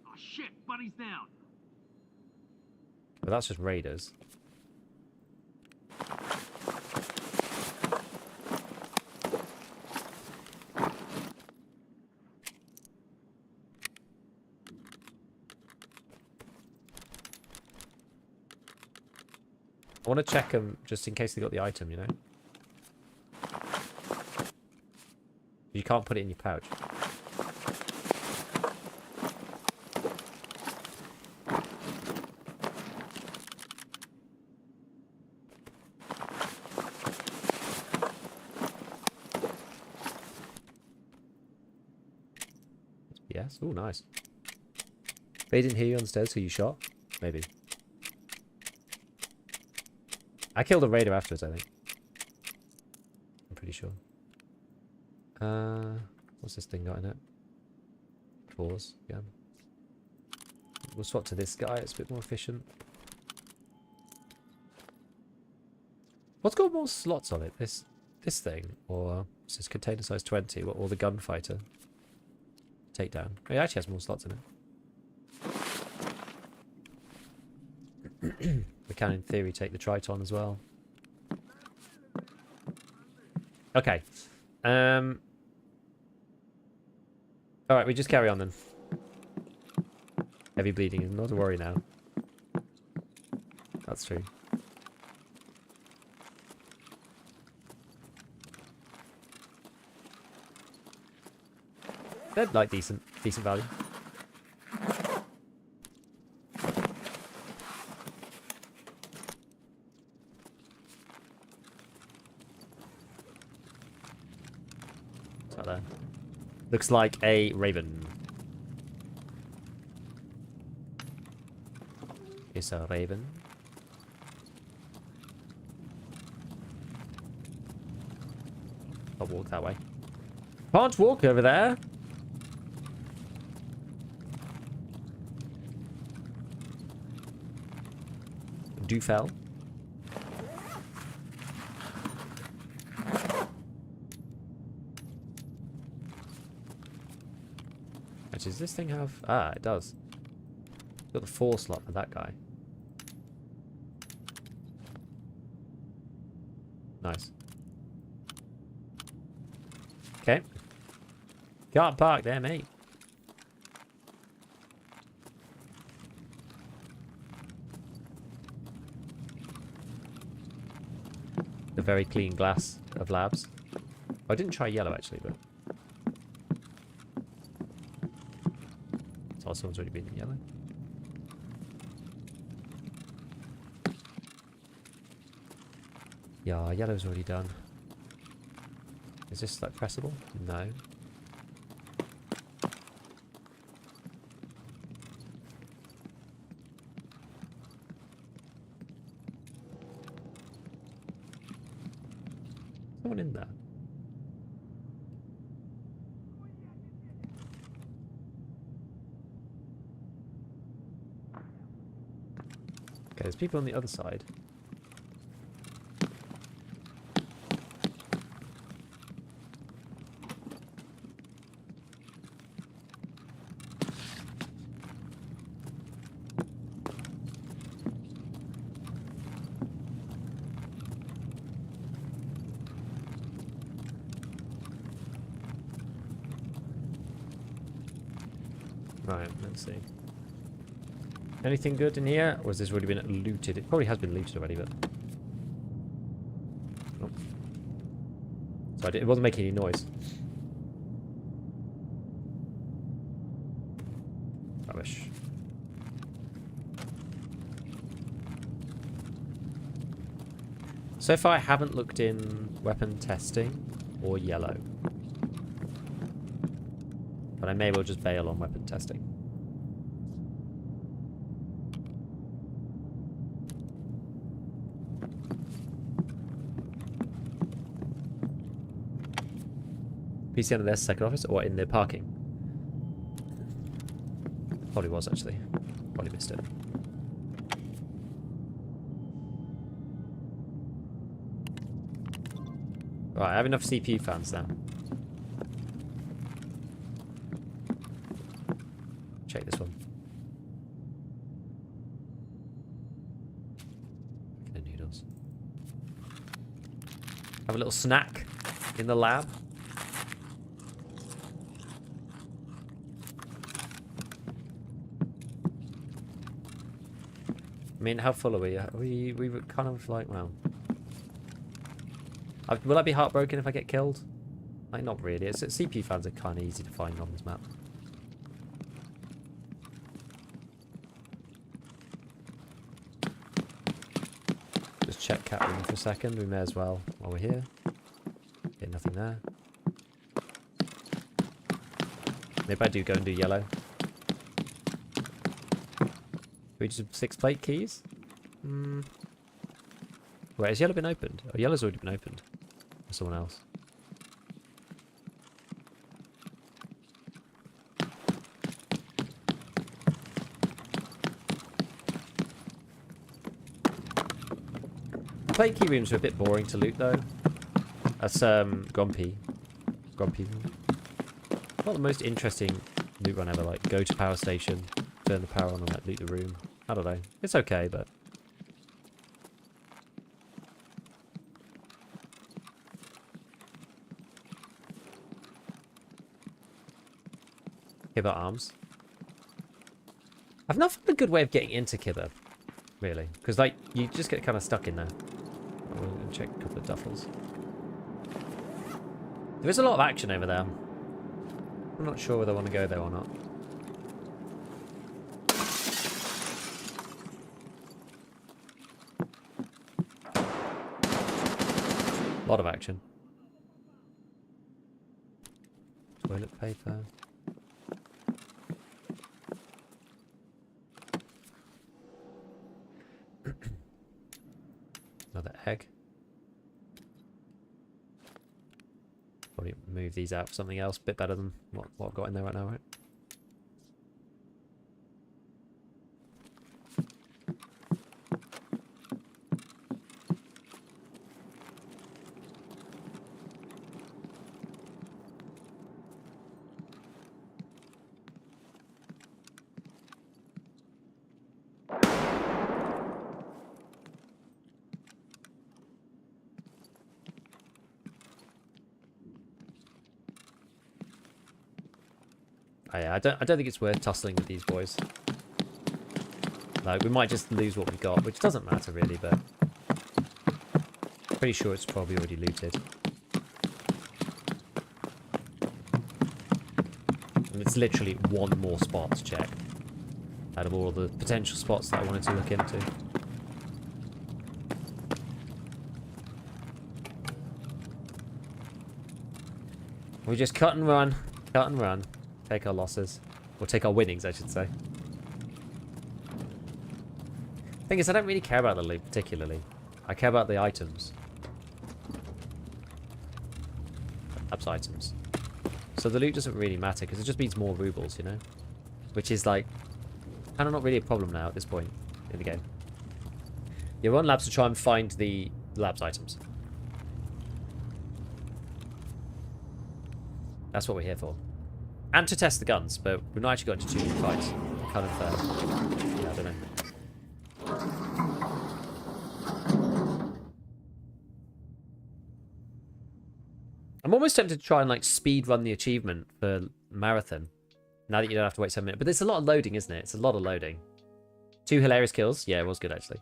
Oh shit, buddy's down. But that's just raiders. I want to check them just in case they got the item, you know? You can't put it in your pouch. Yes. Oh, nice. They didn't hear you on the stairs, so you shot? Maybe. I killed a raider afterwards, I think. I'm pretty sure. What's this thing got in it? Claws, yeah. We'll swap to this guy, it's a bit more efficient. What's got more slots on it? This thing? Or is this container size 20? Or the gunfighter? Takedown. Oh, it actually has more slots in it. We can, in theory, take the Triton as well. Okay. Alright, we just carry on then. Heavy bleeding is not a worry now. That's true. They're like decent value. What's that there? Looks like a raven. It's a raven. I'll walk that way. Can't walk over there. Fell. Actually, does this thing have... Ah, it does. Got the 4 slot for that guy. Nice. Okay. Can't park there, mate. The very clean glass of labs. I didn't try yellow actually, but so someone's already been in yellow. Yeah, yellow's already done. Is this like pressable? No. Someone in there. Okay, there's people on the other side. Right, let's see. Anything good in here? Or has this already been looted? It probably has been looted already, but... Oh. Sorry, it wasn't making any noise. Rubbish. So far I haven't looked in weapon testing or yellow. But I may well just bail on weapon testing. PC under their second office or in their parking? Probably was actually. Probably missed it. Right, I have enough CPU fans now. Check this one. Chicken and noodles. Have a little snack in the lab. I mean, how full are we? We were kind of like, well... will I be heartbroken if I get killed? Like, not really. CPU fans are kind of easy to find on this map. Just check cat room for a second. We may as well while we're here. Okay, nothing there. Maybe I do go and do yellow. We just 6 plate keys? Wait, has yellow been opened? Oh, yellow's already been opened. Or someone else. Plate key rooms are a bit boring to loot though. That's Grumpy. Not the most interesting loot run ever, like go to power station, turn the power on and like loot the room. I don't know. It's okay, but Kibber arms. I've not found a good way of getting into Kibber, really. Because, like, you just get kind of stuck in there. We'll check a couple of duffels. There is a lot of action over there. I'm not sure whether I want to go there or not. A lot of action. Toilet paper. Another egg. Probably move these out for something else. A bit better than what I've got in there right now, right? Oh, yeah, I don't think it's worth tussling with these boys. Like, we might just lose what we've got, which doesn't matter really, but pretty sure it's probably already looted. And it's literally one more spot to check out of all the potential spots that I wanted to look into. We just cut and run. Cut and run. Take our losses. Or take our winnings, I should say. Thing is, I don't really care about the loot particularly. I care about the items. Labs items. So the loot doesn't really matter because it just means more rubles, you know? Which is like kind of not really a problem now at this point in the game. You run labs to try and find the labs items. That's what we're here for. And to test the guns, but we've not actually got into 2 new fights. Kind of, yeah, I don't know. I'm almost tempted to try and, like, speed run the achievement for Marathon. Now that you don't have to wait 7 minutes. But there's a lot of loading, isn't it? It's a lot of loading. 2 hilarious kills. Yeah, it was good, actually.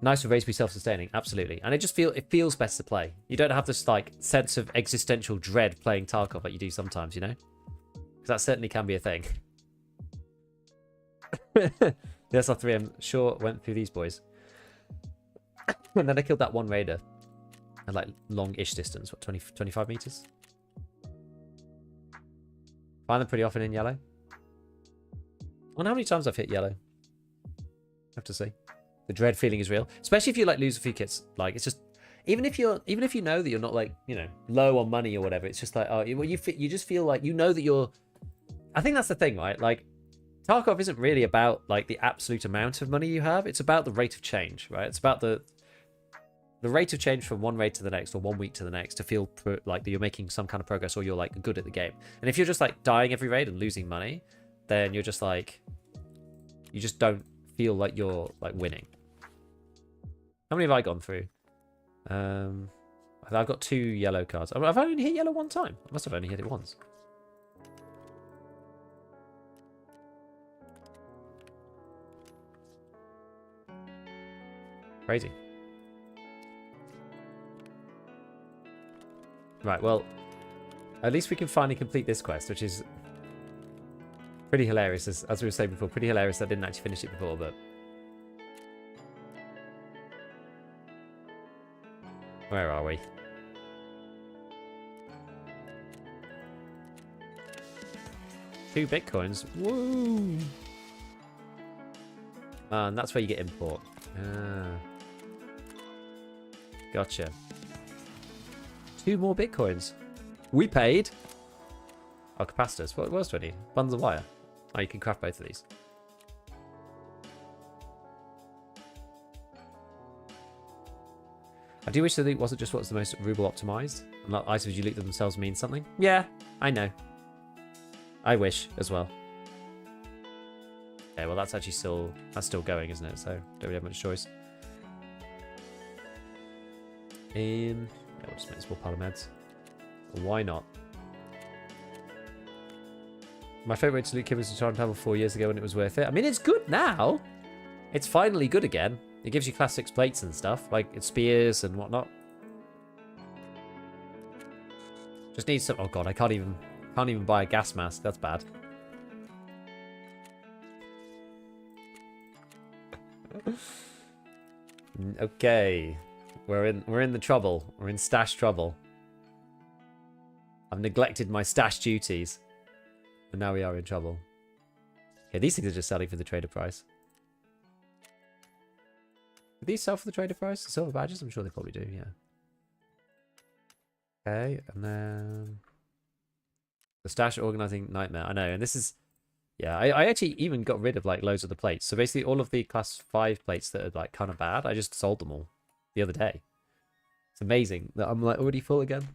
Nice for race to be self-sustaining. Absolutely. And it feels best to play. You don't have this, like, sense of existential dread playing Tarkov like you do sometimes, you know? Because that certainly can be a thing. The SR3, I'm sure, went through these boys. And then I killed that one raider at like long-ish distance. What, 20, 25 meters? Find them pretty often in yellow. I wonder how many times I've hit yellow. Have to see. The dread feeling is real, especially if you like lose a few kits. Like it's just, even if you know that you're not like, you know, low on money or whatever, it's just like, oh, well, you just feel like you know that you're. I think that's the thing, right? Like Tarkov isn't really about like the absolute amount of money you have. It's about the rate of change, right? It's about the rate of change from one raid to the next or 1 week to the next to feel like that you're making some kind of progress or you're like good at the game. And if you're just like dying every raid and losing money, then you're just like, you just don't feel like you're like winning. How many have I gone through? I've got 2 yellow cards. I've only hit yellow 1 time. I must have only hit it once. Crazy. Right, well, at least we can finally complete this quest, which is pretty hilarious, as we were saying before. Pretty hilarious. I didn't actually finish it before, but... Where are we? $2 bitcoins. Woo! And that's where you get import. Ah. Gotcha. 2 more bitcoins. We paid. Oh, capacitors. What else do I need? Bundles of wire. Oh, you can craft both of these. I do wish the loot wasn't just what's the most ruble optimized. And like items you loot themselves mean something. Yeah, I know. I wish as well. Okay, well that's actually still going, isn't it? So don't really have much choice. Yeah, we'll just make a small pile of meds. Why not? My favourite way to loot kit was to travel 4 years ago when it was worth it. I mean, it's good now. It's finally good again. It gives you class 6 plates and stuff, like it's spears and whatnot. Just need some. Oh god, I can't even buy a gas mask. That's bad. Okay, we're in the trouble. We're in stash trouble. I've neglected my stash duties, and now we are in trouble. Okay, these things are just selling for the trader price. Do these sell for the trader price? The silver badges? I'm sure they probably do, yeah. Okay, and then... The stash organizing nightmare. I know, and this is... Yeah, I actually even got rid of, like, loads of the plates. So basically all of the class 5 plates that are, like, kind of bad, I just sold them all the other day. It's amazing that I'm, like, already full again.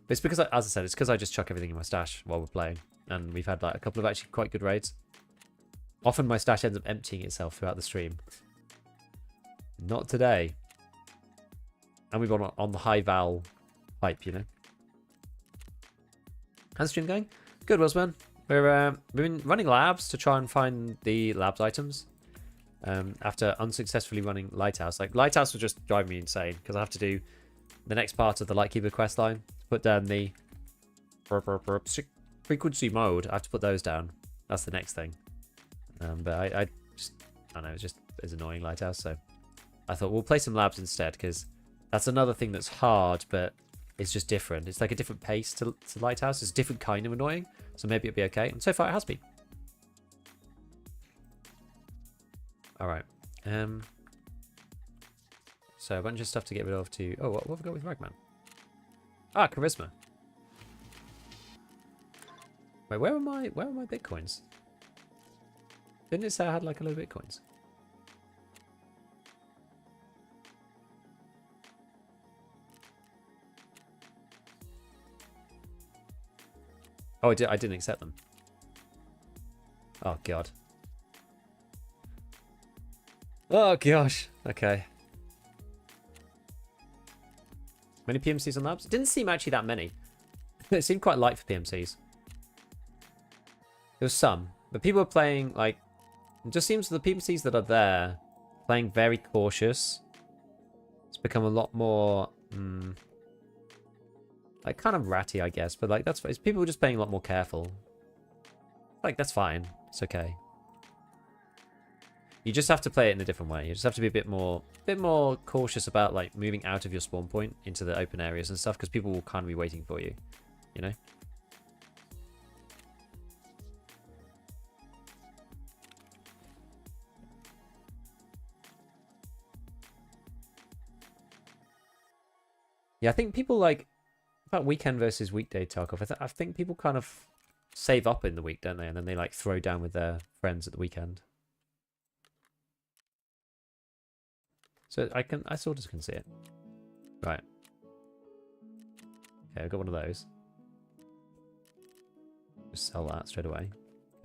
But it's because, as I said, it's because I just chuck everything in my stash while we're playing. And we've had, like, a couple of actually quite good raids. Often my stash ends up emptying itself throughout the stream. Not today. And we've gone on the high val pipe, you know. How's the stream going? Good, Wilsman. We've been running labs to try and find the labs items. After unsuccessfully running Lighthouse. Like, Lighthouse was just driving me insane. Because I have to do the next part of the Lightkeeper quest line. Put down the frequency mode. I have to put those down. That's the next thing. But I don't know, it's annoying, Lighthouse, so... I thought we'll play some labs instead, because that's another thing that's hard, but it's just different. It's like a different pace to Lighthouse. It's a different kind of annoying, so maybe it'll be okay. And so far it has been. Alright. So a bunch of stuff to get rid of to... Oh, what have we got with Ragman? Ah, Charisma. Wait, where are my bitcoins? Didn't it say I had like a load of bitcoins? Oh, I didn't accept them. Oh, God. Oh, gosh. Okay. Many PMCs on labs? It didn't seem actually that many. It seemed quite light for PMCs. There was some. But people were playing, like... It just seems the PMCs that are there, playing very cautious. It's become a lot more... like, kind of ratty, I guess. But, like, that's... People were just playing a lot more careful. Like, that's fine. It's okay. You just have to play it in a different way. You just have to be a bit more cautious about like moving out of your spawn point into the open areas and stuff, because people will kind of be waiting for you, you know? Yeah, I think people like about weekend versus weekday Tarkov. I think people kind of save up in the week, don't they? And then they like throw down with their friends at the weekend. So I sort of can see it. Right. Okay, I've got one of those. Just sell that straight away.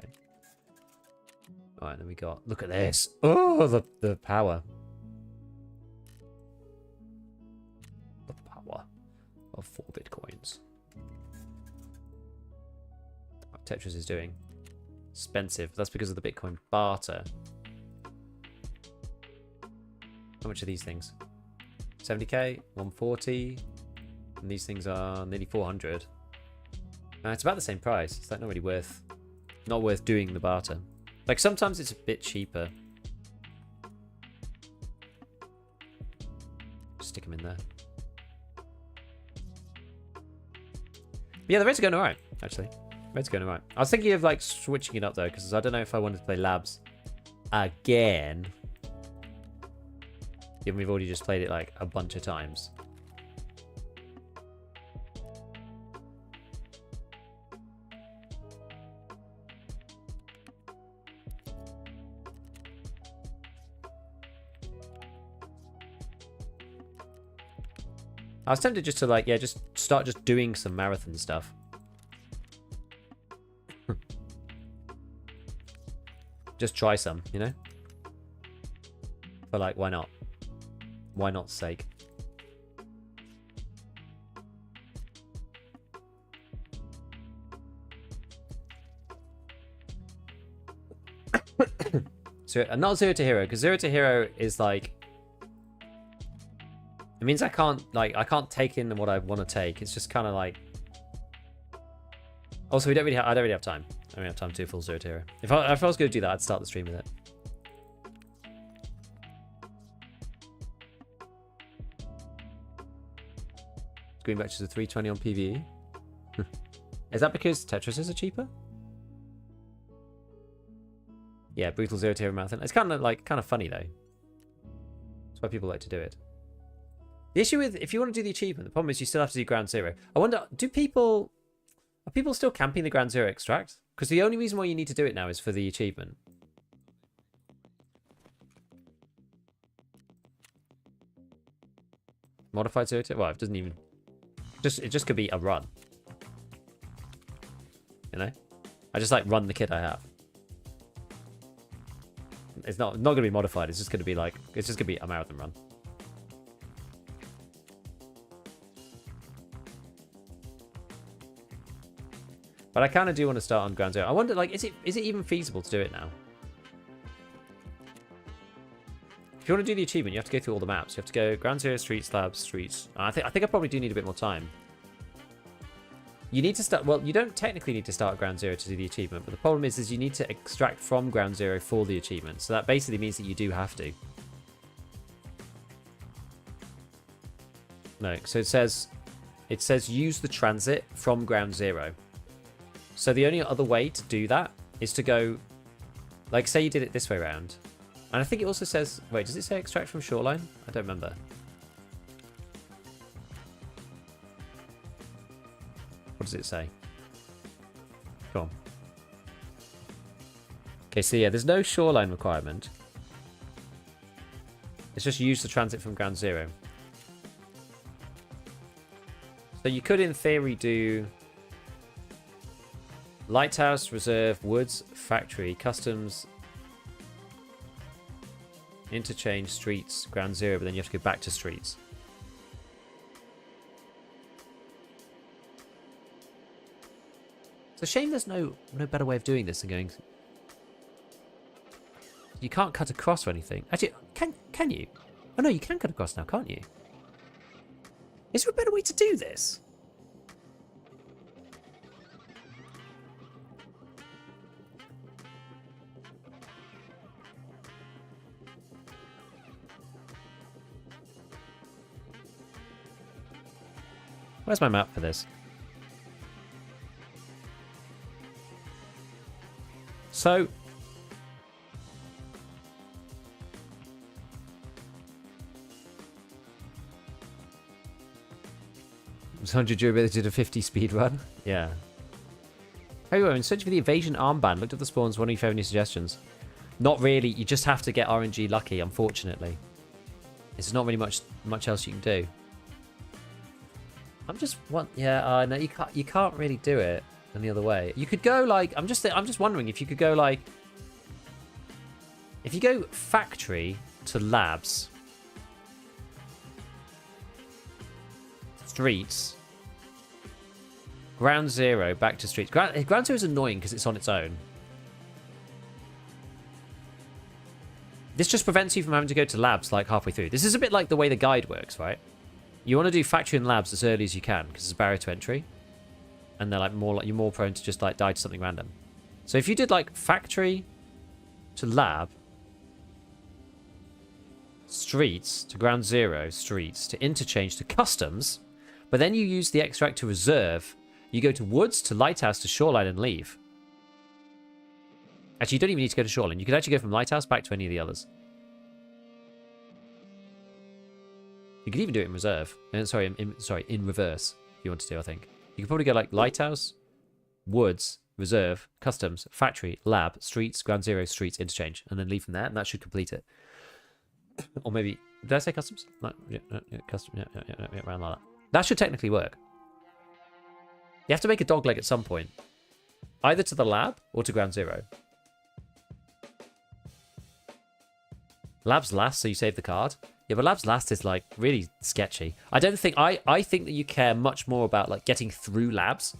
Okay. Alright, then we got, look at this. Oh, the power. The power of 4 bitcoins. What Tetris is doing. Expensive. That's because of the Bitcoin barter. How much are these things? 70k, 140, and these things are nearly 400. It's about the same price. It's like not really worth, not worth doing the barter. Like sometimes it's a bit cheaper. Stick them in there. But yeah, the rates are going alright, actually. Rates are going alright. I was thinking of like switching it up though, because I don't know if I wanted to play labs again. Given we've already just played it like a bunch of times. I was tempted just to like, yeah, just start just doing some marathon stuff. Just try some, you know? But like, why not? Why not sake? So, not 0 to hero, because 0 to hero is like, it means I can't take in what I want to take. It's just kind of like, also I don't really have time. I don't really have time to do a full 0 to hero. If I was going to do that, I'd start the stream with it. Green matches are 320 on PvE. Is that because Tetrises are cheaper? Yeah, brutal 0 to hero marathon. It's kind of funny though. That's why people like to do it. The issue with, if you want to do the achievement, the problem is you still have to do ground 0. I wonder, are people still camping the ground 0 extract? Because the only reason why you need to do it now is for the achievement. Modified 0 to, well, it doesn't even, it just could be a run. You know? I just like run the kit I have. It's not going to be modified, it's just going to be like, it's just going to be a marathon run. But I kind of do want to start on ground 0. I wonder, like, is it even feasible to do it now? If you want to do the achievement, you have to go through all the maps. You have to go ground 0, streets, slabs, streets. I think I probably do need a bit more time. You need to start, well, you don't technically need to start at ground 0 to do the achievement, but the problem is you need to extract from ground 0 for the achievement. So that basically means that you do have to. No, so it says use the transit from ground 0. So the only other way to do that is to go, like, say you did it this way around. And I think it also says, wait, does it say extract from shoreline? I don't remember. What does it say? Go on. Okay, so yeah, there's no shoreline requirement. It's just use the transit from ground 0. So you could, in theory, do Lighthouse, Reserve, Woods, Factory, Customs, Interchange, Streets, Ground 0, but then you have to go back to Streets. It's a shame there's no better way of doing this than going... You can't cut across or anything. Actually, can you? Oh no, you can cut across now, can't you? Is there a better way to do this? Where's my map for this? So... It's 100 durability to 50 speed run. Yeah. Hey, in search for the evasion armband. Looked at the spawns. Wondering if you have any suggestions. Not really. You just have to get RNG lucky, unfortunately. There's not really much else you can do. No, you can't really do it any other way. You could go like I'm just wondering if you could go like if you go factory to labs, streets, ground zero back to streets. Ground zero is annoying because it's on its own. This just prevents you from having to go to labs like halfway through. This is a bit like the way the guide works, right? You want to do factory and labs as early as you can because it's a barrier to entry, and they're like you're more prone to just like die to something random. So if you did like factory to lab, streets to ground zero, streets to interchange to customs, but then you use the extract to reserve. You go to woods to lighthouse to shoreline and leave. Actually, you don't even need to go to shoreline. You could actually go from lighthouse back to any of the others. You could even do it in reserve. In reverse, if you want to do, I think. You could probably go like lighthouse, woods, reserve, customs, factory, lab, streets, ground zero, streets, interchange, and then leave from there, and that should complete it. Or maybe, did I say customs? No, custom, around like that. That should technically work. You have to make a dogleg at some point. Either to the lab or to ground zero. Labs last, so you save the card. Yeah, but labs last is like really sketchy. I think that you care much more about like getting through labs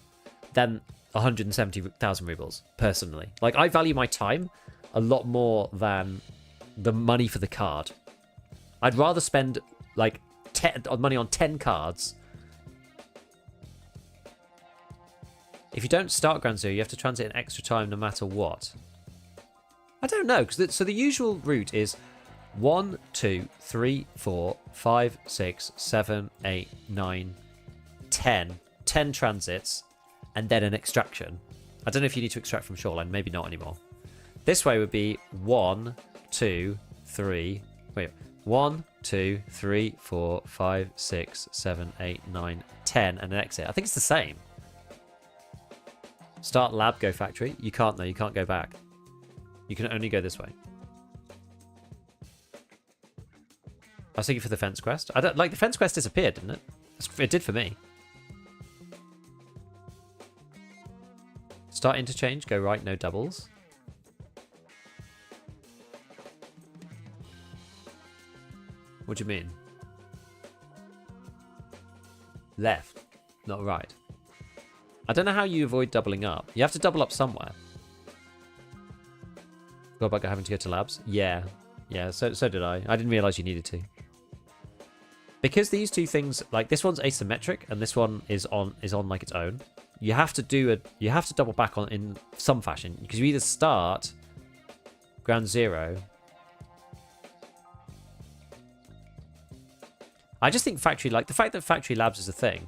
than 170,000 rubles, personally. Like, I value my time a lot more than the money for the card. I'd rather spend like money on 10 cards. If you don't start ground zero, you have to transit in extra time no matter what. I don't know, so the usual route is 1, 2, 3, 4, 5, 6, 7, 8, 9, 10. 10 transits, and then an extraction. I don't know if you need to extract from shoreline, maybe not anymore. This way would be 1, 2, 3, 4, 5, 6, 7, 8, 9, 10, and an exit. I think it's the same. Start lab, go factory. You can't though, you can't go back. You can only go this way. I was thinking for the fence quest. I don't like the fence quest disappeared, didn't it? It did for me. Start interchange, go right, no doubles. What do you mean? Left, not right. I don't know how you avoid doubling up. You have to double up somewhere. Go back having to go to labs? Yeah. Yeah, so did I. I didn't realise you needed to. Because these two things, like this one's asymmetric and this one is on like its own. You have to double back on in some fashion because you either start ground zero. I just think factory, like the fact that factory labs is a thing.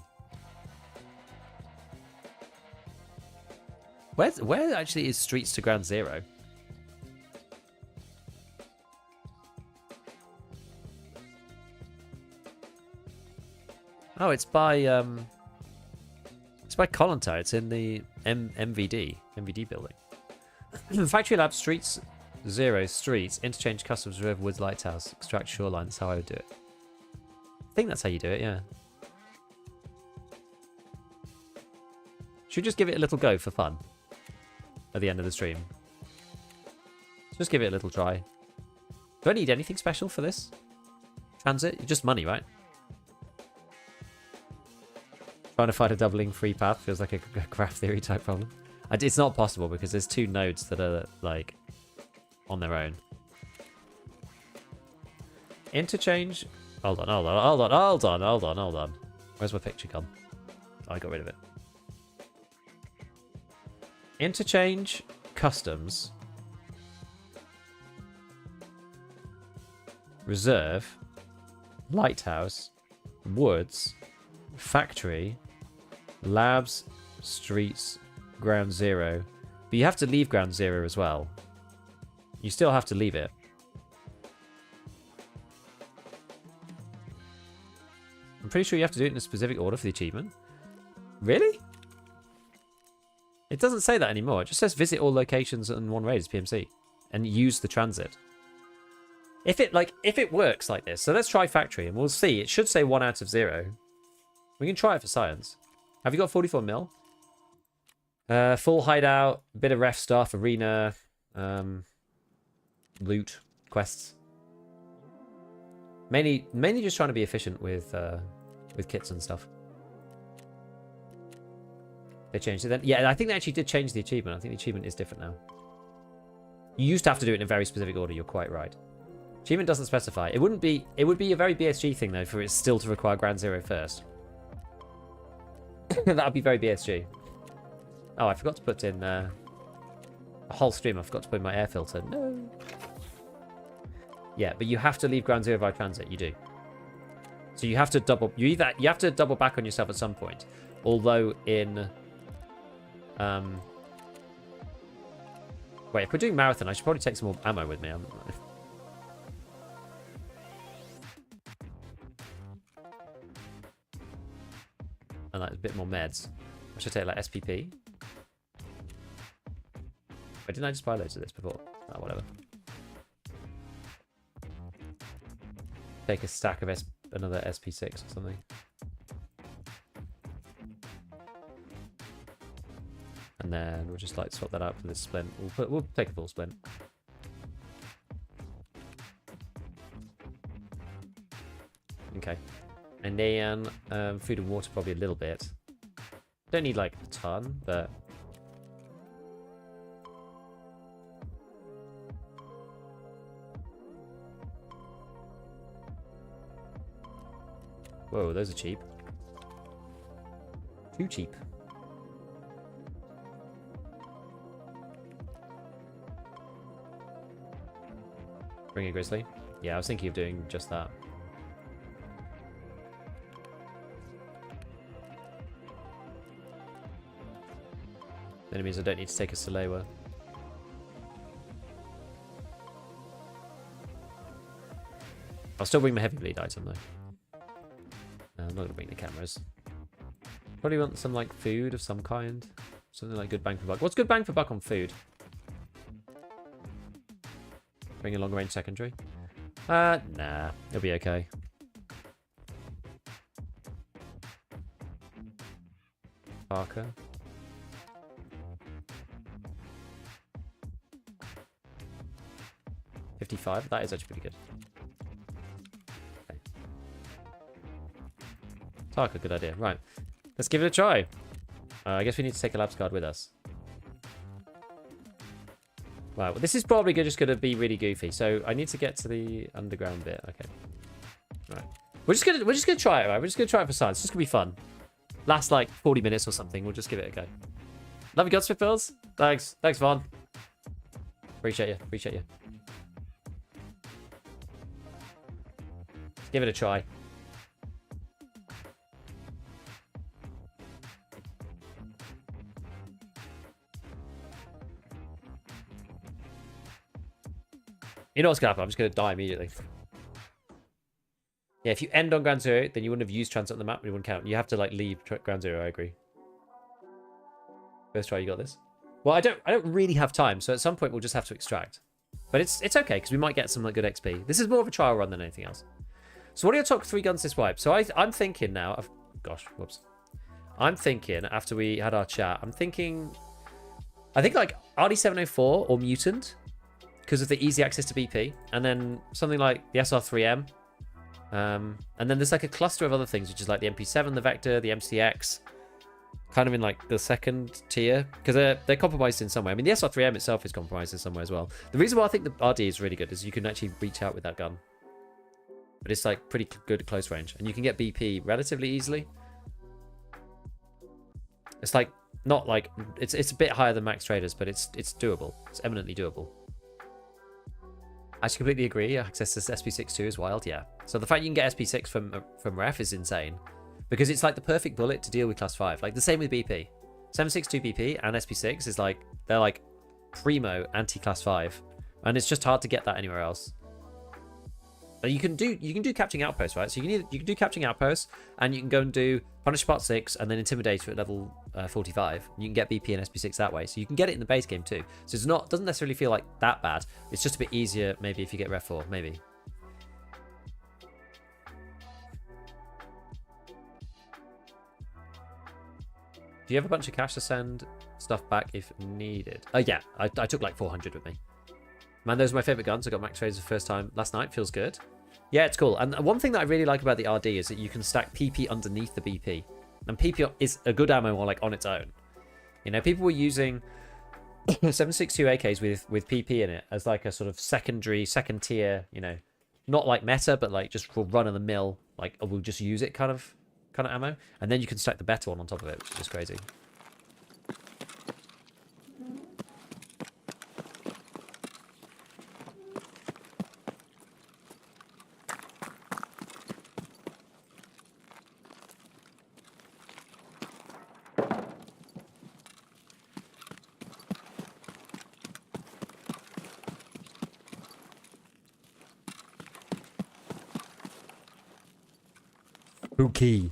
Where actually is streets to ground zero? Oh, it's by Kollontar. It's in the MVD building. Factory Lab, streets, zero, streets, interchange, customs, river, woods, lighthouse, extract, shoreline. That's how I would do it. I think that's how you do it, yeah. Should we just give it a little go for fun at the end of the stream? Just give it a little try. Do I need anything special for this transit? Just money, right? Trying to find a doubling free path feels like a graph theory type problem. It's not possible because there's two nodes that are like on their own. Interchange. Hold on. Where's my picture gone? Oh, I got rid of it. Interchange, customs, reserve, lighthouse, woods, factory, Labs, streets, ground zero. But you have to leave ground zero as well. You still have to leave it. I'm pretty sure you have to do it in a specific order for the achievement. Really? It doesn't say that anymore. It just says visit all locations in one raid as PMC and use the transit. If it works like this, so let's try factory and we'll see. It should say 1 out of 0. We can try it for science. Have you got 44 mil? Full hideout, bit of ref stuff, arena, loot, quests. Mainly just trying to be efficient with kits and stuff. They changed it then. Yeah, I think they actually did change the achievement. I think the achievement is different now. You used to have to do it in a very specific order. You're quite right. Achievement doesn't specify. It would be a very BSG thing though for it still to require ground zero first. That would be very BSG. Oh, I forgot to put in a whole stream. I forgot to put in my air filter. No. Yeah, but you have to leave ground zero by transit. You do. So you have to double. You have to double back on yourself at some point. Although in wait, if we're doing marathon, I should probably take some more ammo with me. And like a bit more meds. I should take like SPP. Wait, didn't I just buy loads of this before? Oh, whatever. Take a stack of another SP6 or something. And then we'll just like swap that out for this splint. We'll take a full splint. Okay. And then food and water probably a little bit. Don't need like a ton, but whoa, those are cheap. Too cheap. Bring a grizzly. Yeah, I was thinking of doing just that. Then it means I don't need to take a Salewa. I'll still bring my heavy bleed item though. I'm not going to bring the cameras. Probably want some like food of some kind. Something like good bang for buck. What's good bang for buck on food? Bring a long range secondary. Nah, it'll be okay. Parker. $55. That is actually pretty good. Okay. Tarka, good idea. Right. Let's give it a try. I guess we need to take a labs card with us. Wow, well, this is probably just going to be really goofy. So I need to get to the underground bit. Okay. Right. We're just gonna try it, right? We're just gonna try it for science. It's just gonna be fun. Last like 40 minutes or something. We'll just give it a go. Love you, Godsmith Bills. Thanks. Thanks, Vaughn. Appreciate you. Appreciate you. Give it a try. You know what's going to happen? I'm just going to die immediately. Yeah, if you end on ground zero, then you wouldn't have used transit on the map and it wouldn't count. You have to like leave ground zero, I agree. First try, you got this? Well, I don't really have time, so at some point we'll just have to extract. But it's okay, because we might get some like good XP. This is more of a trial run than anything else. So what are your top 3 guns this wipe? So I'm thinking now of, gosh, whoops. I'm thinking after we had our chat, I think like RD704 or Mutant, because of the easy access to BP, and then something like the SR3M, and then there's like a cluster of other things, which is like the MP7, the Vector, the MCX, kind of in like the second tier, because they're compromised in some way. I mean, the SR3M itself is compromised in some way as well. The reason why I think the RD is really good is you can actually reach out with that gun, but it's like pretty good at close range, and you can get BP relatively easily. It's like not like it's a bit higher than Max Traders, but it's doable. It's eminently doable. I completely agree. Access to SP6 too is wild, yeah. So the fact you can get SP6 from ref is insane. because it's like the perfect bullet to deal with class 5. Like the same with BP. 7.62 BP and SP6 is like, they're like primo anti-class 5. And it's just hard to get that anywhere else. But you can do capturing outposts, right? So you can do capturing outposts, and you can go and do punish part 6 and then intimidator at level 45. You can get BP and SP6 that way. So you can get it in the base game too. So it's not, doesn't necessarily feel like that bad. It's just a bit easier maybe if you get ref 4, maybe. Do you have a bunch of cash to send stuff back if needed? Yeah, I took like 400 with me. Man, those are my favorite guns. I got max trades for the first time last night. Feels good. Yeah, it's cool. And one thing that I really like about the RD is that you can stack PP underneath the BP. And PP is a good ammo like on its own. You know, people were using 7.62 AKs with PP in it as like a sort of second tier, you know, not like meta, but like just for run of the mill, like we'll just use it kind of ammo. And then you can stack the better one on top of it, which is just crazy. Spooky.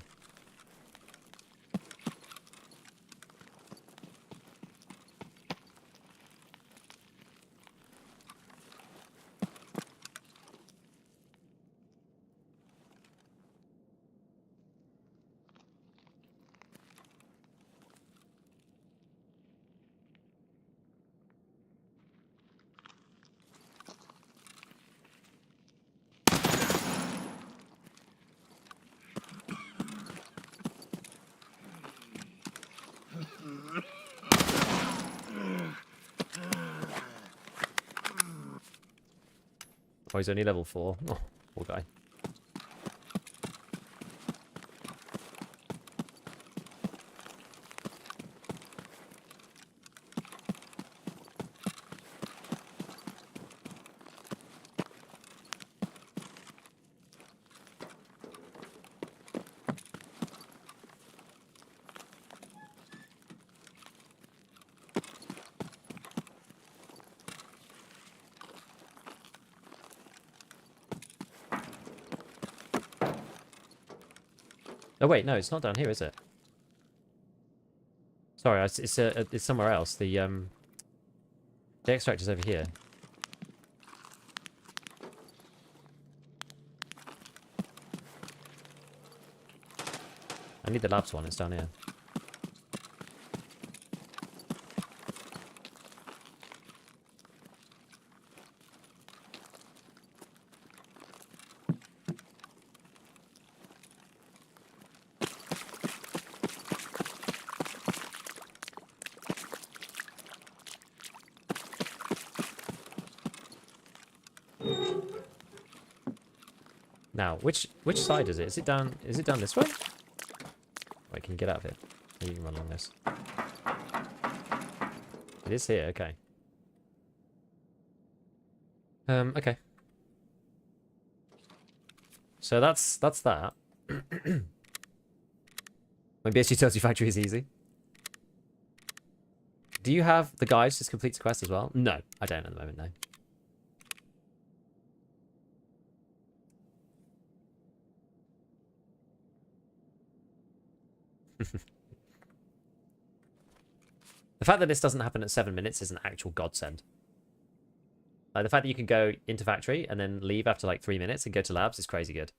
Oh, he's only level 4. Oh, poor guy. Oh wait, no, it's not down here, is it? Sorry, it's somewhere else. The extractor's over here. I need the labs one. It's down here. Now, which side is it? Is it down this way? Wait, can you get out of it? You can run along this. It is here, okay. Okay. So that's that. Maybe its utility factory is easy. Do you have the guides to complete the quest as well? No, I don't at the moment, no. The fact that this doesn't happen at 7 minutes is an actual godsend. Like the fact that you can go into factory and then leave after like 3 minutes and go to labs is crazy good.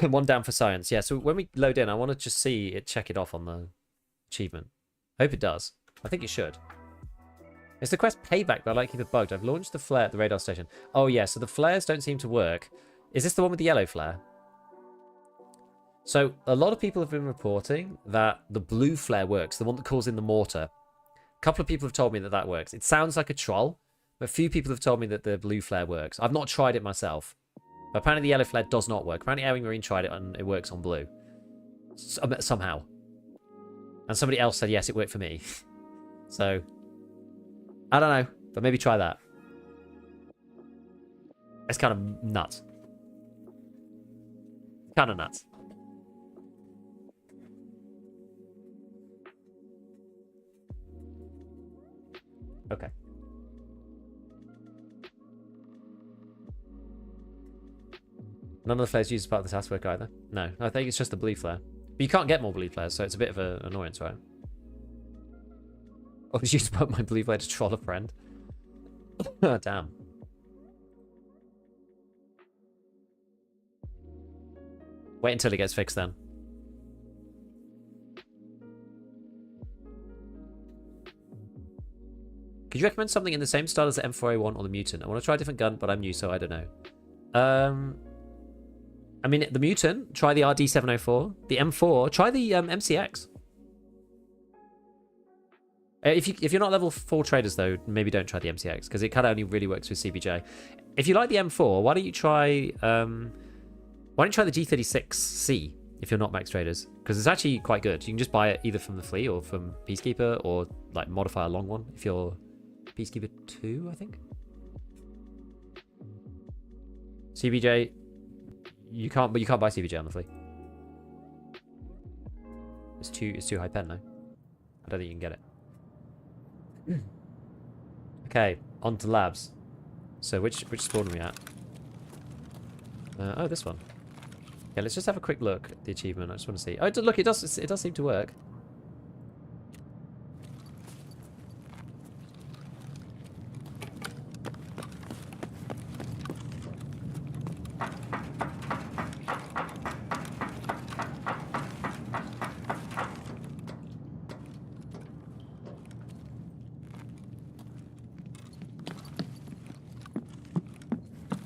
1 down for science. Yeah, so when we load in, I want to just see it, check it off on the achievement. I hope it does. I think it should. It's the quest payback, but I like keep it bugged. I've launched the flare at the radar station. Oh yeah, so the flares don't seem to work. Is this the one with the yellow flare? So a lot of people have been reporting that the blue flare works, the one that calls in the mortar. A couple of people have told me that that works. It sounds like a troll, but a few people have told me that the blue flare works. I've not tried it myself. But apparently the yellow flare does not work. Apparently Airing Marine tried it and it works on blue. Somehow. And somebody else said, yes, it worked for me. So, I don't know, but maybe try that. It's kind of nuts. Kind of nuts. Okay. None of the flares used as part of the task work either. No, I think it's just the blue flare. But you can't get more blue flares, so it's a bit of an annoyance, right? Oh, did you use my blue flare to troll a friend? Oh, damn. Wait until it gets fixed then. Could you recommend something in the same style as the M4A1 or the Mutant? I want to try a different gun, but I'm new, so I don't know. I mean, the Mutant, try the RD704. The M4, try the MCX. If you're not level 4 traders, though, maybe don't try the MCX, because it kind of only really works with CBJ. If you like the M4, why don't you try the G36C if you're not max traders? Because it's actually quite good. You can just buy it either from the Fleet or from Peacekeeper, or like modify a long one if you're Peacekeeper 2, I think. CBJ, you can't buy CBJ on the Fleet. It's too high pen, no? I don't think you can get it. Okay, on to labs. So which spawn are we at? Oh, this one. Okay, let's just have a quick look at the achievement. I just want to see. Oh, look, it does seem to work.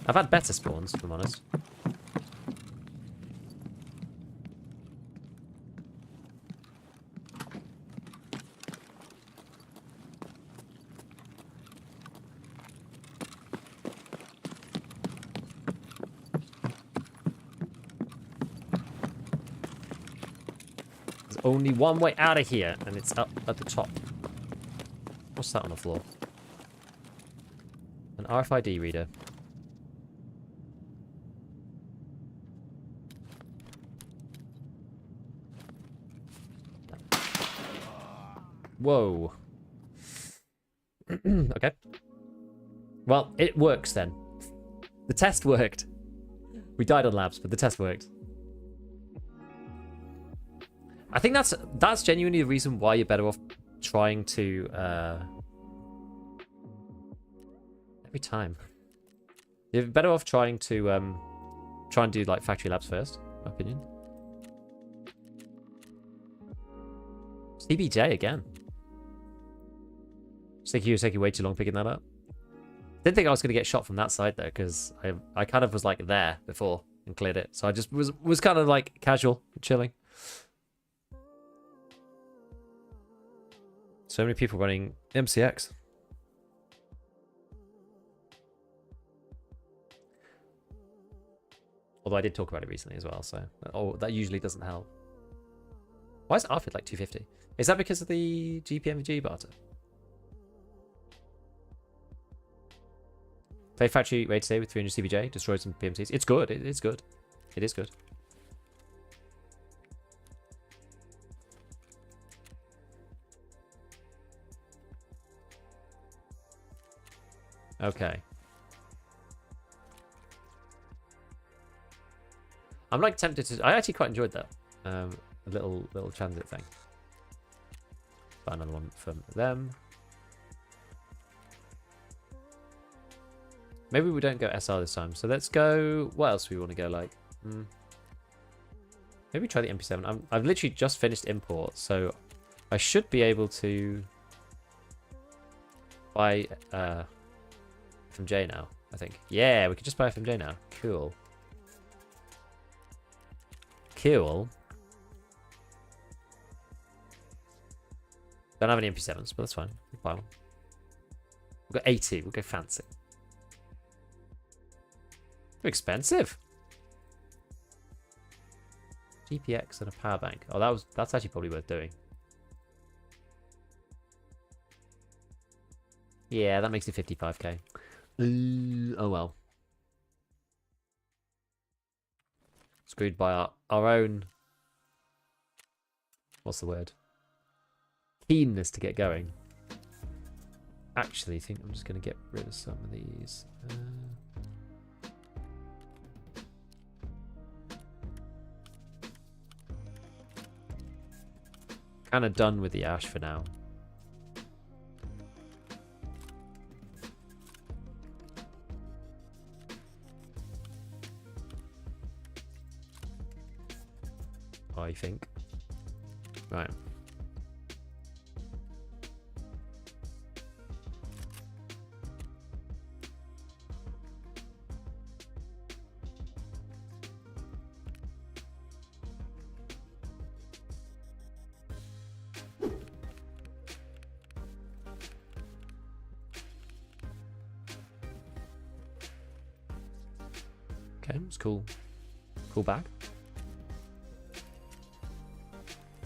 I've had better spawns, if I'm honest. There's only one way out of here, and it's up at the top. What's that on the floor? An RFID reader. Whoa. Okay. Well, it works then. The test worked. We died on labs, but the test worked. I think that's genuinely the reason why you're better off trying to every time. You're better off trying to try and do like factory labs first, in my opinion. CBJ again. It was taking way too long picking that up. Didn't think I was going to get shot from that side though, because I kind of was like there before and cleared it. So I just was kind of like casual, chilling. So many people running MCX. Although I did talk about it recently as well, so that usually doesn't help. Why is Arfid like 250? Is that because of the GPMG barter? Play factory raid today with 300 CBJ, destroyed some PMCs. It's good. It is good. It is good. Okay. I'm like tempted to. I actually quite enjoyed that. A little transit thing. Buy another one from them. Maybe we don't go SR this time. So let's go. What else do we want to go like? Maybe try the MP7. I've literally just finished import, so I should be able to buy FMJ now, I think. Yeah, we can just buy FMJ now. Cool. Cool. Don't have any MP7s, but that's fine. We'll buy one. We've got 80. We'll go fancy. Too expensive. GPX and a power bank. Oh, that's actually probably worth doing. Yeah, that makes it 55k. Oh well. screwed by our own... What's the word? Keenness to get going. Actually, I think I'm just going to get rid of some of these. Kind of done with the ash for now. I think. Right. Okay, it's cool. Cool bag.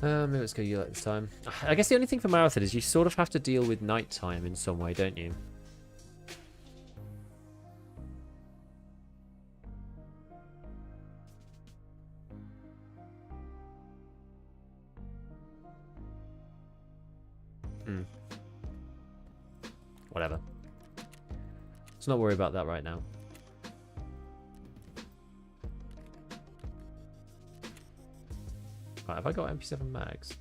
Maybe let's go Ulite this time. I guess the only thing for Marathon is you sort of have to deal with nighttime in some way, don't you? Whatever. Let's not worry about that right now. Right, have I got MP7 mags?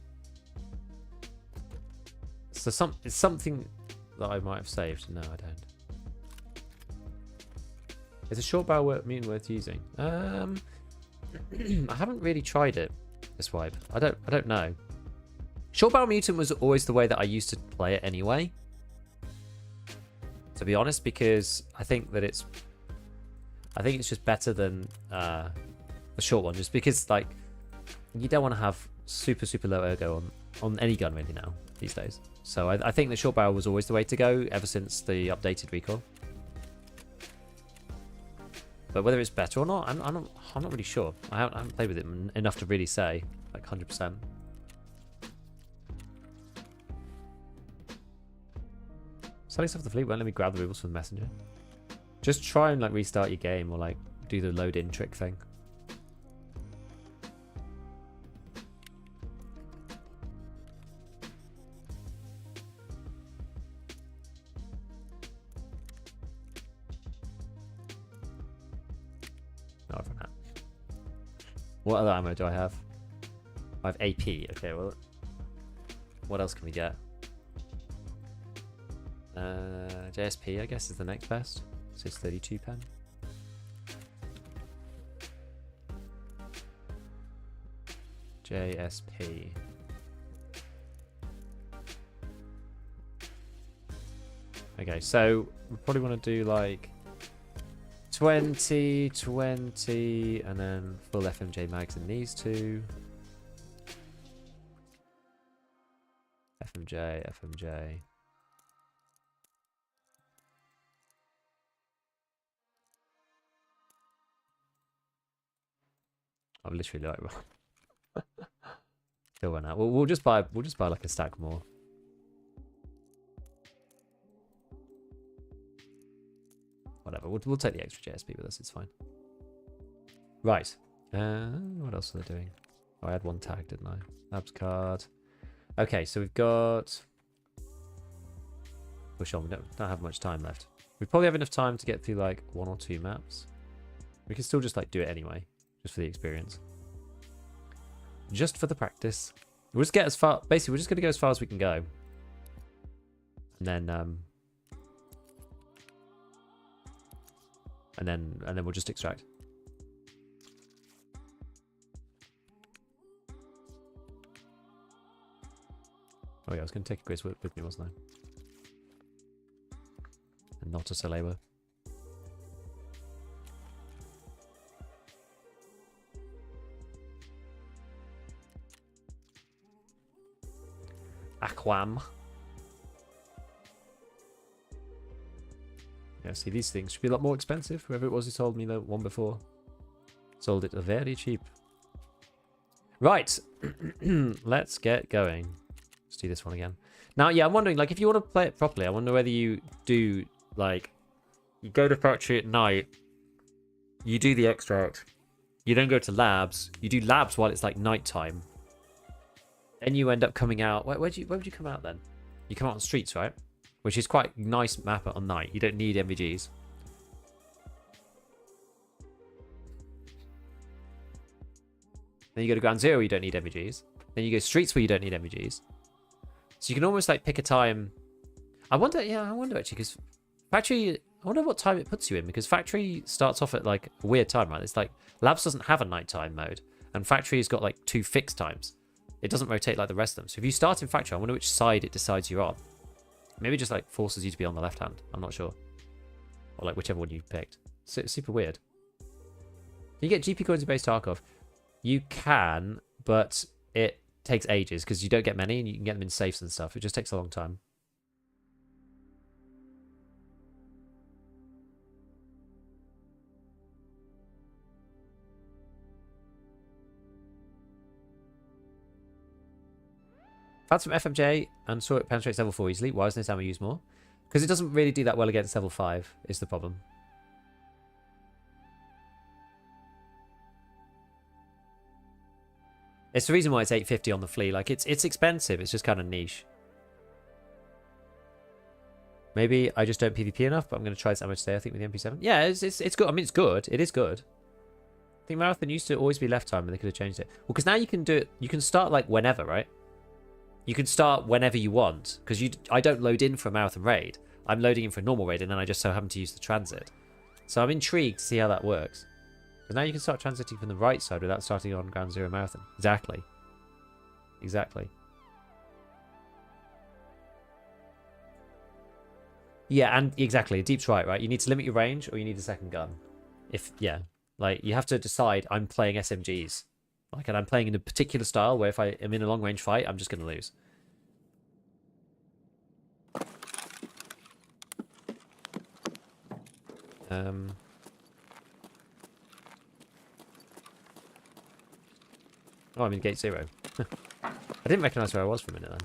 So it's something that I might have saved. No, I don't. Is a short barrel mutant worth using? I haven't really tried it. This wipe. I don't know. Short barrel mutant was always the way that I used to play it anyway. To be honest, because I think it's just better than the short one, just because like you don't want to have super low ergo on any gun really now these days. So I think the short barrel was always the way to go ever since the updated recoil. But whether it's better or not, I'm not really sure. I haven't played with it enough to really say like 100%. Selling stuff to the fleet won't let me grab the rubles from the messenger. Just try and like restart your game or like do the load in trick thing. No, I've run out. What other ammo do I have? I have AP. Okay, well, what else can we get? JSP, I guess, is the next best. So it's 32 pen. JSP. Okay, so we probably want to do like 20, 20, and then full FMJ mags in these two. FMJ, FMJ. I've literally like still went out. We'll just buy like a stack more. Whatever. We'll take the extra JSP with us. It's fine. Right. What else are they doing? Oh, I had one tag, didn't I? Labs card. Okay, so we've got. Push on. We don't have much time left. We probably have enough time to get through like 1 or 2 maps. We can still just like do it anyway. Just for the experience. Just for the practice. We'll just get as far... Basically, we're just going to go as far as we can go. And then we'll just extract. Oh yeah, I was going to take a Grizz with me, wasn't I? And not a Salewa. Aquam. Yeah, see, these things should be a lot more expensive. Whoever it was who told me the one before sold it very cheap. Right. Let's get going. Let's do this one again. Now, yeah, I'm wondering, like, if you want to play it properly, I wonder whether you do, like, you go to factory at night, you do the extract, You don't go to labs. You do labs while it's like nighttime. Then you end up coming out. Where would you come out then? You come out on streets, right? Which is quite a nice map on night. You don't need MVGs. Then you go to Ground Zero, you don't need MVGs. Then you go streets where you don't need MVGs. So you can almost like pick a time. I wonder actually, because factory, I wonder what time it puts you in, because factory starts off at like a weird time, right? It's like labs doesn't have a nighttime mode, and factory's got like 2 fixed times. It doesn't rotate like the rest of them. So if you start in factory, I wonder which side it decides you're on. Maybe it just like forces you to be on the left hand. I'm not sure. Or like whichever one you picked. So it's super weird. Can you get GP coins in base Tarkov? You can, but it takes ages because you don't get many, and you can get them in safes and stuff. It just takes a long time. Found some FMJ and saw it penetrates level 4 easily. Why isn't this ammo used more? Because it doesn't really do that well against level 5 is the problem. It's the reason why it's 850 on the flea. Like it's expensive. It's just kind of niche. Maybe I just don't PvP enough, but I'm going to try this ammo today, I think, with the MP7. Yeah, it's good. I mean, it's good. It is good. I think Marathon used to always be left time, and they could have changed it. Well, because now you can do it. You can start like whenever, right? You can start whenever you want, because I don't load in for a Marathon raid. I'm loading in for a normal raid, and then I just so happen to use the transit. So I'm intrigued to see how that works. Because now you can start transiting from the right side without starting on Ground Zero Marathon. Exactly. Exactly. Yeah, and exactly. Deep's right? You need to limit your range, or you need a second gun. Yeah. Like, you have to decide, I'm playing SMGs. Like, and I'm playing in a particular style where if I am in a long-range fight, I'm just going to lose. Oh, I'm in Gate 0. I didn't recognise where I was for a minute then.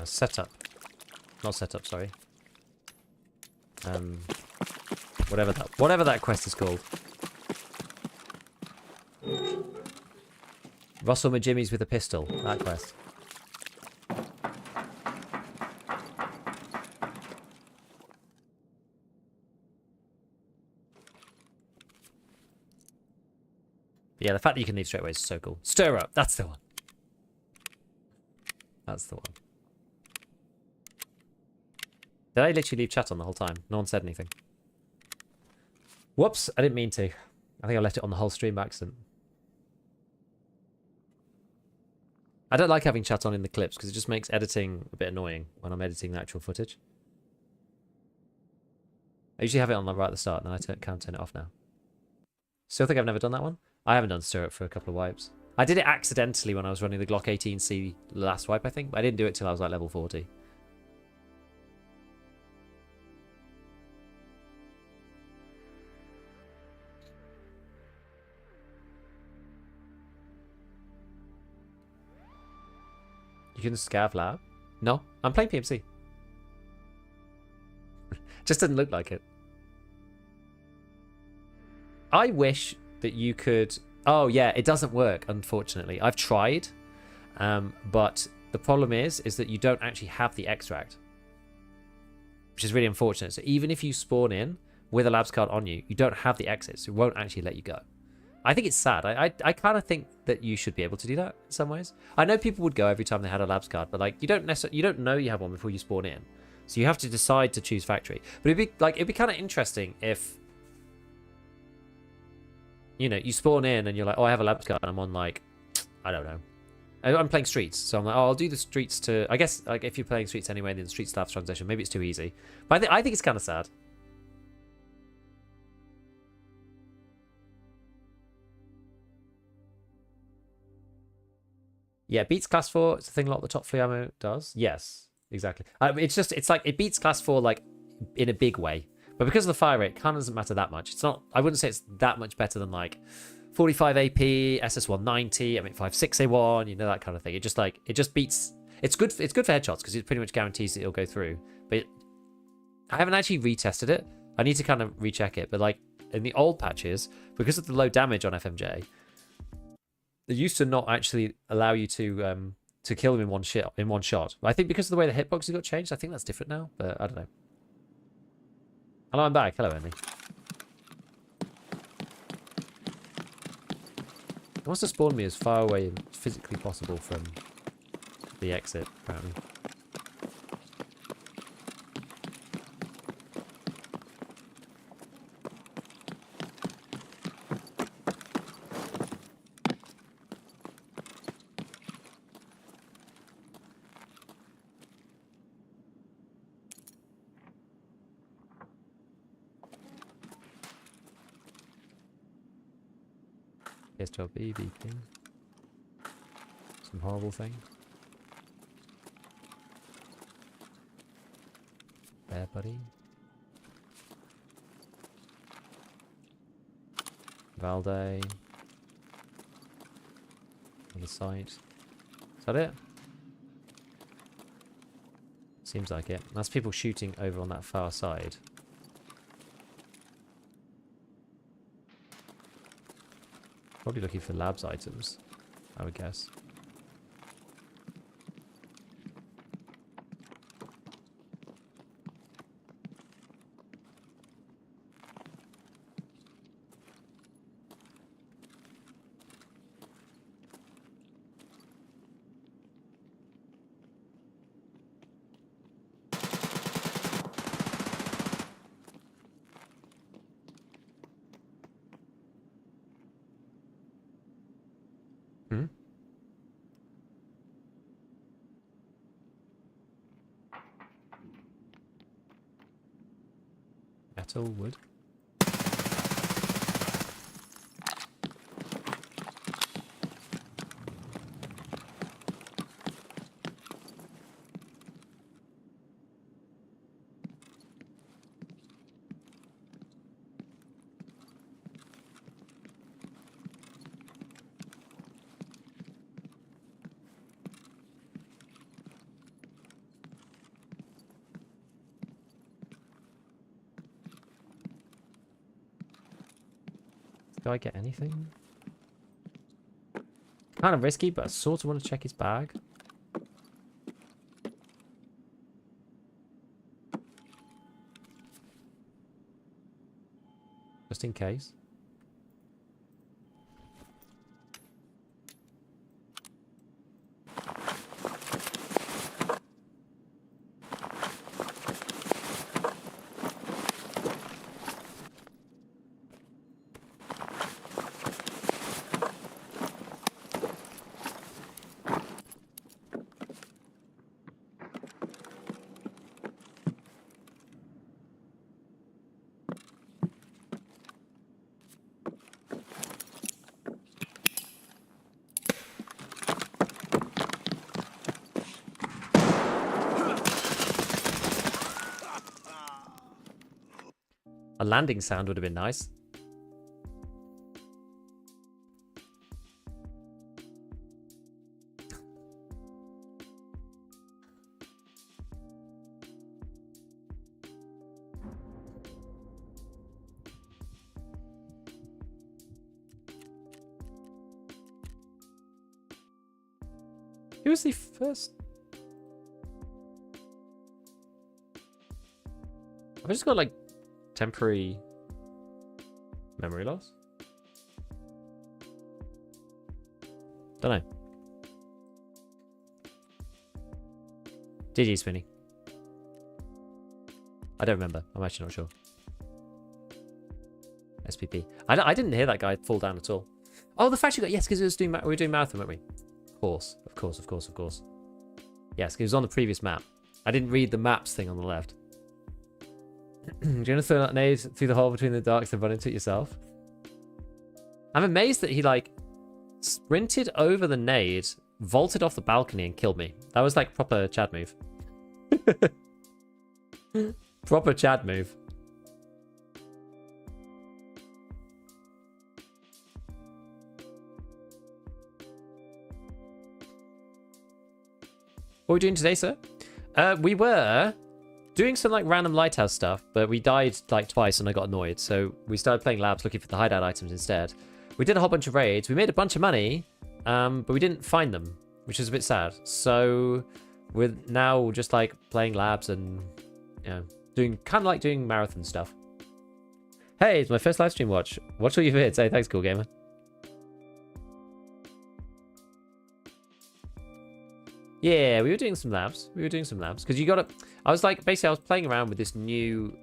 Setup. Not setup, sorry. Whatever that quest is called. Russell Majimmies with a pistol. That quest. Yeah, the fact that you can leave straight away is so cool. Stir up. That's the one. That's the one. Did I literally leave chat on the whole time? No one said anything. Whoops, I didn't mean to. I think I left it on the whole stream by accident. I don't like having chat on in the clips because it just makes editing a bit annoying when I'm editing the actual footage. I usually have it on the right at the start, and then I can't turn it off now. Still think I've never done that one? I haven't done stir up for a couple of wipes. I did it accidentally when I was running the Glock 18C last wipe, I think, but I didn't do it till I was like level 40. You can scav lab? No, I'm playing PMC. Just didn't look like it. I wish that you could... Oh, yeah, it doesn't work, unfortunately. I've tried, but the problem is that you don't actually have the extract, which is really unfortunate. So even if you spawn in with a labs card on you, you don't have the exit, so it won't actually let you go. I think it's sad. I kind of think that you should be able to do that in some ways. I know people would go every time they had a labs card, but like you don't know you have one before you spawn in, so you have to decide to choose factory. But it'd be kind of interesting if, you know, you spawn in and you're like, oh, I have a labs card, and I'm on like, I don't know, I'm playing streets, so I'm like, oh, I'll do the streets to. I guess like if you're playing streets anyway, then streets to have transition. Maybe it's too easy, but I think it's kind of sad. Yeah, it beats class 4. It's the thing a lot of the top 3 ammo does. Yes, exactly. It's like it beats class 4 like in a big way, but because of the fire rate, it kind of doesn't matter that much. It's not. I wouldn't say it's that much better than like 45 AP, SS190, M856A1, you know, that kind of thing. It just beats. It's good for headshots because it pretty much guarantees that it'll go through. But I haven't actually retested it. I need to kind of recheck it. But like in the old patches, because of the low damage on FMJ, it used to not actually allow you to kill them in one shot. But I think because of the way the hitboxes got changed, I think that's different now. But I don't know. Hello, I'm back. Hello, Andy. It wants to spawn me as far away as physically possible from the exit, apparently. PS12B, beeping. Some horrible thing. There, buddy. Valde. On the side. Is that it? Seems like it. That's people shooting over on that far side. Probably looking for labs items, I would guess. Hmm? Metal, wood. Do I get anything? Kind of risky, but I sort of want to check his bag. Just in case. A landing sound would have been nice. Who was the first? I've just got like temporary memory loss. Don't know. GG, Spinny. I don't remember. I'm actually not sure. SPP. I didn't hear that guy fall down at all. Oh, the fact you got, yes, because we were doing marathon, weren't we? course. Of course, of course, of course. Yes, it was on the previous map. I didn't read the maps thing on the left. Do you want to throw that nade through the hole between the darks and run into it yourself? I'm amazed that he, like, sprinted over the nade, vaulted off the balcony, and killed me. That was, like, proper Chad move. Proper Chad move. What are we doing today, sir? We were doing some like random Lighthouse stuff, but we died like twice and I got annoyed. So we started playing labs looking for the hideout items instead. We did a whole bunch of raids. We made a bunch of money, but we didn't find them, which is a bit sad. So we're now just like playing labs and, you know, doing kind of like doing marathon stuff. Hey, it's my first live stream watch. Watch all your vids. Hey, thanks, cool gamer. Yeah, we were doing some labs. Because you gotta... I was like, basically I was playing around with this new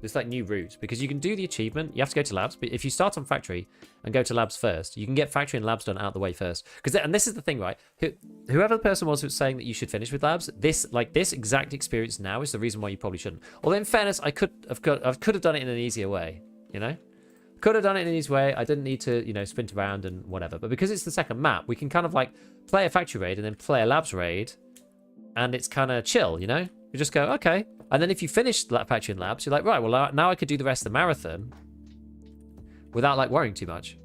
route. Because you can do the achievement, you have to go to labs. But if you start on factory and go to labs first, you can get factory and labs done out the way first. And this is the thing, right? Whoever the person was who was saying that you should finish with labs, this exact experience now is the reason why you probably shouldn't. Although in fairness, I could have done it in an easier way, you know? Could have done it in an easy way. I didn't need to, you know, sprint around and whatever. But because it's the second map, we can kind of like play a factory raid and then play a labs raid. And it's kind of chill, you know? You just go, okay. And then if you finish that factory and labs, you're like, right, well, now I could do the rest of the marathon without like worrying too much.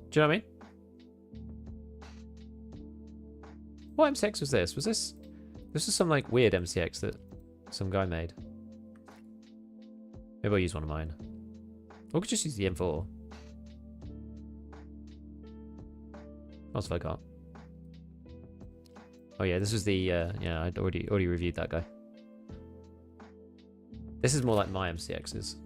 Do you know what I mean? What MCX was this? This was some like weird MCX that some guy made. Maybe I'll use one of mine. Or we could just use the M4. What else have I got? Oh yeah, this was the, yeah, I'd already reviewed that guy. This is more like my MCXs.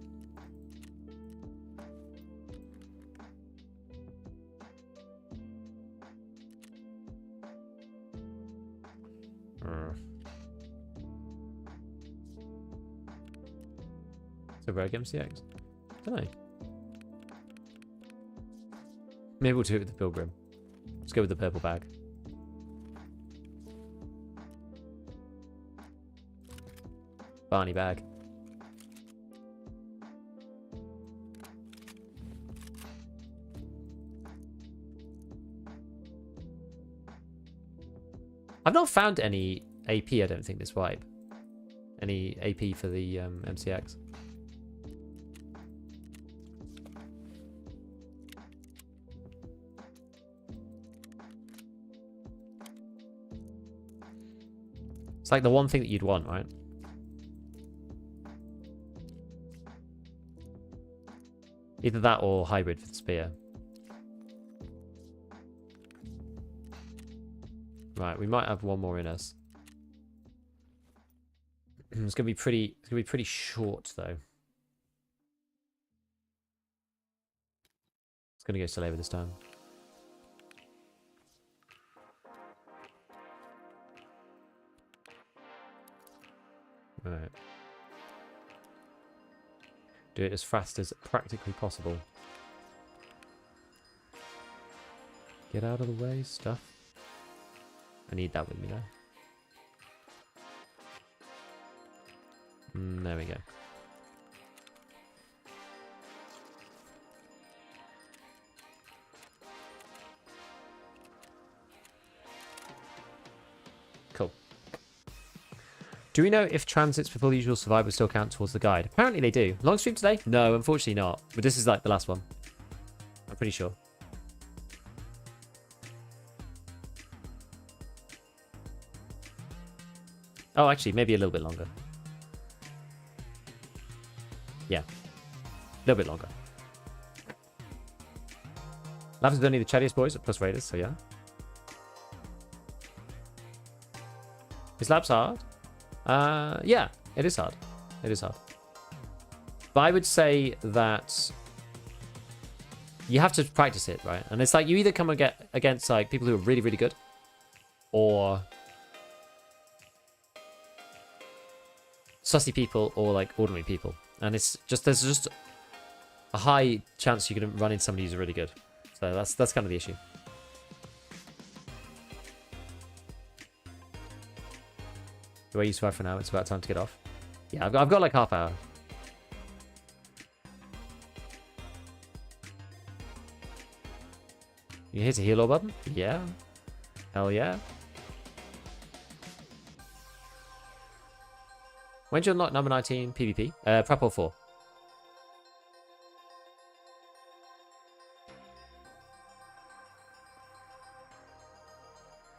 It's a rogue MCX. I don't know. Maybe we'll do it with the Pilgrim. Let's go with the purple bag. Barney bag. I've not found any AP, I don't think, this wipe. Any AP for the MCX. It's like the one thing that you'd want, right? Either that or hybrid for the spear. Right, we might have one more in us. It's gonna be pretty short though. It's gonna go Saliva this time. Right. Do it as fast as practically possible. Get out of the way, stuff. I need that with me now. There we go. Cool. Do we know if transits for full usual survivor still count towards the guide? Apparently they do. Long stream today? No, unfortunately not. But this is like the last one. I'm pretty sure. Oh, actually, maybe a little bit longer. Yeah. A little bit longer. Labs is only the chattiest boys plus raiders, so yeah. Is labs hard? Yeah, it is hard. It is hard. But I would say that you have to practice it, right? And it's like you either come against like people who are really, really good, or sussy people, or like ordinary people. And it's just there's just a high chance you're going to run into somebody who's really good. So that's kind of the issue. The way you survive for now, it's about time to get off. Yeah, I've got like half hour. You hit a heal all button? Yeah. Hell yeah. When'd you unlock number 19 PvP? Prep or 4?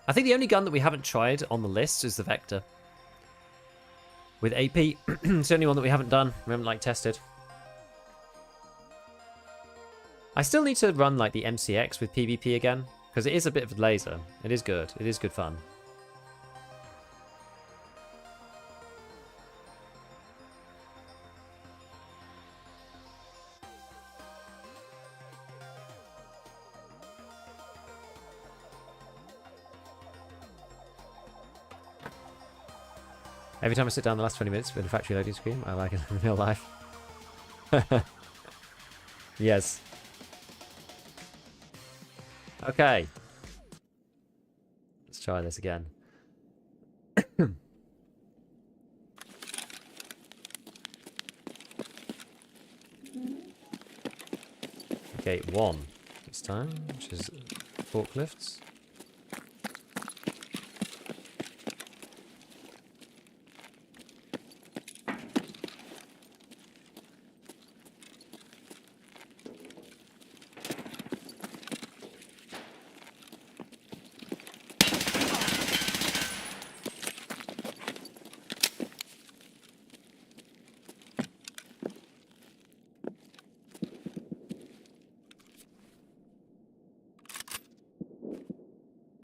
I think the only gun that we haven't tried on the list is the Vector. With AP, it's the only one that we haven't done. We haven't like tested. I still need to run like the MCX with PvP again, because it is a bit of a laser. It is good. It is good fun. Every time I sit down the last 20 minutes with a factory loading screen, I like it in real life. Yes. Okay. Let's try this again. Okay, 1 this time, which is forklifts.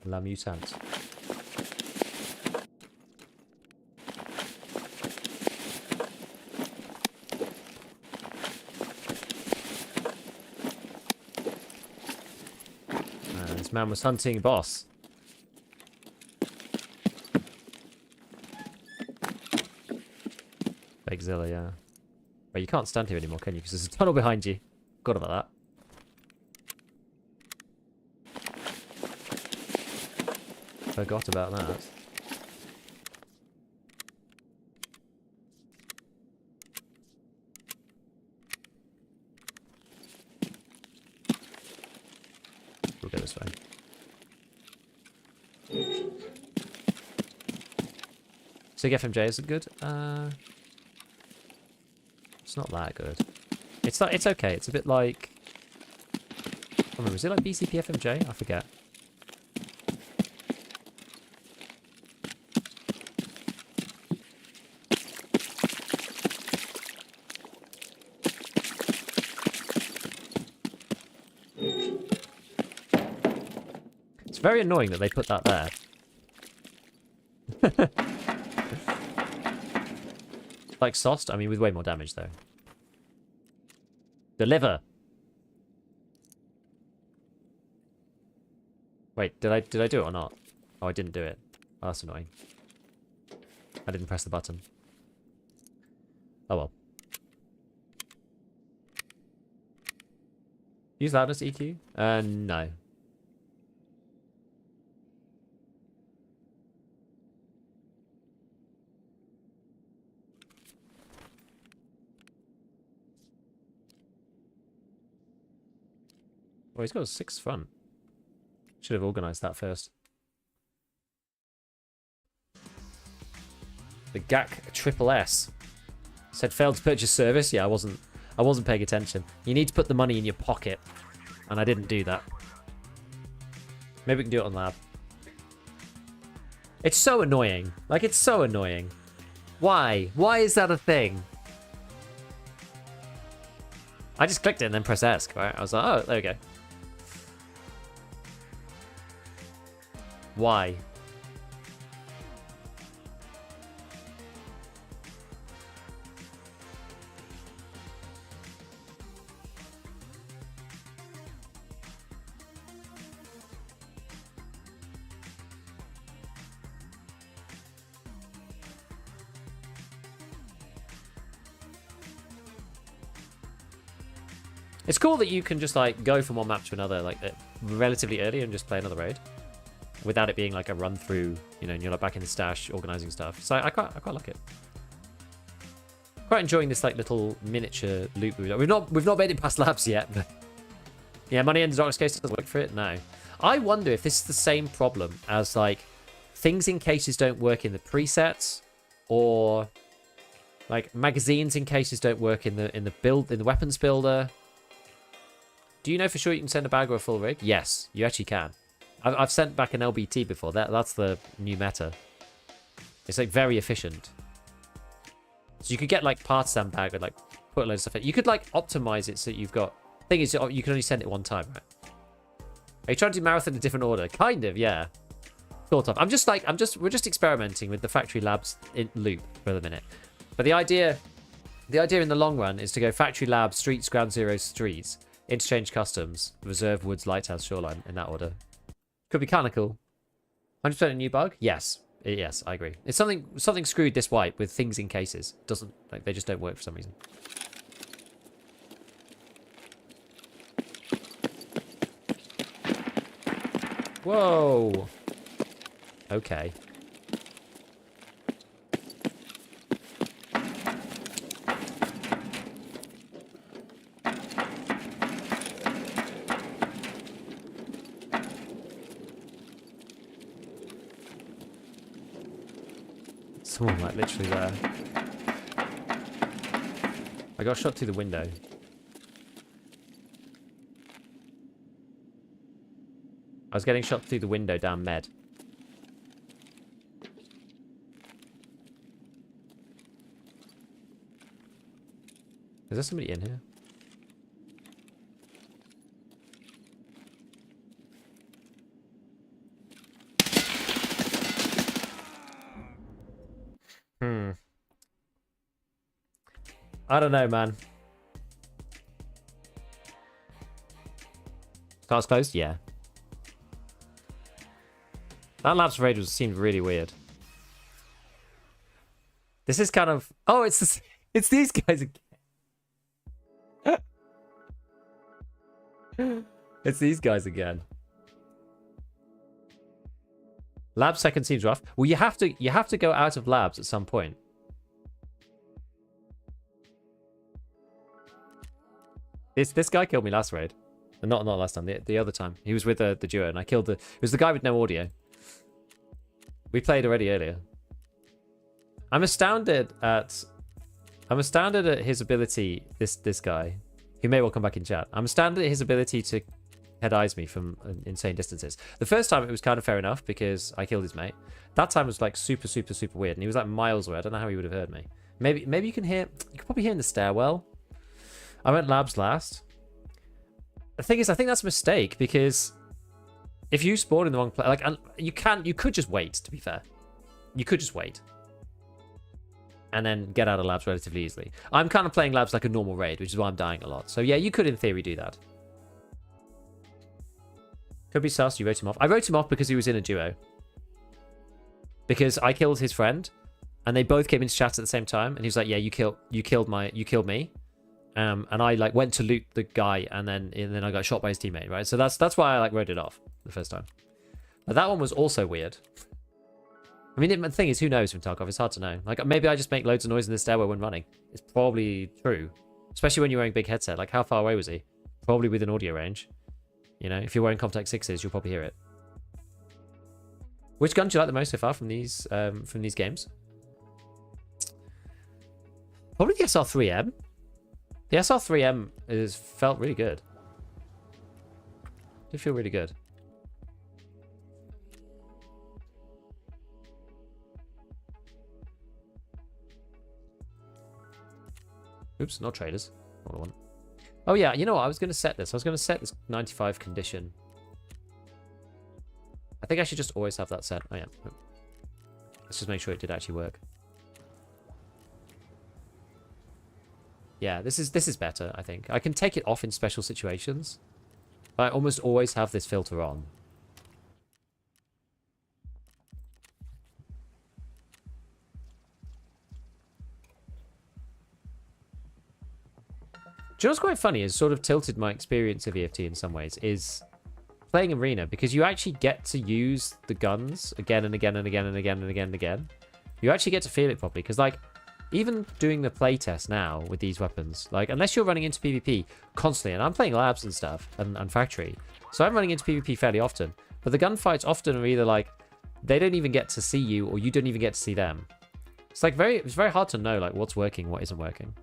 La Mutant. This man was hunting boss. Bagzilla, yeah. Well, you can't stand here anymore, can you? Because there's a tunnel behind you. Forgot about that. Forgot about that. We'll go this way. So FMJ, is it good? It's not that good. It's okay. It's a bit like, I don't remember, is it like BCP FMJ? I forget. It's very annoying that they put that there. Like Sost, I mean, with way more damage though. Deliver. Wait, did I do it or not? Oh, I didn't do it. Oh, that's annoying. I didn't press the button. Oh well. Use loudness EQ? No. Oh, he's got a 6 front. Should have organised that first. The GAC Triple S said failed to purchase service. Yeah, I wasn't paying attention. You need to put the money in your pocket, and I didn't do that. Maybe we can do it on lab. It's so annoying. Like, it's so annoying. Why? Why is that a thing? I just clicked it and then press ESC, right? I was like, oh, there we go. Why? It's cool that you can just like go from one map to another like relatively early and just play another raid without it being like a run through, you know, and you're like back in the stash organizing stuff. So I quite like it. Quite enjoying this like little miniature loot booth. We've not made it past labs yet, but yeah, money in the darkest case doesn't work for it. No, I wonder if this is the same problem as like things in cases don't work in the presets, or like magazines in cases don't work in the weapons builder. Do you know for sure you can send a bag or a full rig? Yes, you actually can. I've sent back an LBT before. That's the new meta. It's like very efficient. So you could get like partisan bag and like put a load of stuff in. You could like optimize it so you've got. Thing is, you can only send it one time, right? Are you trying to do marathon in a different order? Kind of, yeah. Sort of. We're just experimenting with the factory labs in loop for the minute. But the idea in the long run is to go factory labs, streets, ground zero, streets, interchange customs, reserve woods, lighthouse, shoreline in that order. Could be kind of cool. 100% a new bug? Yes. Yes, I agree. It's something screwed this wipe with things in cases. Doesn't like they just don't work for some reason. Whoa. Okay. Someone like literally there. I got shot through the window. I was getting shot through the window down med. Is there somebody in here? I don't know, man. Car's closed? Yeah. That labs raid seemed really weird. This is kind of... Oh, it's these guys again. It's these guys again. Lab second seems rough. Well, you have to go out of labs at some point. This guy killed me last raid. Not last time, the other time. He was with the duo and I killed it was the guy with no audio. We played already earlier. I'm astounded at his ability, this guy. He may well come back in chat. I'm astounded at his ability to head eyes me from insane distances. The first time it was kind of fair enough because I killed his mate. That time was like super weird and he was like miles away. I don't know how he would have heard me. Maybe you could probably hear in the stairwell. I went labs last. The thing is, I think that's a mistake because if you spawn in the wrong place, like you could just wait. To be fair, you could just wait and then get out of labs relatively easily. I'm kind of playing labs like a normal raid, which is why I'm dying a lot. So yeah, you could in theory do that. Could be sus. You wrote him off. I wrote him off because he was in a duo. Because I killed his friend, and they both came into chat at the same time, and he was like, "Yeah, you killed me." And I like went to loot the guy, and then I got shot by his teammate, right? So that's why I like wrote it off the first time. But that one was also weird. I mean, the thing is, who knows from Tarkov? It's hard to know. Like maybe I just make loads of noise in the stairwell when running. It's probably true, especially when you're wearing a big headset. Like how far away was he? Probably within audio range. You know, if you're wearing Contact 6s, you'll probably hear it. Which gun do you like the most so far from these games? Probably the SR3M. The SR3M felt really good. Did feel really good. Oops, not traders. Not what I want. Oh yeah, you know what? I was going to set this. I was going to set this 95 condition. I think I should just always have that set. Oh yeah. Let's just make sure it did actually work. Yeah, this is better, I think. I can take it off in special situations. I almost always have this filter on. you know what's quite funny is sort of tilted my experience of EFT in some ways is playing Arena, because you actually get to use the guns again and again and again and again and again and again. You actually get to feel it properly, because like even doing the playtest now with these weapons, like unless you're running into PvP constantly, and I'm playing labs and stuff and factory, so I'm running into PvP fairly often, but the gunfights often are either like they don't even get to see you or you don't even get to see them. It's like it's very hard to know like what's working, what isn't working.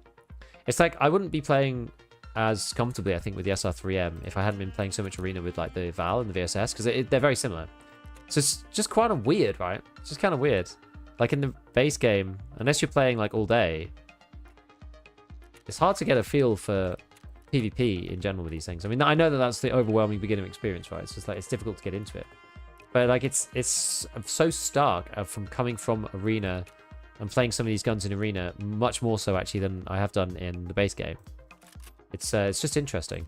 It's like I wouldn't be playing as comfortably, I think, with the SR3M if I hadn't been playing so much Arena with like the Val and the VSS, because they're very similar. So it's just kind of weird, right? It's just kind of weird. Like in the base game, unless you're playing like all day, it's hard to get a feel for PvP in general with these things. I mean, I know that that's the overwhelming beginner experience, right? It's just like it's difficult to get into it. But like it's so stark from coming from Arena and playing some of these guns in Arena, much more so actually than I have done in the base game. It's just interesting.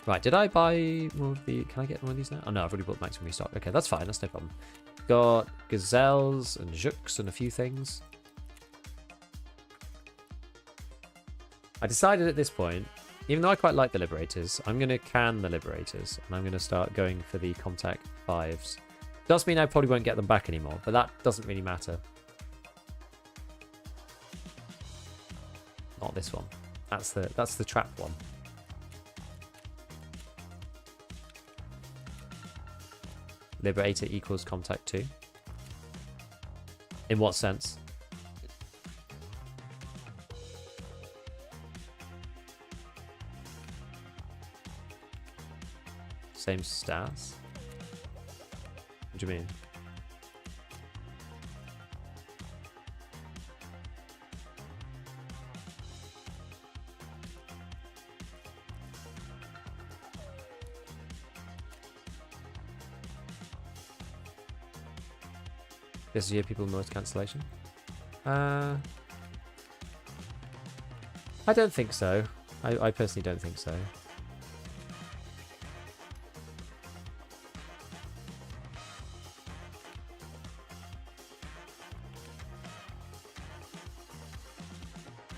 Right, did I buy more of the... Can I get one of these now? Oh no, I've already bought maximum restock. Okay, that's fine, that's no problem. Got gazelles and jukes and a few things. I decided at this point, even though I quite like the Liberators, I'm going to can the Liberators, and I'm going to start going for the Contact 5s. Does mean I probably won't get them back anymore, but that doesn't really matter. Not this one. That's the trap one. Liberator equals Contact 2. In what sense? Same stats? What do you mean? This year people noise cancellation? I don't think so. I personally don't think so.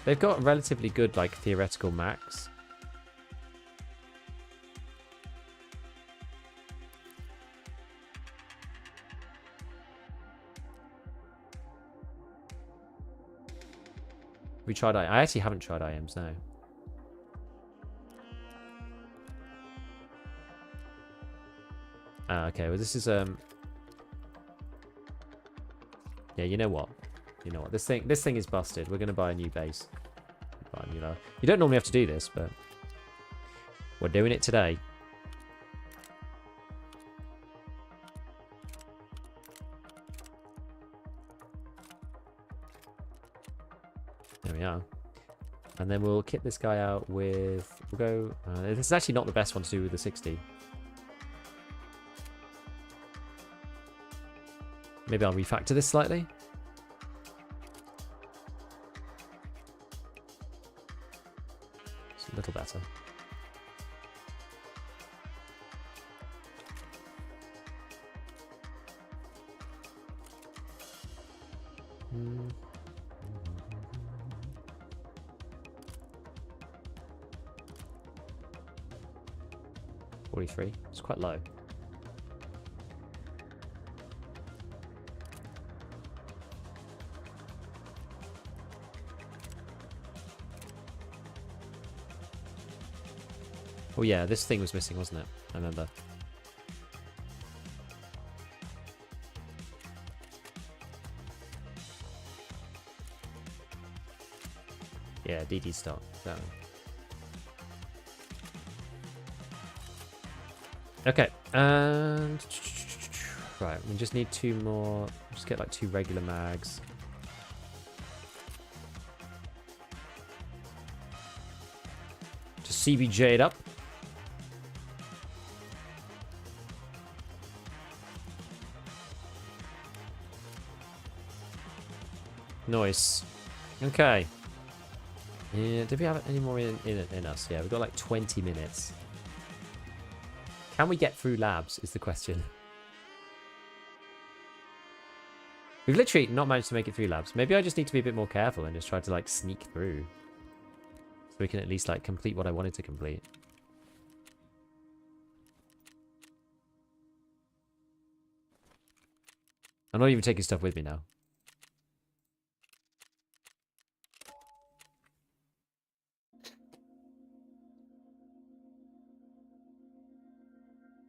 They've got relatively good, like, theoretical max. We tried I actually haven't tried IMs, no. Okay, well this is yeah, you know what? You know what? This thing is busted. We're gonna buy a new base. You know, you don't normally have to do this, but we're doing it today. There we are. And then we'll kit this guy out with... We'll go... this is actually not the best one to do with the 60. Maybe I'll refactor this slightly. It's a little better. Hmm. 43. It's quite low. Oh yeah, this thing was missing, wasn't it? I remember. Yeah, DD stock. Exactly. Okay, and right, we just need 2 more. Just get like 2 regular mags. Just CBJ it up. Nice. Okay. Yeah, did we have any more in us? Yeah, we've got like 20 minutes. Can we get through labs is the question. We've literally not managed to make it through labs. Maybe I just need to be a bit more careful and just try to like sneak through. So we can at least like complete what I wanted to complete. I'm not even taking stuff with me now.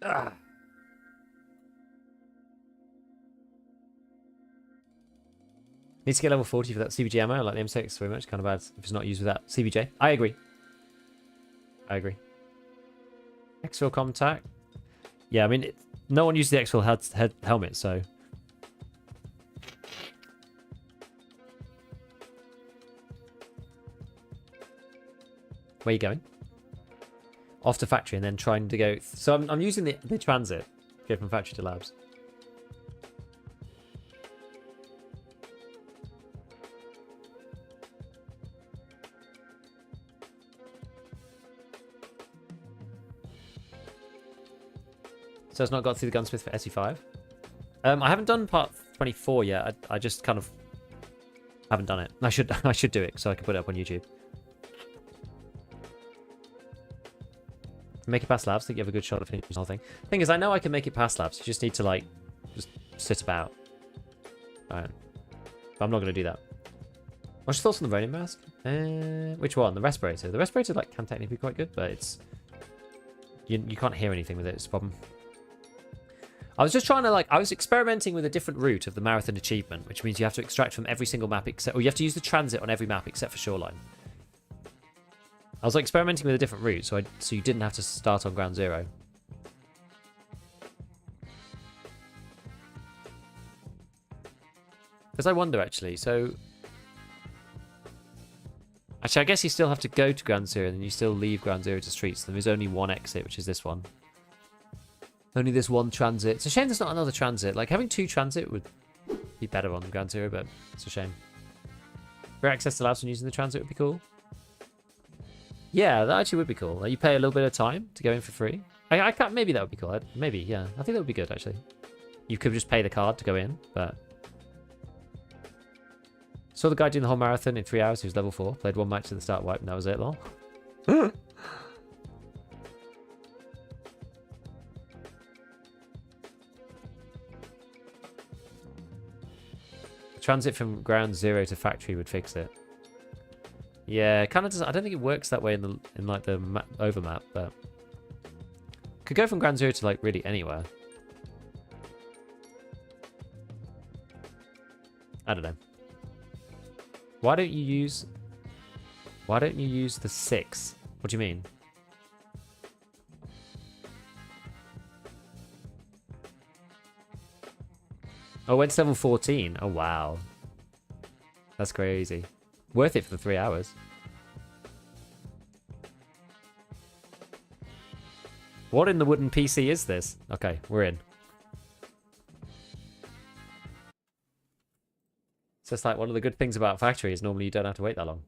Ah. Needs to get level 40 for that CBJ ammo. I like the M6 very much. Kind of bad if it's not used with that CBJ. I agree. I agree. Exfil contact. Yeah, I mean, no one uses the Exfil helmet, so... Where are you going? Off to factory and then trying to go... So I'm using the transit to go from factory to labs. So it's not got through the gunsmith for SE5. I haven't done part 24 yet. I just kind of haven't done it. I should do it so I can put it up on YouTube. Make it past labs. I think you have a good shot at finishing the whole thing. Thing is, I know I can make it past labs. You just need to like just sit about. Alright. But I'm not going to do that. What's your thoughts on the Ronin mask? Which one? The respirator. The respirator like can technically be quite good, but it's you can't hear anything with it. It's a problem. I was just trying to I was experimenting with a different route of the marathon achievement, which means you have to extract from every single map except, or you have to use the transit on every map except for Shoreline. I was experimenting with a different route, so you didn't have to start on ground zero. Because I wonder actually, so actually I guess you still have to go to ground zero, and then you still leave ground zero to streets. There is only one exit, which is this one. Only this one transit. It's a shame there's not another transit. Like, having two transit would be better on ground zero, but it's a shame. For access to labs when using the transit would be cool. Yeah, that actually would be cool. Like, you pay a little bit of time to go in for free. I can't. Maybe that would be cool. Maybe, yeah. I think that would be good, actually. You could just pay the card to go in, but... Saw the guy doing the whole marathon in 3 hours. He was level 4. Played one match at the start wipe, and that was it, lol. Transit from ground zero to factory would fix it. Yeah, it kind of does. I don't think it works that way in the overmap, but could go from ground zero to like really anywhere. I don't know. Why don't you use the 6? What do you mean? Oh, it's level 14. Oh, wow. That's crazy. Worth it for the 3 hours. What in the wooden PC is this? Okay, we're in. So it's like one of the good things about factory is normally you don't have to wait that long.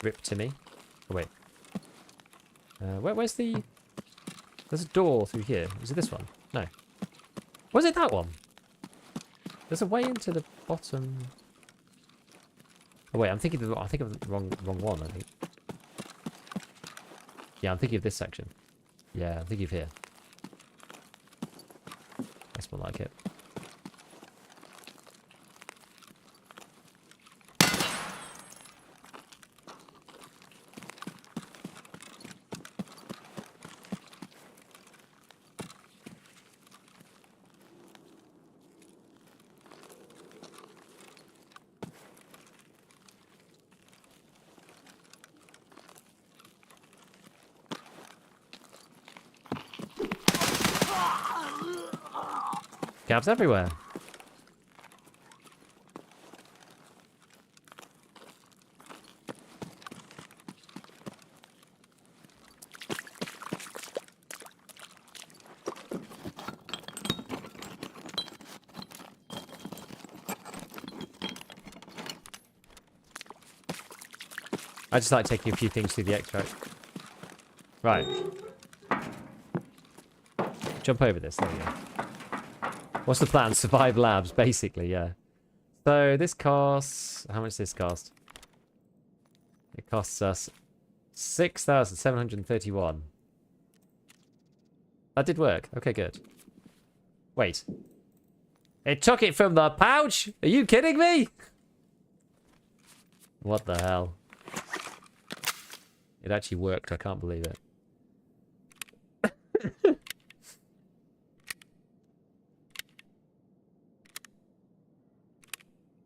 Rip to me. Oh, wait. Where's the... There's a door through here. Is it this one? No. Was it that one? There's a way into the bottom... Oh, wait. I'm thinking of the wrong one, I think. Yeah, I'm thinking of this section. Yeah, I'm thinking of here. That's more like it. Scavs everywhere. I just like taking a few things through the extract. Right. Jump over this. There we go. What's the plan? Survive labs, basically, yeah. So this costs... How much does this cost? It costs us 6,731. That did work. Okay, good. Wait. It took it from the pouch? Are you kidding me? What the hell? It actually worked. I can't believe it.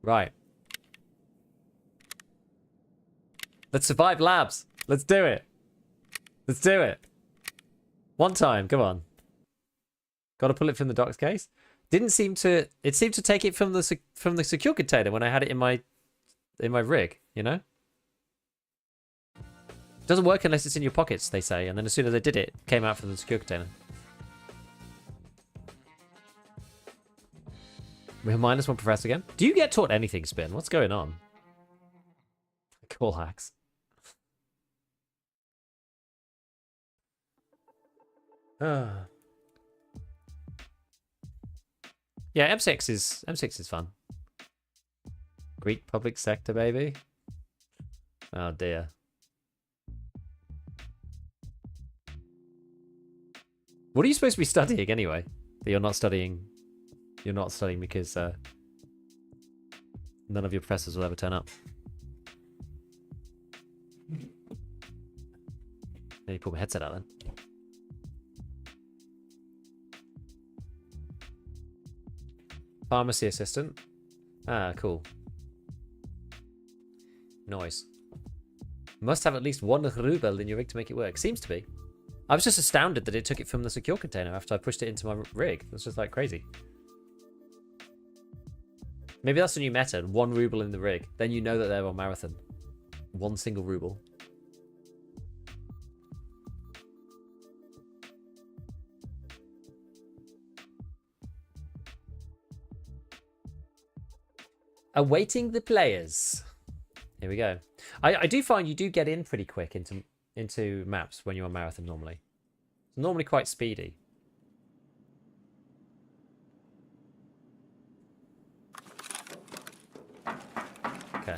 Right. Let's survive labs. Let's do it. Let's do it. One time. Come on. Got to pull it from the docks case. Didn't seem to... It seemed to take it from the secure container when I had it in my rig, you know? It doesn't work unless it's in your pockets, they say. And then as soon as I did it, it came out from the secure container. We have -1 professor again. Do you get taught anything, Spin? What's going on? Cool hacks. Yeah, M6 is fun. Greek public sector, baby. Oh dear. What are you supposed to be studying anyway? That you're not studying. You're not studying because none of your professors will ever turn up. Let me pull my headset out then. Pharmacy assistant. Ah, cool. Noise. Must have at least 1 ruble in your rig to make it work. Seems to be. I was just astounded that it took it from the secure container after I pushed it into my rig. It's just like crazy. Maybe that's the new meta. 1 ruble in the rig. Then you know that they're on marathon. 1 single ruble. Awaiting the players. Here we go. I do find you do get in pretty quick into maps when you're on marathon normally. It's normally quite speedy. Okay.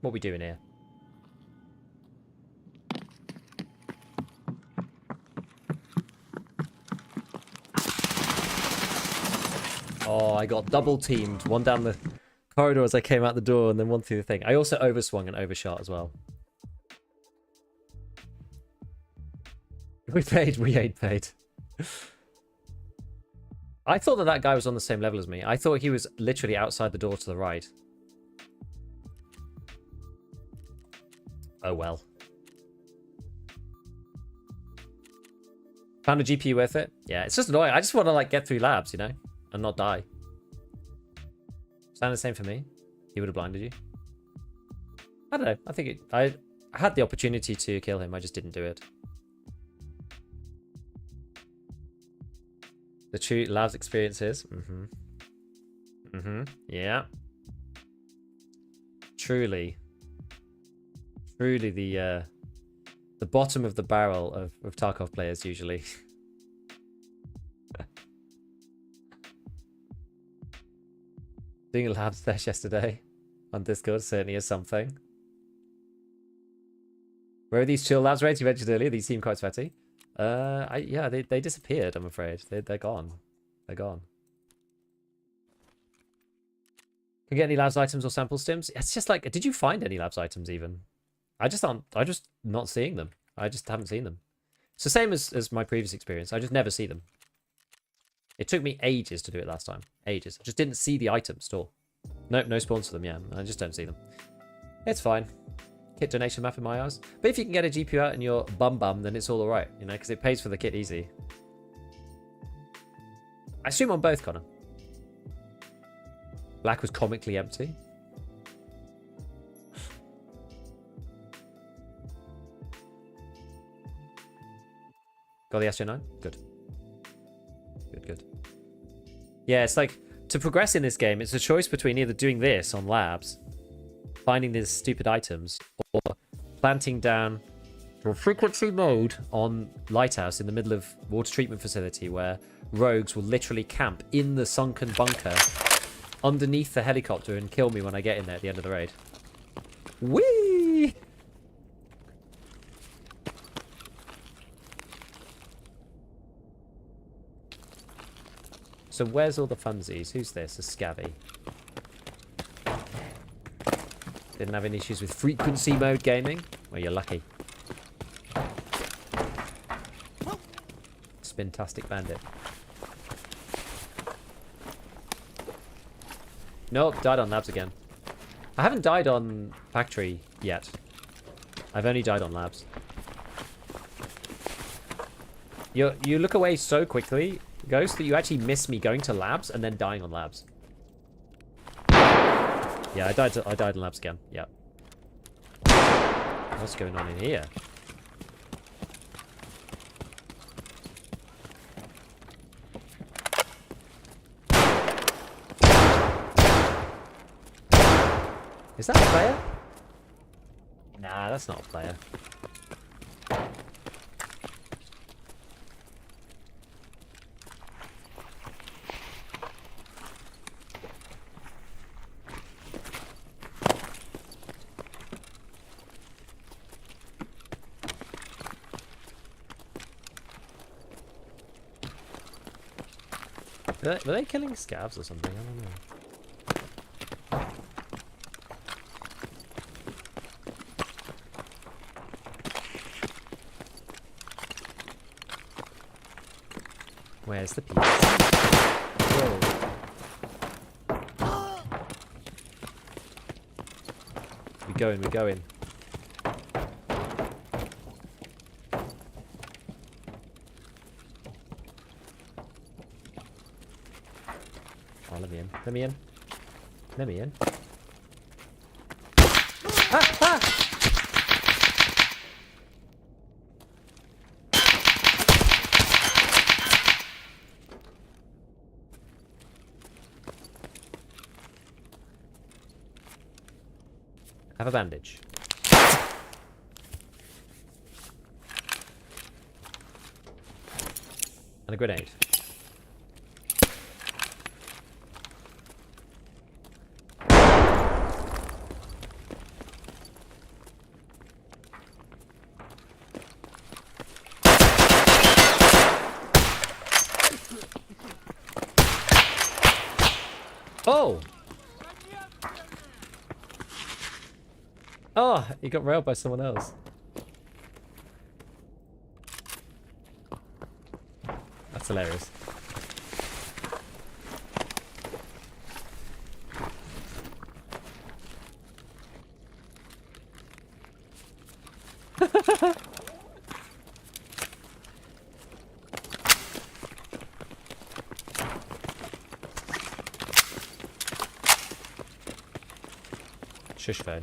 What are we doing here? Oh, I got double teamed. One down the corridor as I came out the door and then one through the thing. I also overswung and overshot as well. We ain't paid. I thought that guy was on the same level as me. I thought he was literally outside the door to the right. Oh well. Found a GPU worth it? Yeah, it's just annoying. I just want to like get through labs, you know, and not die. Sound the same for me? He would have blinded you. I don't know. I think I had the opportunity to kill him. I just didn't do it. The true labs experiences. Yeah. Truly the bottom of the barrel of Tarkov players usually. Doing a lab sesh yesterday on Discord certainly is something. Where are these chill labs rates you mentioned earlier? These seem quite sweaty. Yeah, they disappeared, I'm afraid. They're gone. They're gone. Can get any labs items or sample stims? It's just like, did you find any labs items even? I just not seeing them. I just haven't seen them. It's the same as my previous experience. I just never see them. It took me ages to do it last time. Ages. I just didn't see the items at all. Nope, no spawns for them, yeah. I just don't see them. It's fine. Kit donation map in my eyes. But if you can get a GPU out in your bum, then it's all alright, you know, because it pays for the kit easy. I assume on both, Connor. Black was comically empty. Got the SJ9? Good. Good. Yeah, it's like, to progress in this game, it's a choice between either doing this on labs, finding these stupid items, or planting down for frequency mode on Lighthouse in the middle of water treatment facility where rogues will literally camp in the sunken bunker underneath the helicopter and kill me when I get in there at the end of the raid. Whee! So where's all the funsies? Who's this? A Scavvy. Didn't have any issues with frequency mode gaming? Well, you're lucky. Spintastic Bandit. Nope, died on labs again. I haven't died on factory yet. I've only died on labs. You look away so quickly, Ghost, that you actually miss me going to labs and then dying on labs. Yeah, I died in labs again. Yeah. What's going on in here? Is that a player? Nah, that's not a player. Were they killing scavs or something? I don't know. Where's the piece? Whoa. We're going. Oh, let me in. Let me in. Ah! Have a bandage. And a grenade. Oh! Oh, he got railed by someone else. That's hilarious. Shush phone.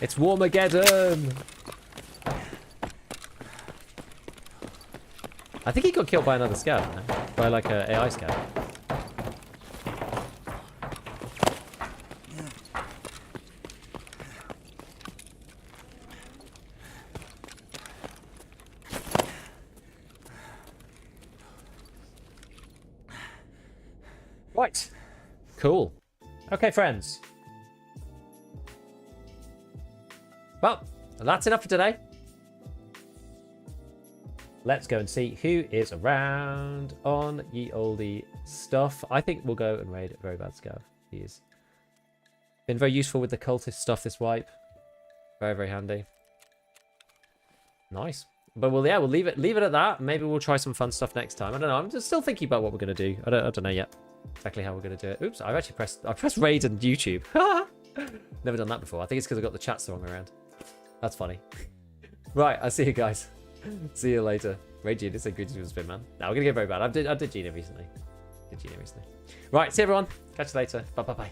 It's Warmageddon! I think he got killed by another scout, no? By like a AI scout. Right. Cool. Okay, friends. Well, that's enough for today. let's go and see who is around on ye olde stuff. I think we'll go and raid Very Bad Scav. He's been very useful with the cultist stuff this wipe. Very, very handy. Nice. But we'll leave it at that. Maybe we'll try some fun stuff next time. I don't know. I'm just still thinking about what we're gonna do. I don't know yet exactly how we're gonna do it. Oops, I pressed raid on YouTube. Never done that before. I think it's because I got the chats the wrong way around. That's funny. Right, I'll see you guys. See you later. Raid Gina, say good to spin, man. Now we're gonna get Very Bad. I did Gina recently. Right, see everyone. Catch you later. Bye.